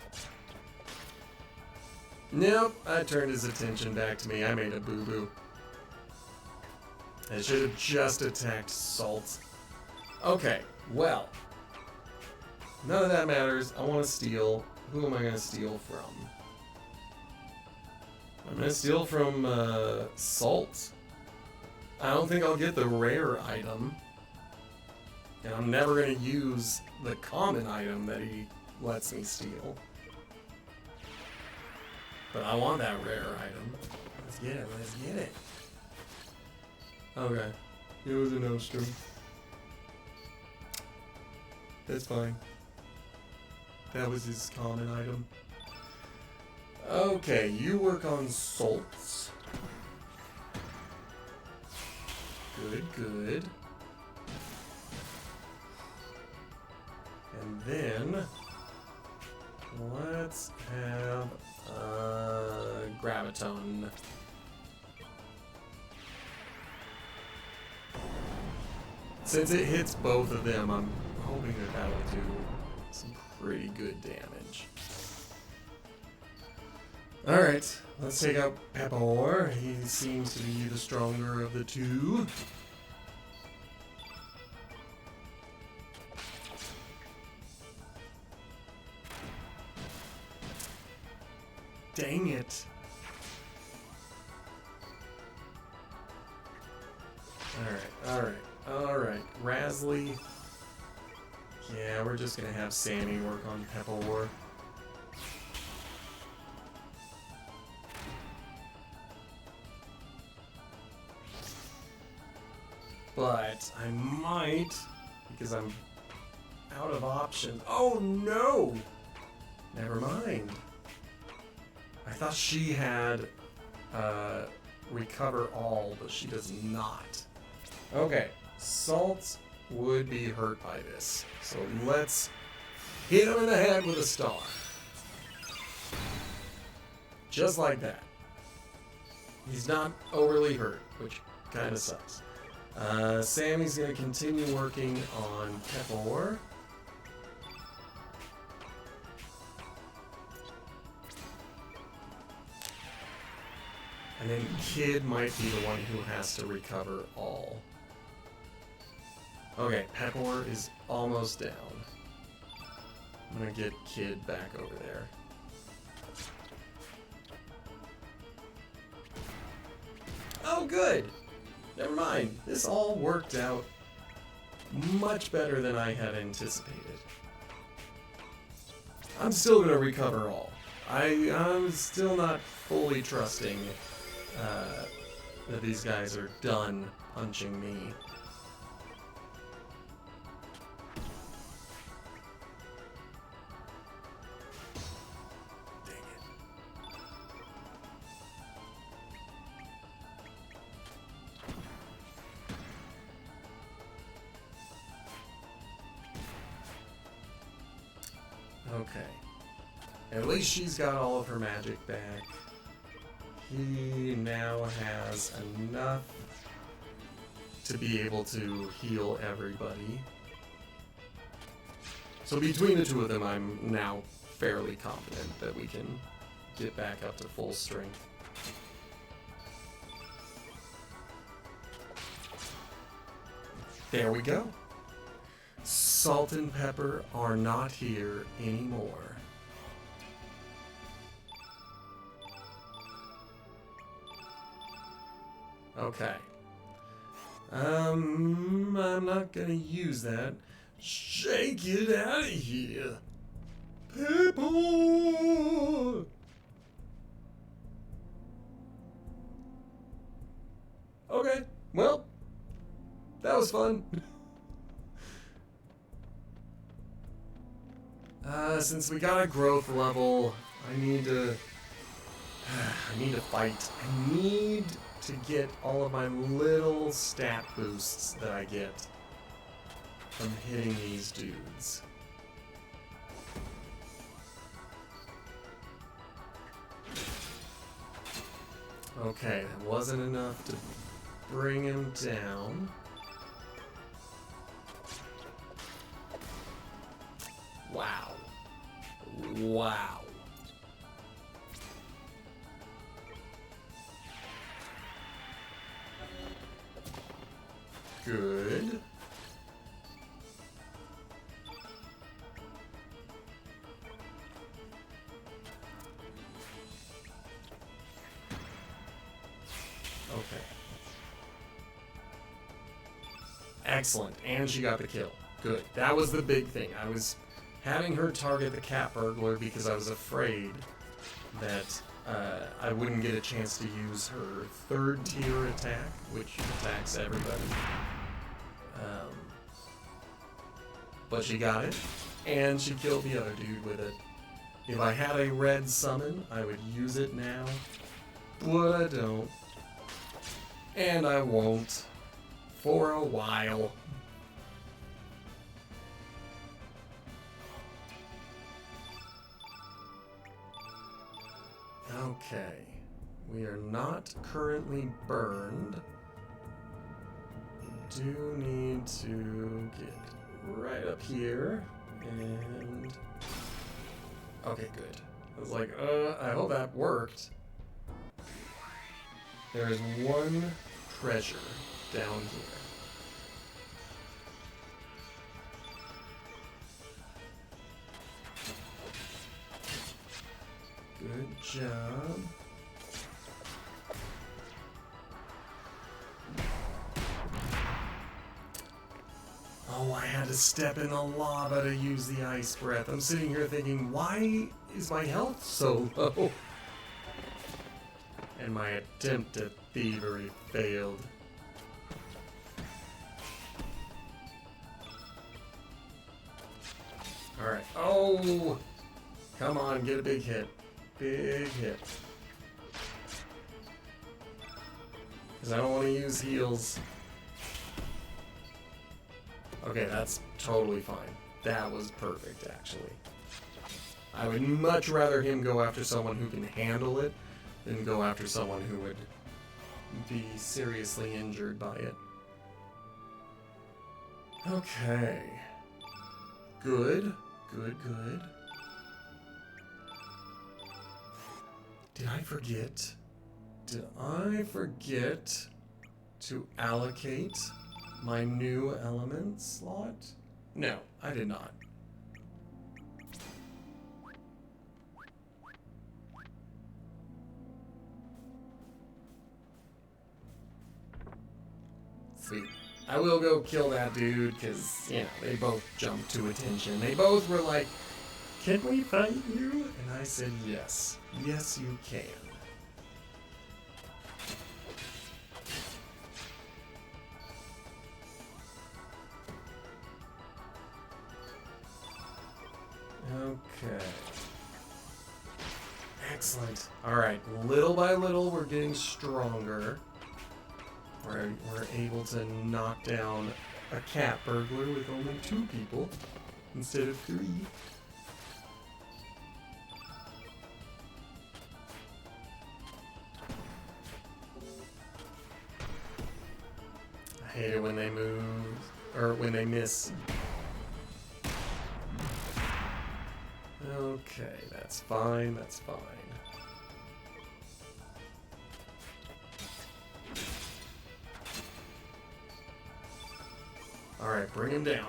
Nope, I turned his attention back to me. I made a boo-boo. I should have just attacked salt. Okay, well. None of that matters. I want to steal. Who am I going to steal from? I'm going to steal from salt. I don't think I'll get the rare item. And I'm never going to use the common item that he lets me steal. But I want that rare item. Let's get it, let's get it. Okay. It was a nostrum. That's fine. That was his common item. Okay, you work on salts. Good. And then let's have graviton. Since it hits both of them, I'm hoping that that'll do some pretty good damage. Alright, let's take out Pepper. He seems to be the stronger of the two. Dang it. Alright. Rasley. Yeah, we're just gonna have Sammy work on Pepper. But I might, because I'm out of options. Oh no! Never mind. I thought she had recover all, but she does not. Okay, Salt would be hurt by this. So let's hit him in the head with a star. Just like that. He's not overly hurt, which kind of sucks. Sammy's going to continue working on Pepper. And then Kid might be the one who has to recover all. Okay, Pepper is almost down. I'm gonna get Kid back over there. Oh, good! Never mind. This all worked out much better than I had anticipated. I'm still gonna recover all. I'm still not fully trusting that these guys are done punching me. Dang it. Okay. At least she's got all of her magic back. He now has enough to be able to heal everybody. So between the two of them, I'm now fairly confident that we can get back up to full strength. There we go. Salt and Pepper are not here anymore. Okay. I'm not gonna use that. Shake it out of here. Pepper! Okay, well, that was fun. Since we got a growth level, I need to fight. I need to get all of my little stat boosts that I get from hitting these dudes. Okay, that wasn't enough to bring him down. Wow. Wow. Good. Okay. Excellent. And she got the kill. Good. That was the big thing. I was having her target the cat burglar because I was afraid that I wouldn't get a chance to use her third tier attack, which attacks everybody. But she got it, and she killed the other dude with it. If I had a red summon, I would use it now, but I don't. And I won't. For a while. Okay. We are not currently burned. We do need to get right up here and... Okay, good. I was like, I hope that worked. There is one treasure down here. Good job. Oh, I had to step in the lava to use the ice breath. I'm sitting here thinking, why is my health so low? And my attempt at thievery failed. Alright. Oh! Come on, get a big hit. Big hit. Because I don't want to use heals. Okay, that's totally fine. That was perfect, actually. I would much rather him go after someone who can handle it than go after someone who would be seriously injured by it. Okay. Good. Good, good. Did I forget? Did I forget to allocate my new element slot? No, I did not. Sweet. I will go kill that dude, because, you know, they both jumped to attention. They both were like, can we fight you? And I said, yes. Yes, you can. Okay. Excellent. Alright, little by little, we're getting stronger. We're able to knock down a cat burglar with only 2 people instead of 3. I hate it when they move, or when they miss. Okay, that's fine, that's fine. Alright, bring him down.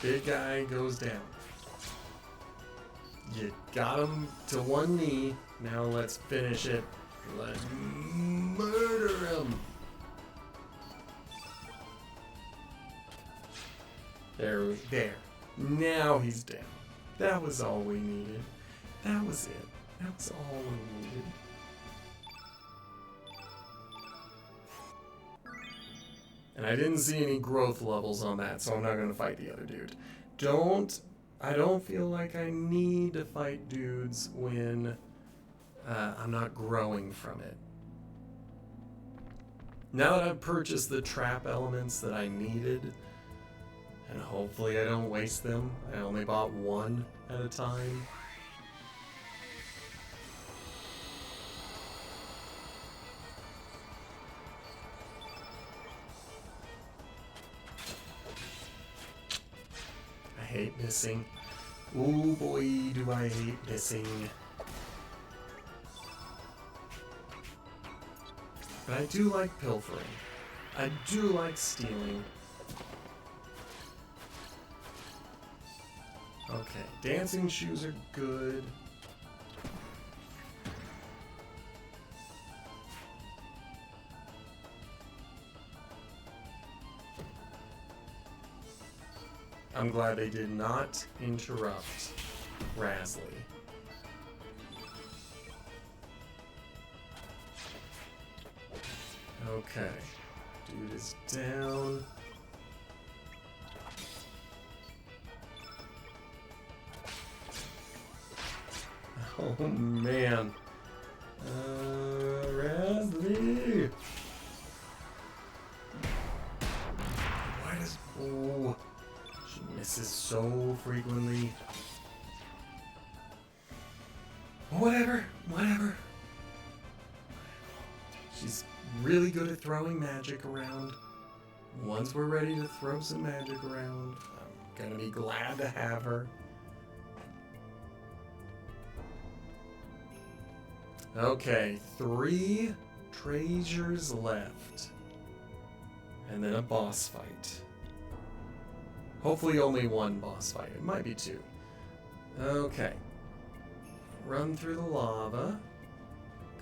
Big guy goes down. You got him to one knee. Now let's finish it. Let's murder him. There. Now he's down. That was all we needed. That was it. That was all we needed. And I didn't see any growth levels on that, so I'm not gonna fight the other dude. I don't feel like I need to fight dudes when I'm not growing from it. Now that I've purchased the trap elements that I needed, and hopefully I don't waste them. I only bought 1 at a time. I hate missing. Ooh boy, do I hate missing. But I do like pilfering. I do like stealing. Okay, dancing shoes are good. I'm glad they did not interrupt Rasley. Okay, dude is down. Oh man. Rasley! Why does... Oh, she misses so frequently. Whatever. She's really good at throwing magic around. Once we're ready to throw some magic around, I'm gonna be glad to have her. Okay, 3 treasures left. And then a boss fight. Hopefully only 1 boss fight. It might be 2. Okay. Run through the lava.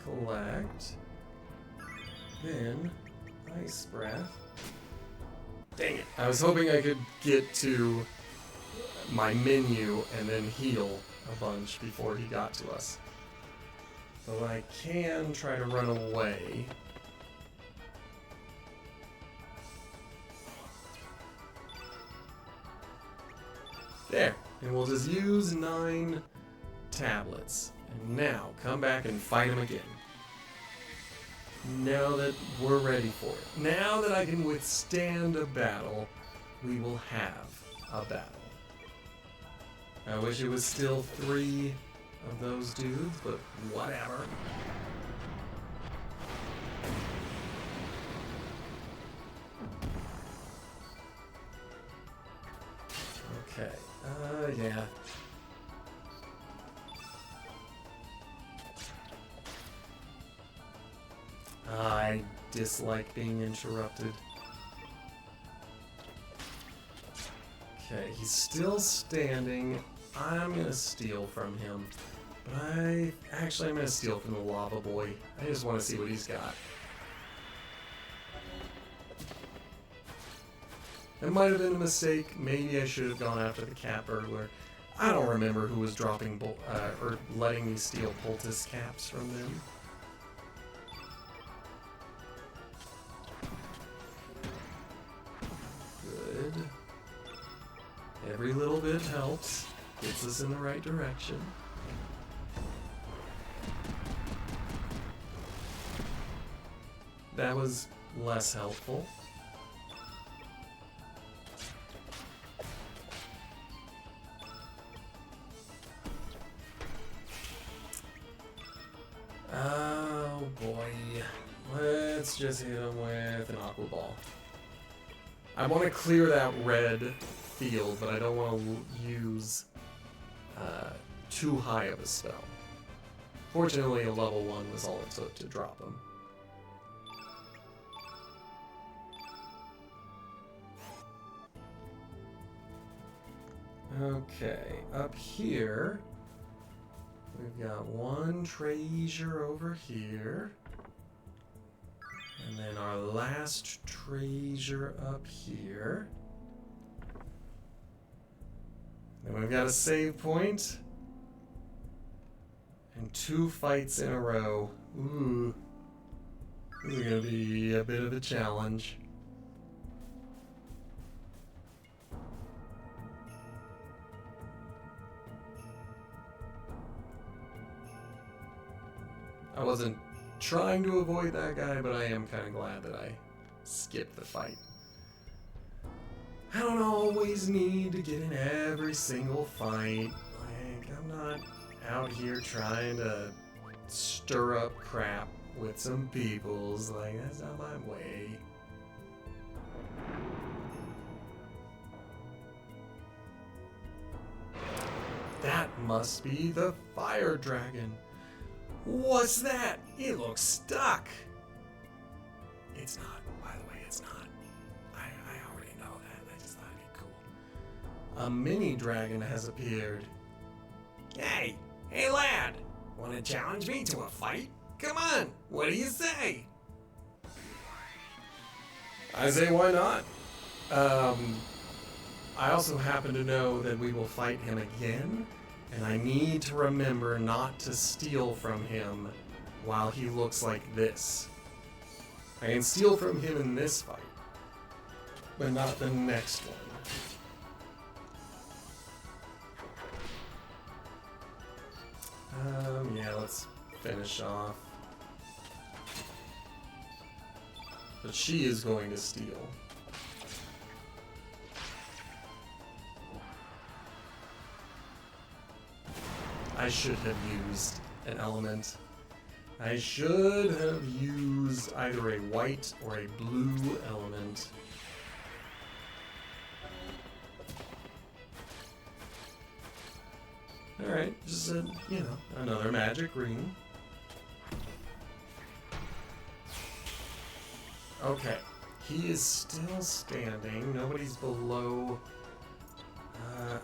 Collect. Then, ice breath. Dang it. I was hoping I could get to my menu and then heal a bunch before he got to us. Though I can try to run away. There. And we'll just use 9 tablets. And now, come back and fight him again. Now that we're ready for it. Now that I can withstand a battle, we will have a battle. I wish it was still 3 of those dudes, but whatever. Okay, yeah. I dislike being interrupted. Okay, he's still standing. I'm gonna steal from him. But I'm gonna steal from the lava boy. I just want to see what he's got. It might have been a mistake. Maybe I should have gone after the cat burglar. I don't remember who was dropping or letting me steal poultice caps from them. Good. Every little bit helps. Gets us in the right direction. That was less helpful. Oh boy. Let's just hit him with an aqua ball. I want to clear that red field, but I don't want to use too high of a spell. Fortunately, a level 1 was all it took to drop him. Okay, up here, we've got one treasure over here. And then our last treasure up here. Then we've got a save point. And 2 fights in a row. Ooh. This is going to be a bit of a challenge. I wasn't trying to avoid that guy, but I am kind of glad that I skipped the fight. I don't always need to get in every single fight. Like, I'm not out here trying to stir up crap with some peoples. Like, that's not my way. That must be the fire dragon. What's that? It looks stuck. It's not. By the way, it's not. I already know that. I just thought it'd be cool. A mini dragon has appeared. Hey, lad! Want to challenge me to a fight? Come on, what do you say? I say why not? I also happen to know that we will fight him again, and I need to remember not to steal from him while he looks like this. I can steal from him in this fight, but not the next one. Yeah, let's finish off. But she is going to steal. I should have used an element. I should have used either a white or a blue element. Alright, just another magic ring. Okay, he is still standing. Nobody's below.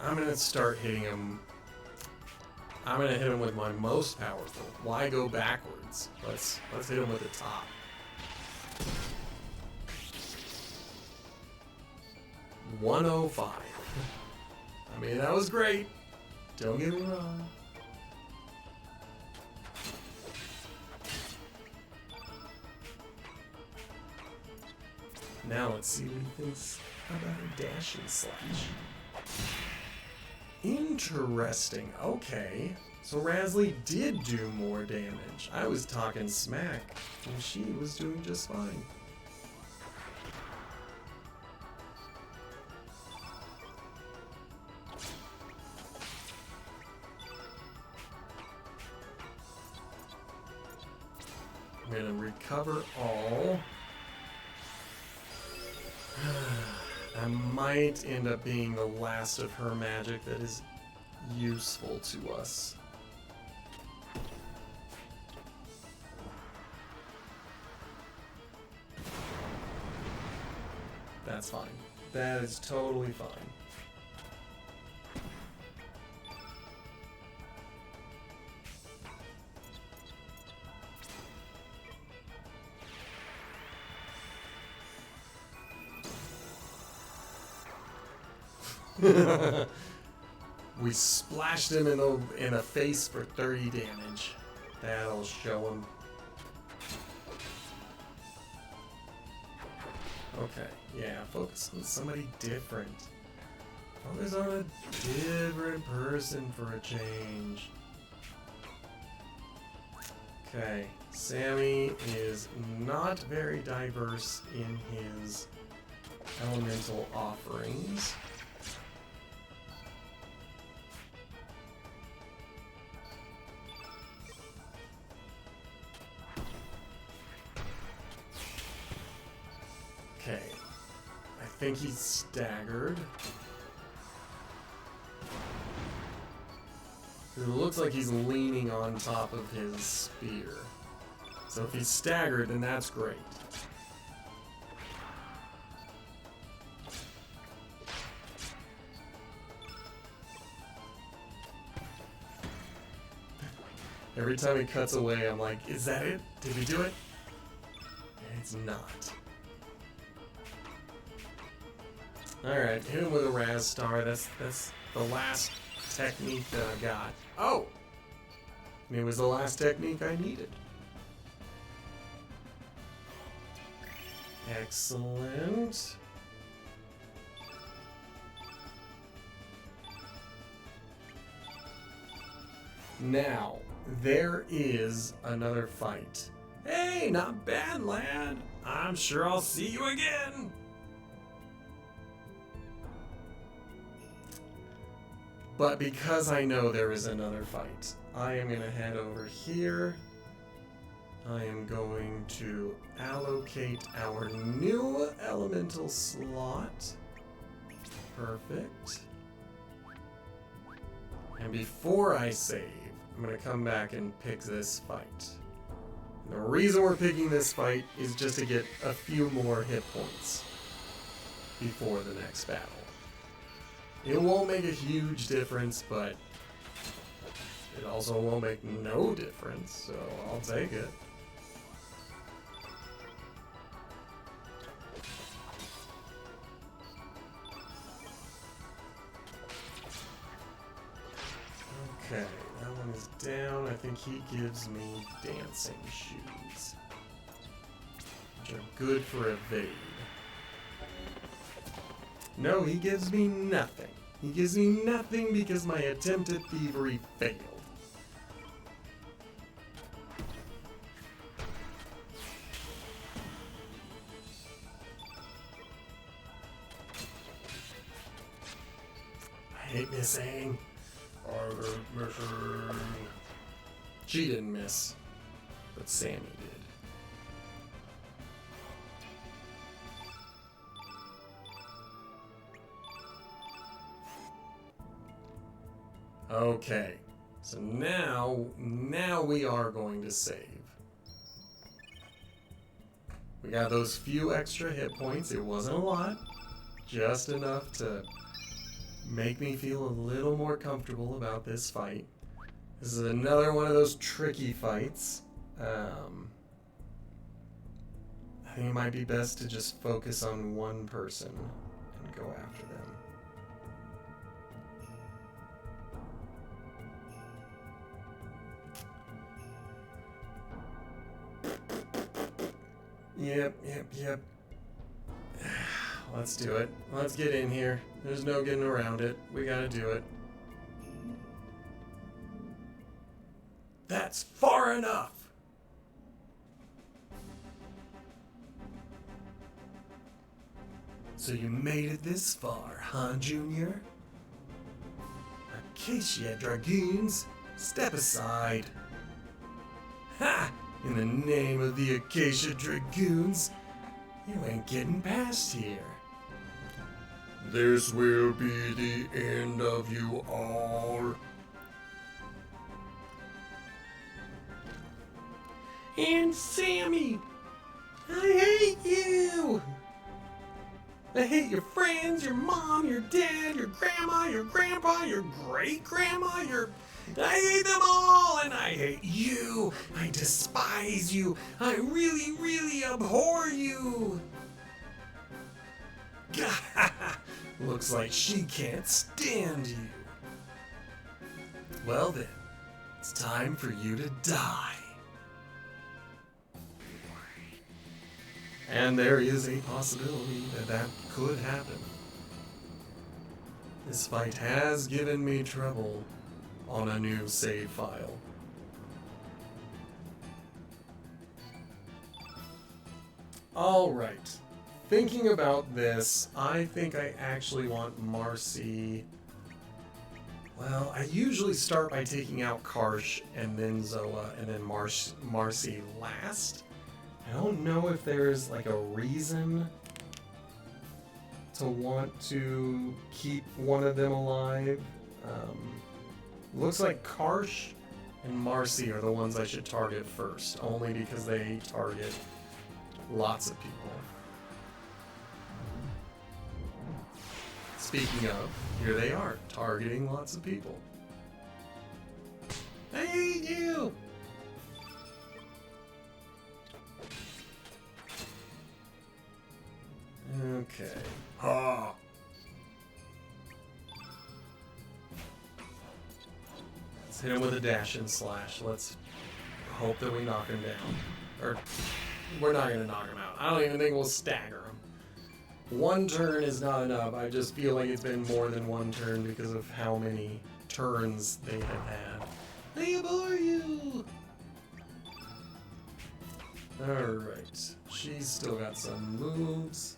I'm gonna start hitting him. I'm gonna hit him with my most powerful. Why go backwards? Let's hit him with the top. $105. I mean, that was great. Don't get me wrong. Now let's see what he thinks about a dashing slash. Interesting. Okay. So Rasley did do more damage. I was talking smack, and she was doing just fine. I'm gonna recover all. I might end up being the last of her magic that is useful to us. That's fine. That is totally fine. We splashed him in the face for 30 damage. That'll show him. Okay, yeah, focus on somebody different. Focus on a different person for a change. Okay, Sammy is not very diverse in his elemental offerings. Okay, I think he's staggered. It looks like he's leaning on top of his spear. So if he's staggered, then that's great. Every time he cuts away, I'm like, is that it? Did we do it? And it's not. Alright, hit him with a Raz Star. That's the last technique that I got. Oh! And it was the last technique I needed. Excellent. Now, there is another fight. Hey, not bad, lad. I'm sure I'll see you again. But because I know there is another fight, I am going to head over here. I am going to allocate our new elemental slot. Perfect. And before I save, I'm going to come back and pick this fight. The reason we're picking this fight is just to get a few more hit points before the next battle. It won't make a huge difference, but it also won't make no difference, so I'll take it. Okay, that one is down. I think he gives me dancing shoes, which are good for evade. No, he gives me nothing. He gives me nothing because my attempt at thievery failed. I hate missing. I hate missing. She didn't miss, but Sammy did. Okay, so now we are going to save. We got those few extra hit points. It wasn't a lot, just enough to make me feel a little more comfortable about this fight. This is another one of those tricky fights. I think it might be best to just focus on one person and go after them. Yep. Let's do it. Let's get in here. There's no getting around it. We gotta do it. That's far enough! So you made it this far, huh, Junior? Acacia Dragoons, step aside. Ha! In the name of the Acacia Dragoons, you ain't getting past here. This will be the end of you all. And Sammy, I hate you! I hate your friends, your mom, your dad, your grandma, your grandpa, your great-grandma, I hate them all, and I hate you! I despise you! I really, really abhor you! Looks like she can't stand you. Well then, it's time for you to die. And there is a possibility that that could happen. This fight has given me trouble on a new save file. Alright. Thinking about this, I think I actually want Marcy. Well, I usually start by taking out Karsh and then Zoa and then Marcy last. I don't know if there's like a reason to want to keep one of them alive. Looks like Karsh and Marcy are the ones I should target first, only because they target lots of people. Speaking of, here they are, targeting lots of people. I hate you! Okay. Ah. Let's hit him with a dash and slash. Let's hope that we knock him down. Or, we're not going to knock him out. I don't even think we'll stagger him. One turn is not enough. I just feel like it's been more than one turn because of how many turns they have had. I abhor you! Alright. She's still got some moves.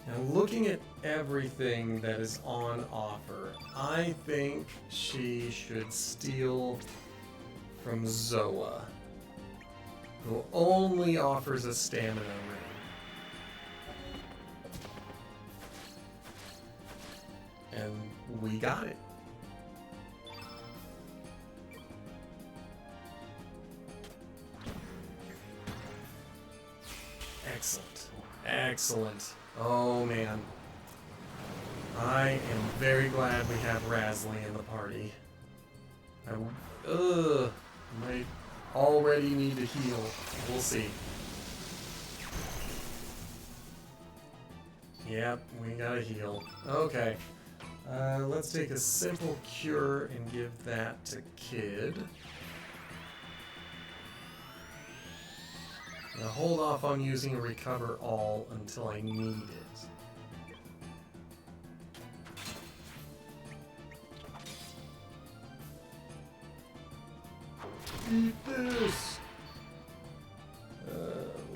Now, looking at everything that is on offer, I think she should steal from Zoa, who only offers a stamina ring. And we got it. Excellent. Excellent. Oh man. I am very glad we have Rasley in the party. Might already need to heal. We'll see. Yep, we gotta heal. Okay. Let's take a simple cure and give that to Kid. Now hold off on using recover all until I need it. Eat this!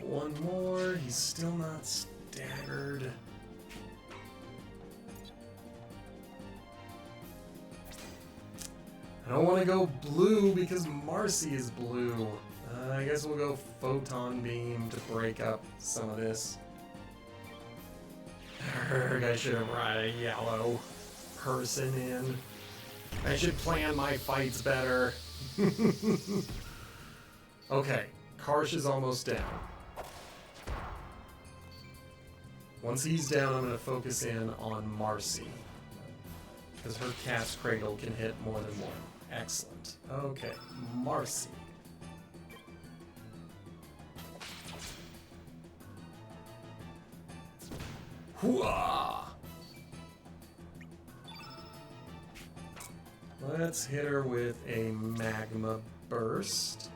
One more. He's still not staggered. I don't want to go blue because Marcy is blue. I guess we'll go Photon Beam to break up some of this. I should have brought a yellow person in. I should plan my fights better. Okay, Karsh is almost down. Once he's down, I'm going to focus in on Marcy, because her Cat's Cradle can hit more than one. Excellent. Okay, Marcy. Hooah! Let's hit her with a Magma Burst.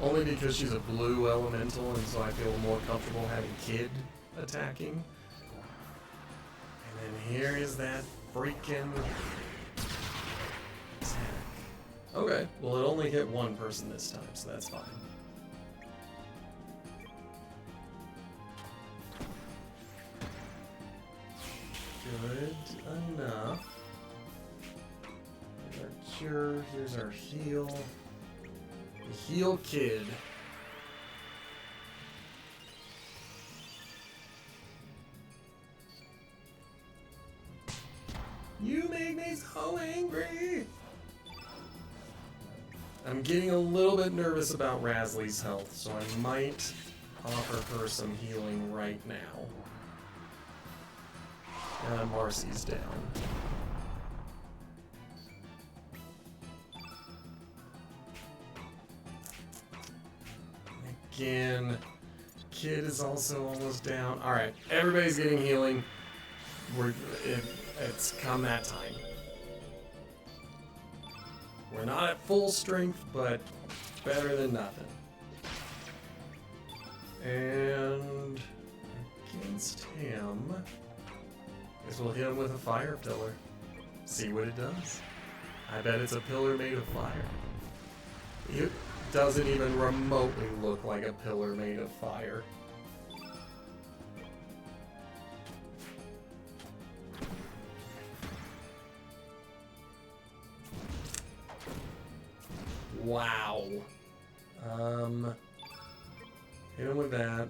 Only because she's a blue elemental, and so I feel more comfortable having Kid attacking. And then here is that freaking attack. Okay, well it only hit one person this time, so that's fine. Good enough. Here's our cure, here's our heal. Heal Kid. You make me so angry! I'm getting a little bit nervous about Rasley's health, so I might offer her some healing right now. Marcy's down. again. Kid is also almost down. All right, everybody's getting healing. It's come that time. We're not at full strength, but better than nothing. And against him, I guess we'll hit him with a fire pillar. See what it does. I bet it's a pillar made of fire. It doesn't even remotely look like a pillar made of fire. Wow. Hit him with that.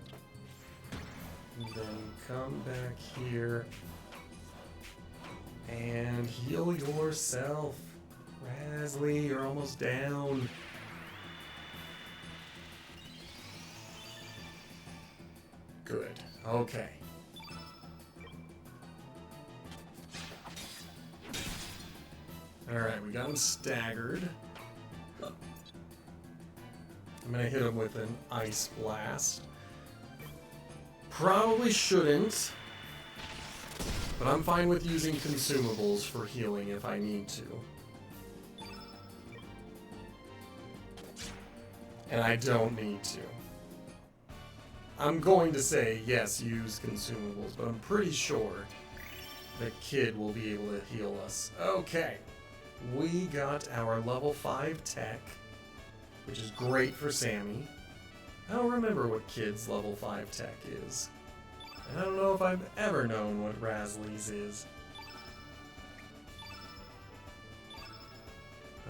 And then come back here and heal yourself. Rasley, you're almost down. Good. Okay. Alright, we got him staggered. I'm gonna hit him with an ice blast. Probably shouldn't, but I'm fine with using consumables for healing if I need to. And I don't need to. I'm going to say, yes, use consumables, but I'm pretty sure the kid will be able to heal us. Okay, we got our level 5 tech, which is great for Sammy. I don't remember what kid's level 5 tech is. And I don't know if I've ever known what Rasley's is.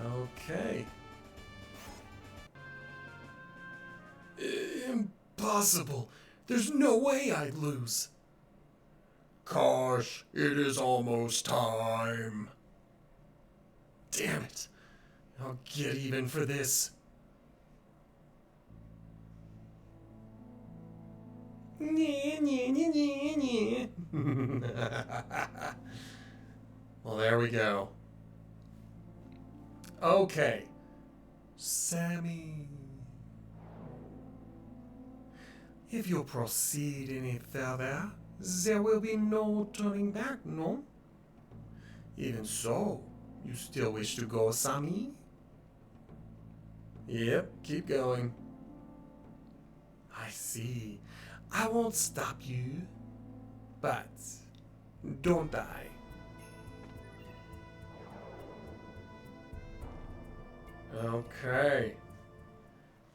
Okay. Impossible. There's no way I'd lose. Gosh, it is almost time. Damn it. I'll get even for this. Well, there we go. Okay. Sammy. If you proceed any further, there will be no turning back, no? Even so, you still wish to go, Sammy? Yep, keep going. I see. I won't stop you, but don't die. Okay.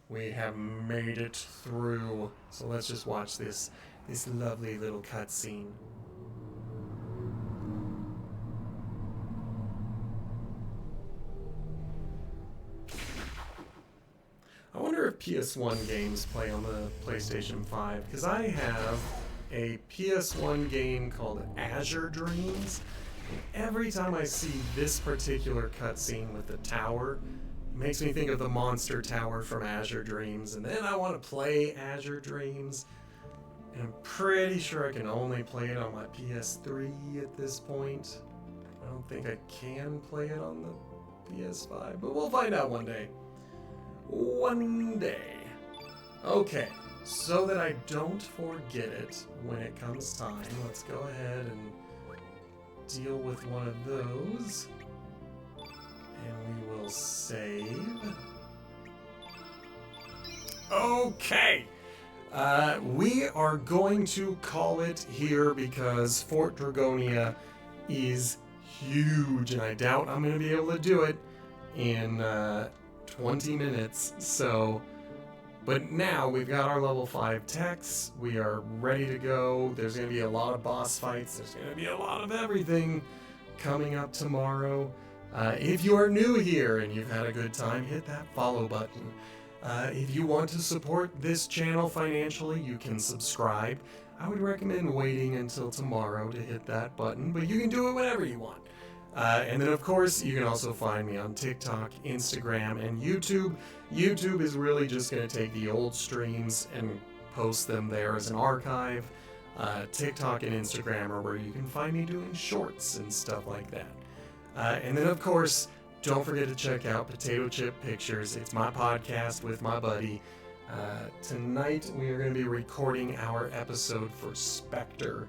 We have made it through. So let's just watch this lovely little cutscene. I wonder if PS1 games play on the PlayStation 5, because I have a PS1 game called Azure Dreams, and every time I see this particular cutscene with the tower, it makes me think of the monster tower from Azure Dreams, and then I want to play Azure Dreams, and I'm pretty sure I can only play it on my PS3 at this point. I don't think I can play it on the PS5, but we'll find out one day. One day. Okay, so that I don't forget it when it comes time, let's go ahead and deal with one of those. And we will save. Okay. We are going to call it here because Fort Dragonia is huge, and I doubt I'm going to be able to do it in 20 minutes. So, but now we've got our level 5 techs. We are ready to go. There's going to be a lot of boss fights. There's going to be a lot of everything coming up tomorrow. If you are new here and you've had a good time, hit that follow button. If you want to support this channel financially, you can subscribe. I would recommend waiting until tomorrow to hit that button, but you can do it whenever you want. And then, of course, you can also find me on TikTok, Instagram, and YouTube. YouTube is really just going to take the old streams and post them there as an archive. TikTok and Instagram are where you can find me doing shorts and stuff like that. And then, of course, don't forget to check out Potato Chip Pictures. It's my podcast with my buddy. Tonight we are going to be recording our episode for Spectre,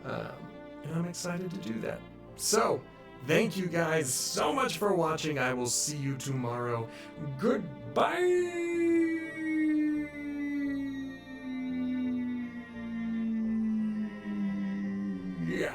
and I'm excited to do that. So, thank you guys so much for watching. I will see you tomorrow. Goodbye! Yeah.